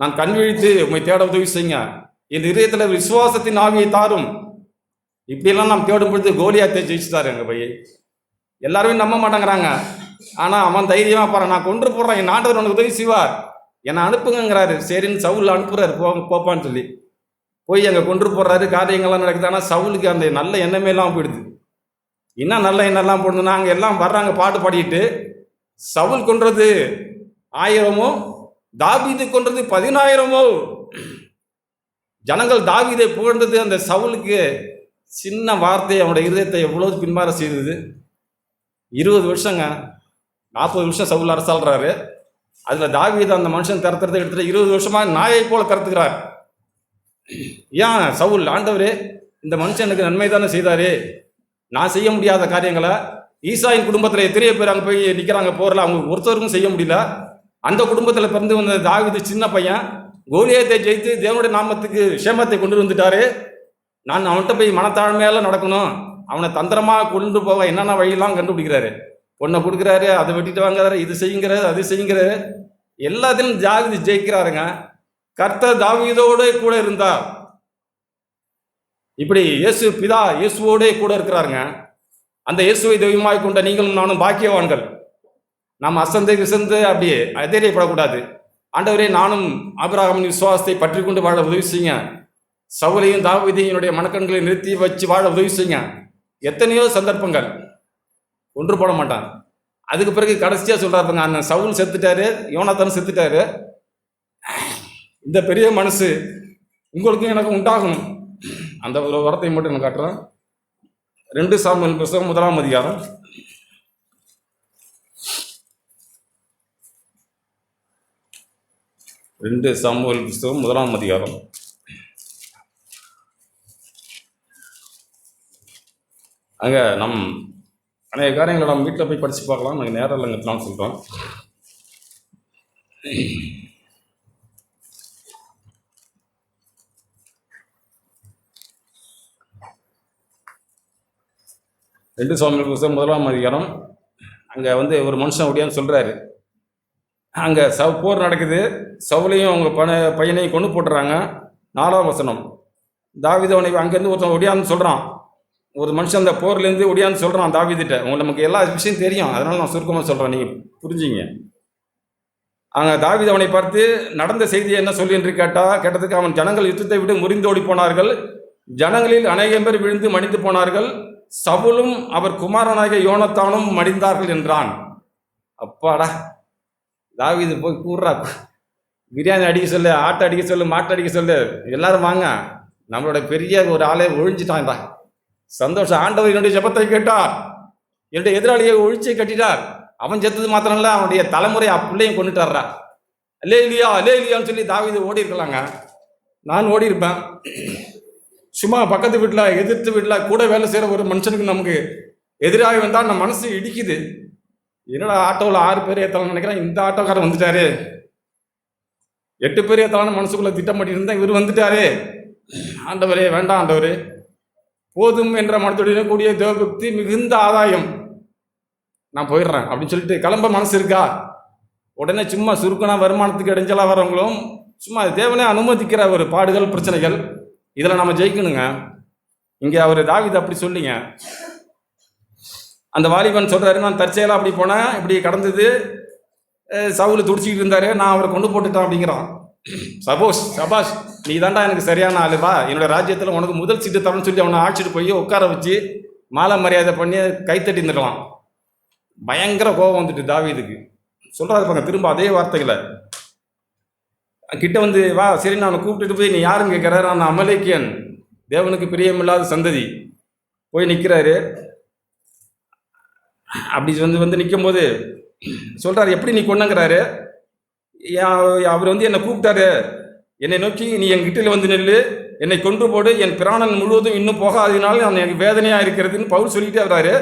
நான் கண் விழித்து உண்மை தேட உதவி செய்யுங்க, என் இதயத்தில் விசுவாசத்தின் ஆவியை தாரும். இப்படியெல்லாம் நாம் தேடும் பொழுது கோலியாத்தை ஜெயிச்சுட்டாரு. எங்கள் பையன் எல்லாருமே நம்ப மாட்டேங்கிறாங்க. ஆனால் அவன் தைரியமாக பாரு, நான் கொன்று போடுறேன், என் ஆண்டவர் உனக்கு உதவி செய்வார், என்னை அனுப்புங்கிறாரு. சரின்னு சவுல் அனுப்புறாரு, போப்பான்னு சொல்லி போய் அங்கே கொன்று போடுறாரு. காரியங்கள்லாம் நடக்குது. ஆனால் சவுலுக்கு அந்த நல்ல எண்ணமே எல்லாம் போயிடுது. என்ன நல்ல எண்ணெல்லாம் போடுதுன்னா, அங்கே எல்லாம் வர்றாங்க பாட்டு பாடிட்டு, சவுல் கொன்றது 1000மோ தாவீது கொன்றது 10000மோ. ஜனங்கள் தாவீதை புகழ்ந்தது அந்த சவுலுக்கு சின்ன வார்த்தை அவனுடைய இருதயத்தை எவ்வளவு பின்மாற செய்தது. 20 வருஷங்க, 40 வருஷம் சவுல் அரசாள்றாரு. அதில் தாவீது அந்த மனுஷன் திறத்துறது கிட்டத்தட்ட 20 வருஷமாக நாயை போல திறத்துக்கிறார். ஏன் சவுல், ஆண்டவரே இந்த மனுஷன் எனக்கு நன்மை தானே செய்தாரு, நான் செய்ய முடியாத காரியங்களை ஈசாயின் குடும்பத்தில் எத்தனையோ பேர் அங்கே போய் நிற்கிறாங்க போரில், அவங்க ஒருத்தருக்கும் செய்ய முடியல. அந்த குடும்பத்தில் பிறந்து வந்த தாவீது சின்ன பையன் கோலியாத்தை ஜெயித்து தேவனுடைய நாமத்துக்கு க்ஷேமத்தை கொண்டு வந்துட்டாரு. நான் அவன்கிட்ட போய் மனத்தாழ்மையால நடக்கணும், அவனை தந்திரமாக கொண்டு போக என்னென்ன வழியெல்லாம் கண்டுபிடிக்கிறாரு. பொண்ணை கொடுக்குறாரு, அதை வெட்டிட்டு வாங்குறாரு, இது செய்யுங்கிறாரு, அது செய்யுங்கிறாரு. எல்லாத்திலும் தாவீது ஜெயிக்கிறாருங்க. கர்த்தர் தாவீதோடு கூட இருந்தார். இப்படி இயேசு பிதா இயேசுவோடே கூட இருக்கிறாருங்க. அந்த இயேசுவை தெய்வமாய் கொண்ட நீங்களும் நானும் பாக்கியவான்கள். நாம் அசந்து விசந்து அப்படியே அதிரியப்படக்கூடாது. ஆண்டவரே, நானும் ஆபிரகாமின் விசுவாசத்தை பற்றி கொண்டு வாழ உதவி செய்யுங்க. சவுலையும் தாவீதையும் என்னுடைய மனக்கண்களை நிறுத்தி வச்சு வாழ உதவி செய்யுங்க. எத்தனையோ சந்தர்ப்பங்கள் ஒன்று போட மாட்டான். அதுக்கு பிறகு கடைசியாக சொல்கிறாருங்க, அண்ணன் சவுல் செத்துட்டாரு, யோனாத்தான் செத்துட்டாரு, இந்த பெரிய மனசு உங்களுக்கும் எனக்கு உண்டாகணும். அந்த ஒரு வார்த்தையை மட்டும் நான் காட்டுறேன். 2 சாமுவேல் புத்தகம் 1ஆம் அதிகாரம் 2 சாமுவேல் புத்தகம் 1ஆம் அதிகாரம். அங்கே அநேக காரியங்களை நம்ம வீட்டில் போய் படித்து பார்க்கலாம். நாங்கள் நேரம் இல்லைங்கலாம் சொல்கிறோம். ரெண்டு சாமுவேல் புத்தகம் 1ஆம் அதிகாரம். அங்கே ஒரு மனுஷன் அப்படியான்னு சொல்கிறாரு. அங்கே போர் நடக்குது. சவுலையும் அவங்க பையனையும் கொண்டு போட்டுறாங்க. 4ஆம் வசனம். தாவீது அவனை அங்கேருந்து ஒருத்தன் ஒடியான்னு சொல்கிறான். ஒரு மனுஷன் அந்த போர்லேருந்து ஒடியான்னு சொல்கிறான் தாவீதுகிட்ட. நமக்கு எல்லா விஷயம் தெரியும், அதனால நான் சுருக்கமாக சொல்கிறேன், நீங்கள் புரிஞ்சுங்க. அங்கே தாவீது அவனை பார்த்து நடந்த செய்தியை என்ன சொல்லி என்று கேட்டதுக்கு அவன், ஜனங்கள் யுத்தத்தை விட்டு முறிந்தோடி போனார்கள், ஜனங்களில் அநேகம் பேர் விழுந்து மடிந்து போனார்கள், சவுலும் அவர் குமாரனாகிய யோனத்தானும் மடிந்தார்கள் என்றான். அப்பாடா, தாவீது போய் கூடுறா, பிரியாணி அடிக்க சொல்லு, ஆட்டை அடிக்க சொல்லு, மாட்டை அடிக்க சொல்லு, எல்லாரும் வாங்க, நம்மளோட பெரிய ஒரு ஆளே ஒழிஞ்சிட்டான்டா. சந்தோஷம். ஆண்டவர் என்னுடைய ஜெபத்தை கேட்டார், என்னுடைய எதிராளியை ஒழிச்சு கட்டிட்டார். அவன் செத்தது மாத்திரம் இல்லை, அவனுடைய தலைமுறை பிள்ளையும் கொண்டுட்டார்றா. அல்லே இல்லையான்னு சொல்லி தாவீது ஓடி இருக்கலாங்க. நான் ஓடி இருப்பேன். சும்மா பக்கத்து வீட்டில் எதிர்த்து வீட்டில் கூட வேலை செய்கிற ஒரு மனுஷனுக்கு நமக்கு எதிராக வந்தால் நம்ம மனசு இடிக்குது. என்னடா ஆட்டோவில் 6 பேர் ஏற்றலாம்னு நினைக்கிறேன், இந்த ஆட்டோக்காரன் வந்துட்டாரு. 8 பேர் ஏற்றலாம்னு மனசுக்குள்ளே திட்டம் பண்ணியிருந்தேன், இவர் வந்துட்டாரு. ஆண்டவரே, வேண்டாம் ஆண்டவரே, போதும் என்ற மனத்துடன் கூடிய தேவபக்தி மிகுந்த ஆதாயம், நான் போயிடுறேன் அப்படின்னு சொல்லிட்டு கிளம்ப மனசு இருக்கா? உடனே சும்மா சுருக்கனா வருமானத்துக்கு இடைஞ்சலாக வரவங்களும் சும்மா தேவனே அனுமதிக்கிற ஒரு பாடுகள், பிரச்சனைகள், இதில் நம்ம ஜெயிக்கணுங்க. இங்கே அவர் தாவீது அப்படி சொல்லிங்க. அந்த வாலிபன் சொல்கிறாரு, நான் தற்செயலாக அப்படி போனேன், இப்படி கடந்தது, சவுல் துடிச்சிக்கிட்டு இருந்தாரு, நான் அவரை கொண்டு போட்டுட்டான் அப்படிங்கிறான். சபாஷ், நீ தாண்டா எனக்கு சரியான ஆளுவா, என்னோட ராஜ்யத்தில் உனக்கு முதல் சீட்டு தரணும்னு சொல்லி அவனை அழைச்சிட்டு போய் உட்கார வச்சு மாலை மரியாதை பண்ணி கைத்தட்டி இருந்துக்கலாம். பயங்கர கோபம் வந்துட்டு தாவீதுக்கு. சொல்கிறாரு பாருங்க, திரும்ப அதே வார்த்தைகளை கிட்ட வா, சரி நான் கூப்பிட்டுட்டு போய், நீ யாருன்னு கேட்குறாரு. நான் அமலேக்கியன், தேவனுக்கு பிரியமில்லாத சந்ததி. போய் நிற்கிறாரு. அப்படி நிற்கும் போது சொல்கிறாரு, எப்படி நீ கொண்டுங்கிறாரு. அவர் என்னை கூப்பிட்டாரு, என்னை நோக்கி நீ என் கிட்டில் வந்து நெல்லு, என்னை கொண்டு போடு, என் பிராணன் முழுவதும் இன்னும் போகாதனால நான் எனக்கு வேதனையாக இருக்கிறதுன்னு பவுல் சொல்லிகிட்டே வர்றாரு.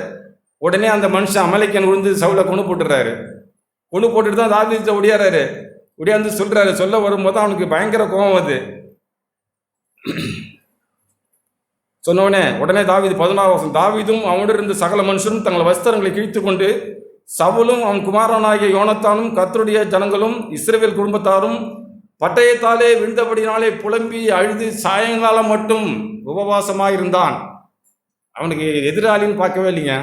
உடனே அந்த மனுஷன் அமலேக்கியன் விழுந்து சவுலை கொண்டு போட்டுடுறாரு. கொண்டு போட்டுட்டு தான் தாவீது ஒடியாராரு. ஒடியாந்து சொல்கிறாரு. சொல்ல வரும்போது அவனுக்கு பயங்கர கோபம் வருது. சொன்னவனே உடனே தாவீது 14ஆம் வசனம். தாவீதும் அவனோடு இருந்த சகல மனுஷரும் தங்கள் வஸ்திரங்களை கிழித்து கொண்டு, சவுலும் அவன் குமாரனாகிய யோனத்தானும் கர்த்தருடைய ஜனங்களும் இஸ்ரவேல் குடும்பத்தாரும் பட்டயத்தாலே விழுந்தபடினாலே புலம்பி அழுது சாயங்காலம் மட்டும் உபவாசமாயிருந்தான். அவனுக்கு எதிராளின்னு பார்க்கவே இல்லைங்க.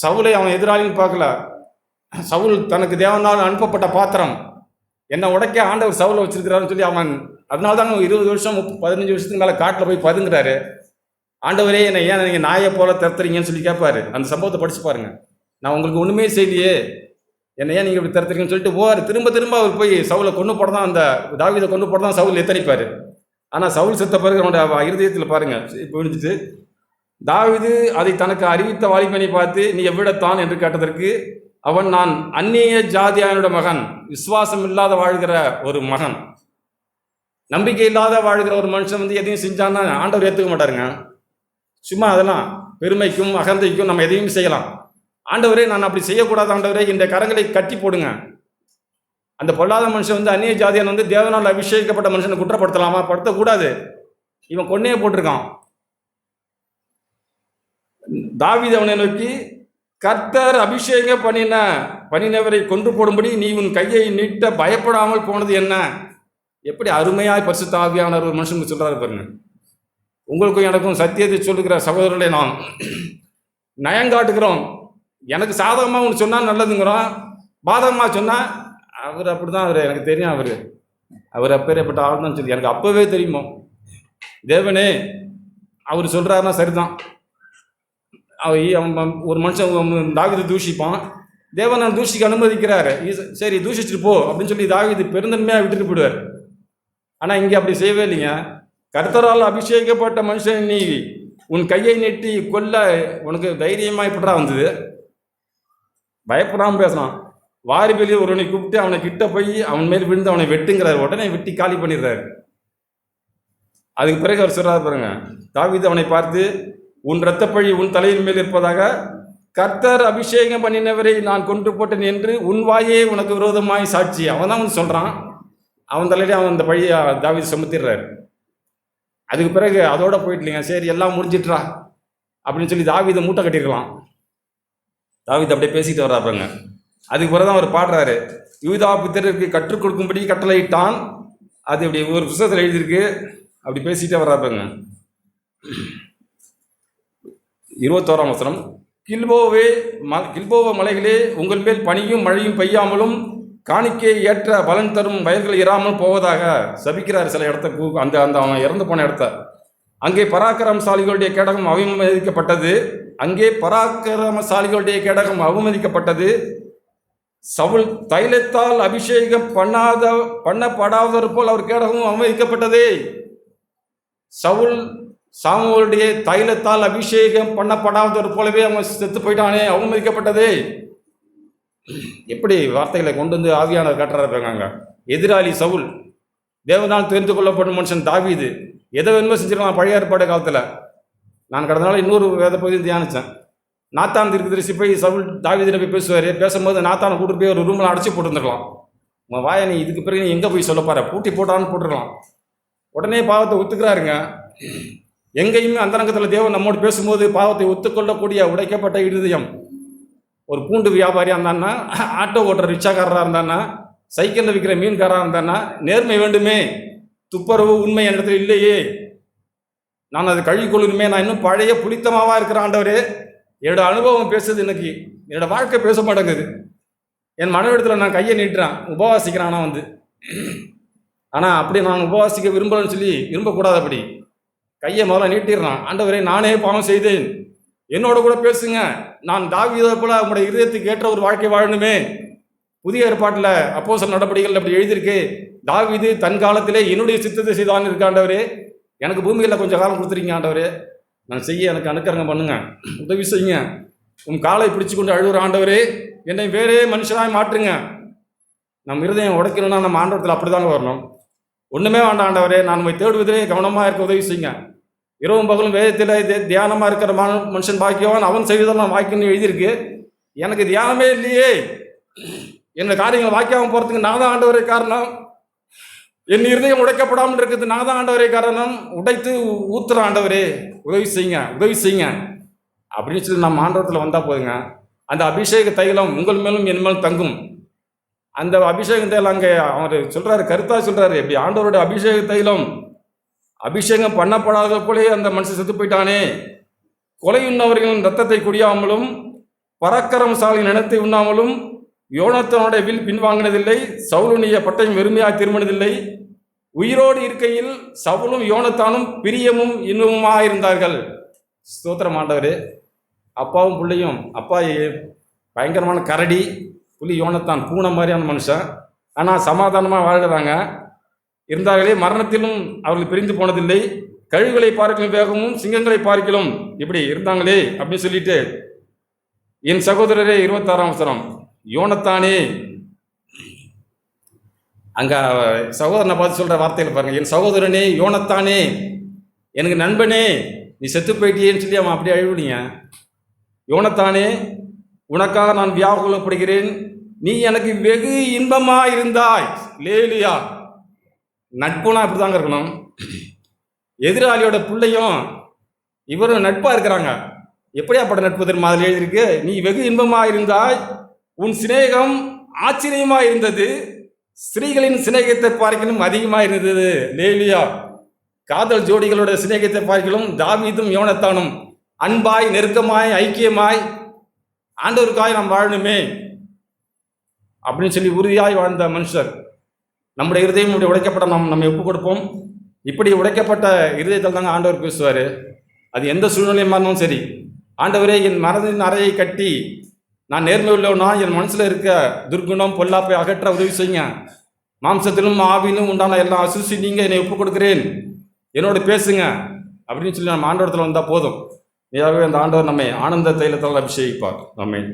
சவுலை அவன் எதிராளின்னு பார்க்கல. சவுல் தனக்கு தேவனால் அனுப்பப்பட்ட பாத்திரம், என்னை உடைக்க ஆண்டவர் சவுலை வச்சிருக்கிறாருன்னு சொல்லி அவன், அதனால தான் 20 வருஷம் 15 வருஷத்துக்கு மேலே காட்டில் போய் பதுங்குறாரு. ஆண்டவரே, என்னை ஏன் நீங்கள் நாயை போல திறத்துறீங்கன்னு சொல்லி கேட்பாரு. அந்த சம்பவத்தை படிச்சு பாருங்க. நான் உங்களுக்கு ஒன்றுமே செய்யலையே, என்னை ஏன் நீங்கள் இப்படி திறத்துறீங்கன்னு சொல்லிட்டு போவார். திரும்ப திரும்ப அவர் போய் சவுலை கொண்டு போட தான், அந்த தாவீதை கொண்டு போட தான் சவுல் எத்தனைப்பார். ஆனால் சவுல் செத்த பிறகு அவனுடைய இருதயத்தில் பாருங்க விழுந்துட்டு, தாவீது அதை தனக்கு அறிவித்த வாலிபனை பார்த்து, நீ எவ்விடத்தான் என்று கேட்டதற்கு அவன் நான் அந்நிய ஜாதியானுடைய மகன், விசுவாசம் இல்லாத வாழ்கிற ஒரு மகன். நம்பிக்கை இல்லாத வாழ்கிற ஒரு மனுஷன் வந்து எதையும் செஞ்சான்னா ஆண்டவர் ஏற்றுக்க மாட்டாருங்க. சும்மா அதெல்லாம் பெருமைக்கும் அகந்தைக்கும் நம்ம எதையும் செய்யலாம். ஆண்டவரே நான் அப்படி செய்யக்கூடாது ஆண்டவரே, இந்த கரங்களை கட்டி போடுங்க. அந்த பொல்லாத மனுஷன் வந்து அந்நிய ஜாதியான் வந்து தேவனால் அபிஷேகிக்கப்பட்ட மனுஷனை குற்றப்படுத்தலாமா? படுத்தக்கூடாது. இவன் கொன்னே போட்டிருக்கான். தாவீது அவனை நோக்கி, கர்த்தர் அபிஷேகம் பண்ணினவரை கொன்று போடும்படி நீ உன் கையை நீட்ட பயப்படாமல் போனது என்ன? எப்படி அருமையாய் பரிசுத்த ஆவியானவர் ஒரு மனுஷனுக்கு சொல்றாரு பாருங்க. உங்களுக்கும் எனக்கும் சத்தியத்தை சொல்லுகிற சகோதரர்களை நாம் நயங்காட்டுகிறோம். எனக்கு சாதகமாக ஒன்று சொன்னால் நல்லதுங்கிறோம், பாதகமாக சொன்னால் அவர் அப்படி தான். அவர் எனக்கு தெரியும், அவர் அப்பேற்பட்ட ஆள் தான் சொல்லி எனக்கு அப்போவே தெரியுமோ. தேவனே அவர் சொல்கிறாருன்னா சரிதான். அவன் ஒரு மனுஷன் தாவீதை தூஷிப்பான், தேவன் நான் தூஷிக்க அனுமதிக்கிறாரு. சரி தூஷிச்சுட்டு போ அப்படின்னு சொல்லி தாவீது பெருந்தன்மையாக விட்டுட்டு போயிடுவார். ஆனால் இங்கே அப்படி செய்யவே இல்லைங்க. கர்த்தரால் அபிஷேகப்பட்ட மனுஷன் நீ உன் கையை நீட்டி கொல்ல உனக்கு தைரியமாக இப்படா வந்தது? பயப்படாமல் பேசலாம். வாரி வெளியே ஒருவனை கூப்பிட்டு அவனை கிட்ட போய் அவன் மேல் விழுந்து அவனை வெட்டுங்கிறார். உடனே வெட்டி காலி பண்ணிடுறாரு. அதுக்கு பிறகு அவர் சொல்றாரு பாருங்க, தாவீது அவனை பார்த்து, உன் இரத்தப்பழி உன் தலையின் மேல் இருப்பதாக, கர்த்தர் அபிஷேகம் பண்ணினவரை நான் கொன்று போட்டேன் என்று உன் வாயே உனக்கு விரோதமாய் சாட்சி. அவன் தான் வந்து சொல்றான். அவன் தலையிலே அவன் அந்த பழியை தாவீது சுமத்திடுறாரு. அதுக்கு பிறகு அதோட போயிட்டு இல்லைங்க, சரி எல்லாம் முடிஞ்சிட்றா அப்படின்னு சொல்லி தாவீதை மூட்டை கட்டிருக்கலாம். தாவீது அப்படியே பேசிட்டு வர்றாருங்க. அதுக்கு பிறகு தான் அவர் பாடுறாரு, யூதா புத்திரருக்கு கற்றுக் கொடுக்கும்படி கட்டளையிட்டான். அது இப்படி ஒரு புத்தகத்தில் எழுதியிருக்கு. அப்படி பேசிட்டே வர்றாருங்க. 21ஆம் வசனம், கில்போவ மலைகளே உங்கள் மேல் பனியும் மழையும் பெய்யாமலும் காணிக்கை ஏற்ற பலன் தரும் வயல்கள் இராமல் போவதாக சபிக்கிறார். சில இடத்த அந்த அவன் இறந்து போன இடத்த. அங்கே பராக்கிரமசாலிகளுடைய கேடகம் அவமதிக்கப்பட்டது. சவுல் தைலத்தால் அபிஷேகம் பண்ணப்படாதவர் போல் அவர் கேடகமும் அவமதிக்கப்பட்டதே. சவுல் சாமுவேலுடைய தைலத்தால் அபிஷேகம் பண்ணப்படாதவர் போலவே அவன் செத்து போயிட்டானே, அவமதிக்கப்பட்டதே. எப்படி வார்த்தைகளை கொண்டு வந்து ஆவியானவர் காட்டுறாங்க. எதிராளி சவுல், தேவனால் தெரிந்து கொள்ளப்படும் மனுஷன் தாவீது. எதை வேணுமோ செஞ்சிருக்கலாம் பழைய ஏற்பாடு காலத்தில். நான் கடந்த நாள் இன்னொரு வேத பகுதியை தியானித்தேன். நாத்தான் தீர்க்கதரிசி போய் சவுல் தாவீதில் போய் பேசுவார். பேசும்போது நாத்தானை கூட்டு போய் ஒரு ரூமில் அடைச்சி போட்டுருந்துருக்கலாம். உங்கள் வாயை நீ இதுக்கு பிறகு நீ எங்கே போய் சொல்லப்பாரு, பூட்டி போட்டான்னு போட்டுருக்கலாம். உடனே பாவத்தை ஒத்துக்கிறாருங்க. எங்கேயுமே அந்தரங்கத்தில் தேவன் நம்மோடு பேசும்போது பாவத்தை ஒத்துக்கொள்ளக்கூடிய உடைக்கப்பட்ட இருதயம். ஒரு பூண்டு வியாபாரியாக இருந்தான்னா, ஆட்டோ ஓட்டுற ரிக்ஷாக்காரராக இருந்தான்னா, சைக்கிளில் விற்கிற மீன்காராக இருந்தான்னா, நேர்மை வேண்டுமே, துப்புரவு உண்மை என் இடத்துல இல்லையே, நான் அது கழுவிக்கொள்ளணுமே, நான் இன்னும் பழைய புளித்தமாவாக இருக்கிற ஆண்டவரே, என்னோட அனுபவம் பேசுது, இன்னைக்கு என்னோட வாழ்க்கை பேச மாட்டேங்குது. என் மனைவிடத்தில் நான் கையை நீட்டுறேன், உபவாசிக்கிறேன். ஆனால் அப்படி நான் உபவாசிக்க விரும்பலன்னு சொல்லி விரும்பக்கூடாது. அப்படி கையை முதல்ல நீட்டிடுறான். ஆண்டவரே நானே பாவம் செய்தேன், என்னோட கூட பேசுங்க, நான் தாவீதை போல உங்களுடைய இருதயத்துக்கு ஏற்ற ஒரு வாழ்க்கை வாழணுமே. புதிய ஏற்பாட்டில் அப்போஸ்தலர் நடபடிகள் அப்படி எழுதியிருக்கு. தாவீது தன் காலத்திலே என்னுடைய சித்தத்தை செய்தான் இருக்க. ஆண்டவரே எனக்கு பூமியில் கொஞ்சம் காலம் கொடுத்துருக்கீங்க, ஆண்டவரே நான் செய்ய எனக்கு அனுக்கரங்க பண்ணுங்க, உதவி செய்யுங்க. உன் காலை பிடிச்சு கொண்டு அழுகுற ஆண்டவரே, என்னை வேறே மனுஷனாய் மாற்றுங்க. நம்ம இருதயம் உடைக்கணும்னா நம்ம ஆண்டவரத்தில் அப்படி தாங்க வரணும். ஒன்றுமே வேண்டாம் ஆண்டவரே, நான் உண்மை தேடுவதிலே கவனமாக இருக்க உதவி செய்யுங்க. இரவும் பகலும் வேதத்தில் தியானமாக இருக்கிற மனுஷன் பாக்கியவான், அவன் செய்வதெல்லாம் வாக்கியம்னு எழுதியிருக்கு. எனக்கு தியானமே இல்லையே, என்ன காரியங்கள் வாக்கியாமல் போகிறதுக்கு நான் தான் ஆண்டவரே காரணம். என் இருதயம் உடைக்கப்படாமல் இருக்கிறது நான் தான் ஆண்டவரே காரணம். உடைத்து ஊத்துற ஆண்டவரே உதவி செய்யுங்க, உதவி செய்யுங்க அப்படின்னு சொல்லி நம்ம ஆண்டவரத்தில் வந்தால் போதுங்க. அந்த அபிஷேக தைலம் உங்கள் மேலும் என் மேலும் தங்கும். அந்த அபிஷேக தைலம் அங்கே அவர் சொல்கிறாரு, கருத்தாக சொல்கிறாரு, எப்படி ஆண்டவருடைய அபிஷேக தைலம் அபிஷேகம் பண்ணப்படாத போலே அந்த மனுஷன் செத்து போயிட்டானே. கொலை உண்ணவர்களின் ரத்தத்தை குடியாமலும் பராக்கிரமசாலியின் இனத்தை உண்ணாமலும் யோனத்தானுடைய வில் பின்வாங்கினதில்லை, சவுலுடைய பட்டயம் வெறுமையாக திரும்பினதில்லை. உயிரோடு இருக்கையில் சவுலும் யோனத்தானும் பிரியமும் இன்பமுமாக இருந்தார்கள். ஸ்தோத்திரம் ஆண்டவரே. அப்பாவும் பிள்ளையும், அப்பா பயங்கரமான கரடி, புலி யோனத்தான் பூனை மாதிரியான மனுஷன், ஆனால் சமாதானமாக வாழ்கிறாங்க. இருந்தார்களே, மரணத்திலும் அவர்கள் பிரிந்து போனதில்லை. கழுகுகளை பார்க்கலும் வேகமும் சிங்கங்களை பார்க்கலும் இப்படி இருந்தாங்களே அப்படின்னு சொல்லிட்டு, என் சகோதரரே 26ஆம் வசனம், யோனத்தானே, அங்க சகோதரனை பார்த்து சொல்ற வார்த்தையில பாருங்க, என் சகோதரனே யோனத்தானே, எனக்கு நண்பனே, நீ செத்து போயிட்டியேன்னு சொல்லி அவன் அப்படியே அழுவடிங்க. யோனத்தானே, உனக்காக நான் வியாகுலப்படுகிறேன், நீ எனக்கு வெகு இன்பமா இருந்தாய். லேலியா, நட்புனா இப்படிதாங்க இருக்கணும். எதிராளியோட பிள்ளையும் இவரும் நட்பா இருக்கிறாங்க. எப்படியாப்பட்ட நட்பு தெரியுமா? அதில் எழுதியிருக்கு, நீ வெகு இன்பமா இருந்தாய், உன் சிநேகம் ஆச்சரியமா இருந்தது, ஸ்திரீகளின் சிநேகத்தை பார்க்கலும் அதிகமா இருந்தது. லேலியா, காதல் ஜோடிகளோட சிநேகத்தை பார்க்கலும் தாவீதும் யோனத்தானும் அன்பாய் நெருக்கமாய் ஐக்கியமாய் ஆண்டவருக்காய் நாம் வாழணுமே அப்படின்னு சொல்லி உறுதியாய் வாழ்ந்த மனுஷர். நம்முடைய இருதயம் இப்படி உடைக்கப்பட்ட நம்ம ஒப்பு கொடுப்போம். இப்படி உடைக்கப்பட்ட இருதயத்தில் தாங்க ஆண்டவர் பேசுவார். அது எந்த சூழ்நிலையுமா இருந்தாலும் சரி, ஆண்டவரே என் மனதின் அறையை கட்டி நான் நேர்மை உள்ளவனா, என் மனசில் இருக்க துர்குணம் பொல்லாப்பை அகற்ற உதவி செய்யுங்க. மாம்சத்திலும் ஆவிலும் உண்டான எல்லா அசுசி நீங்க என்னை ஒப்பு கொடுக்கிறேன், என்னோட பேசுங்க அப்படின்னு சொல்லி நம்ம ஆண்டவரத்தில் வந்தால் போதும். இதாகவே அந்த ஆண்டவர் நம்மை ஆனந்த தைலத்தால் அபிஷேகிப்பார். ஆமென்.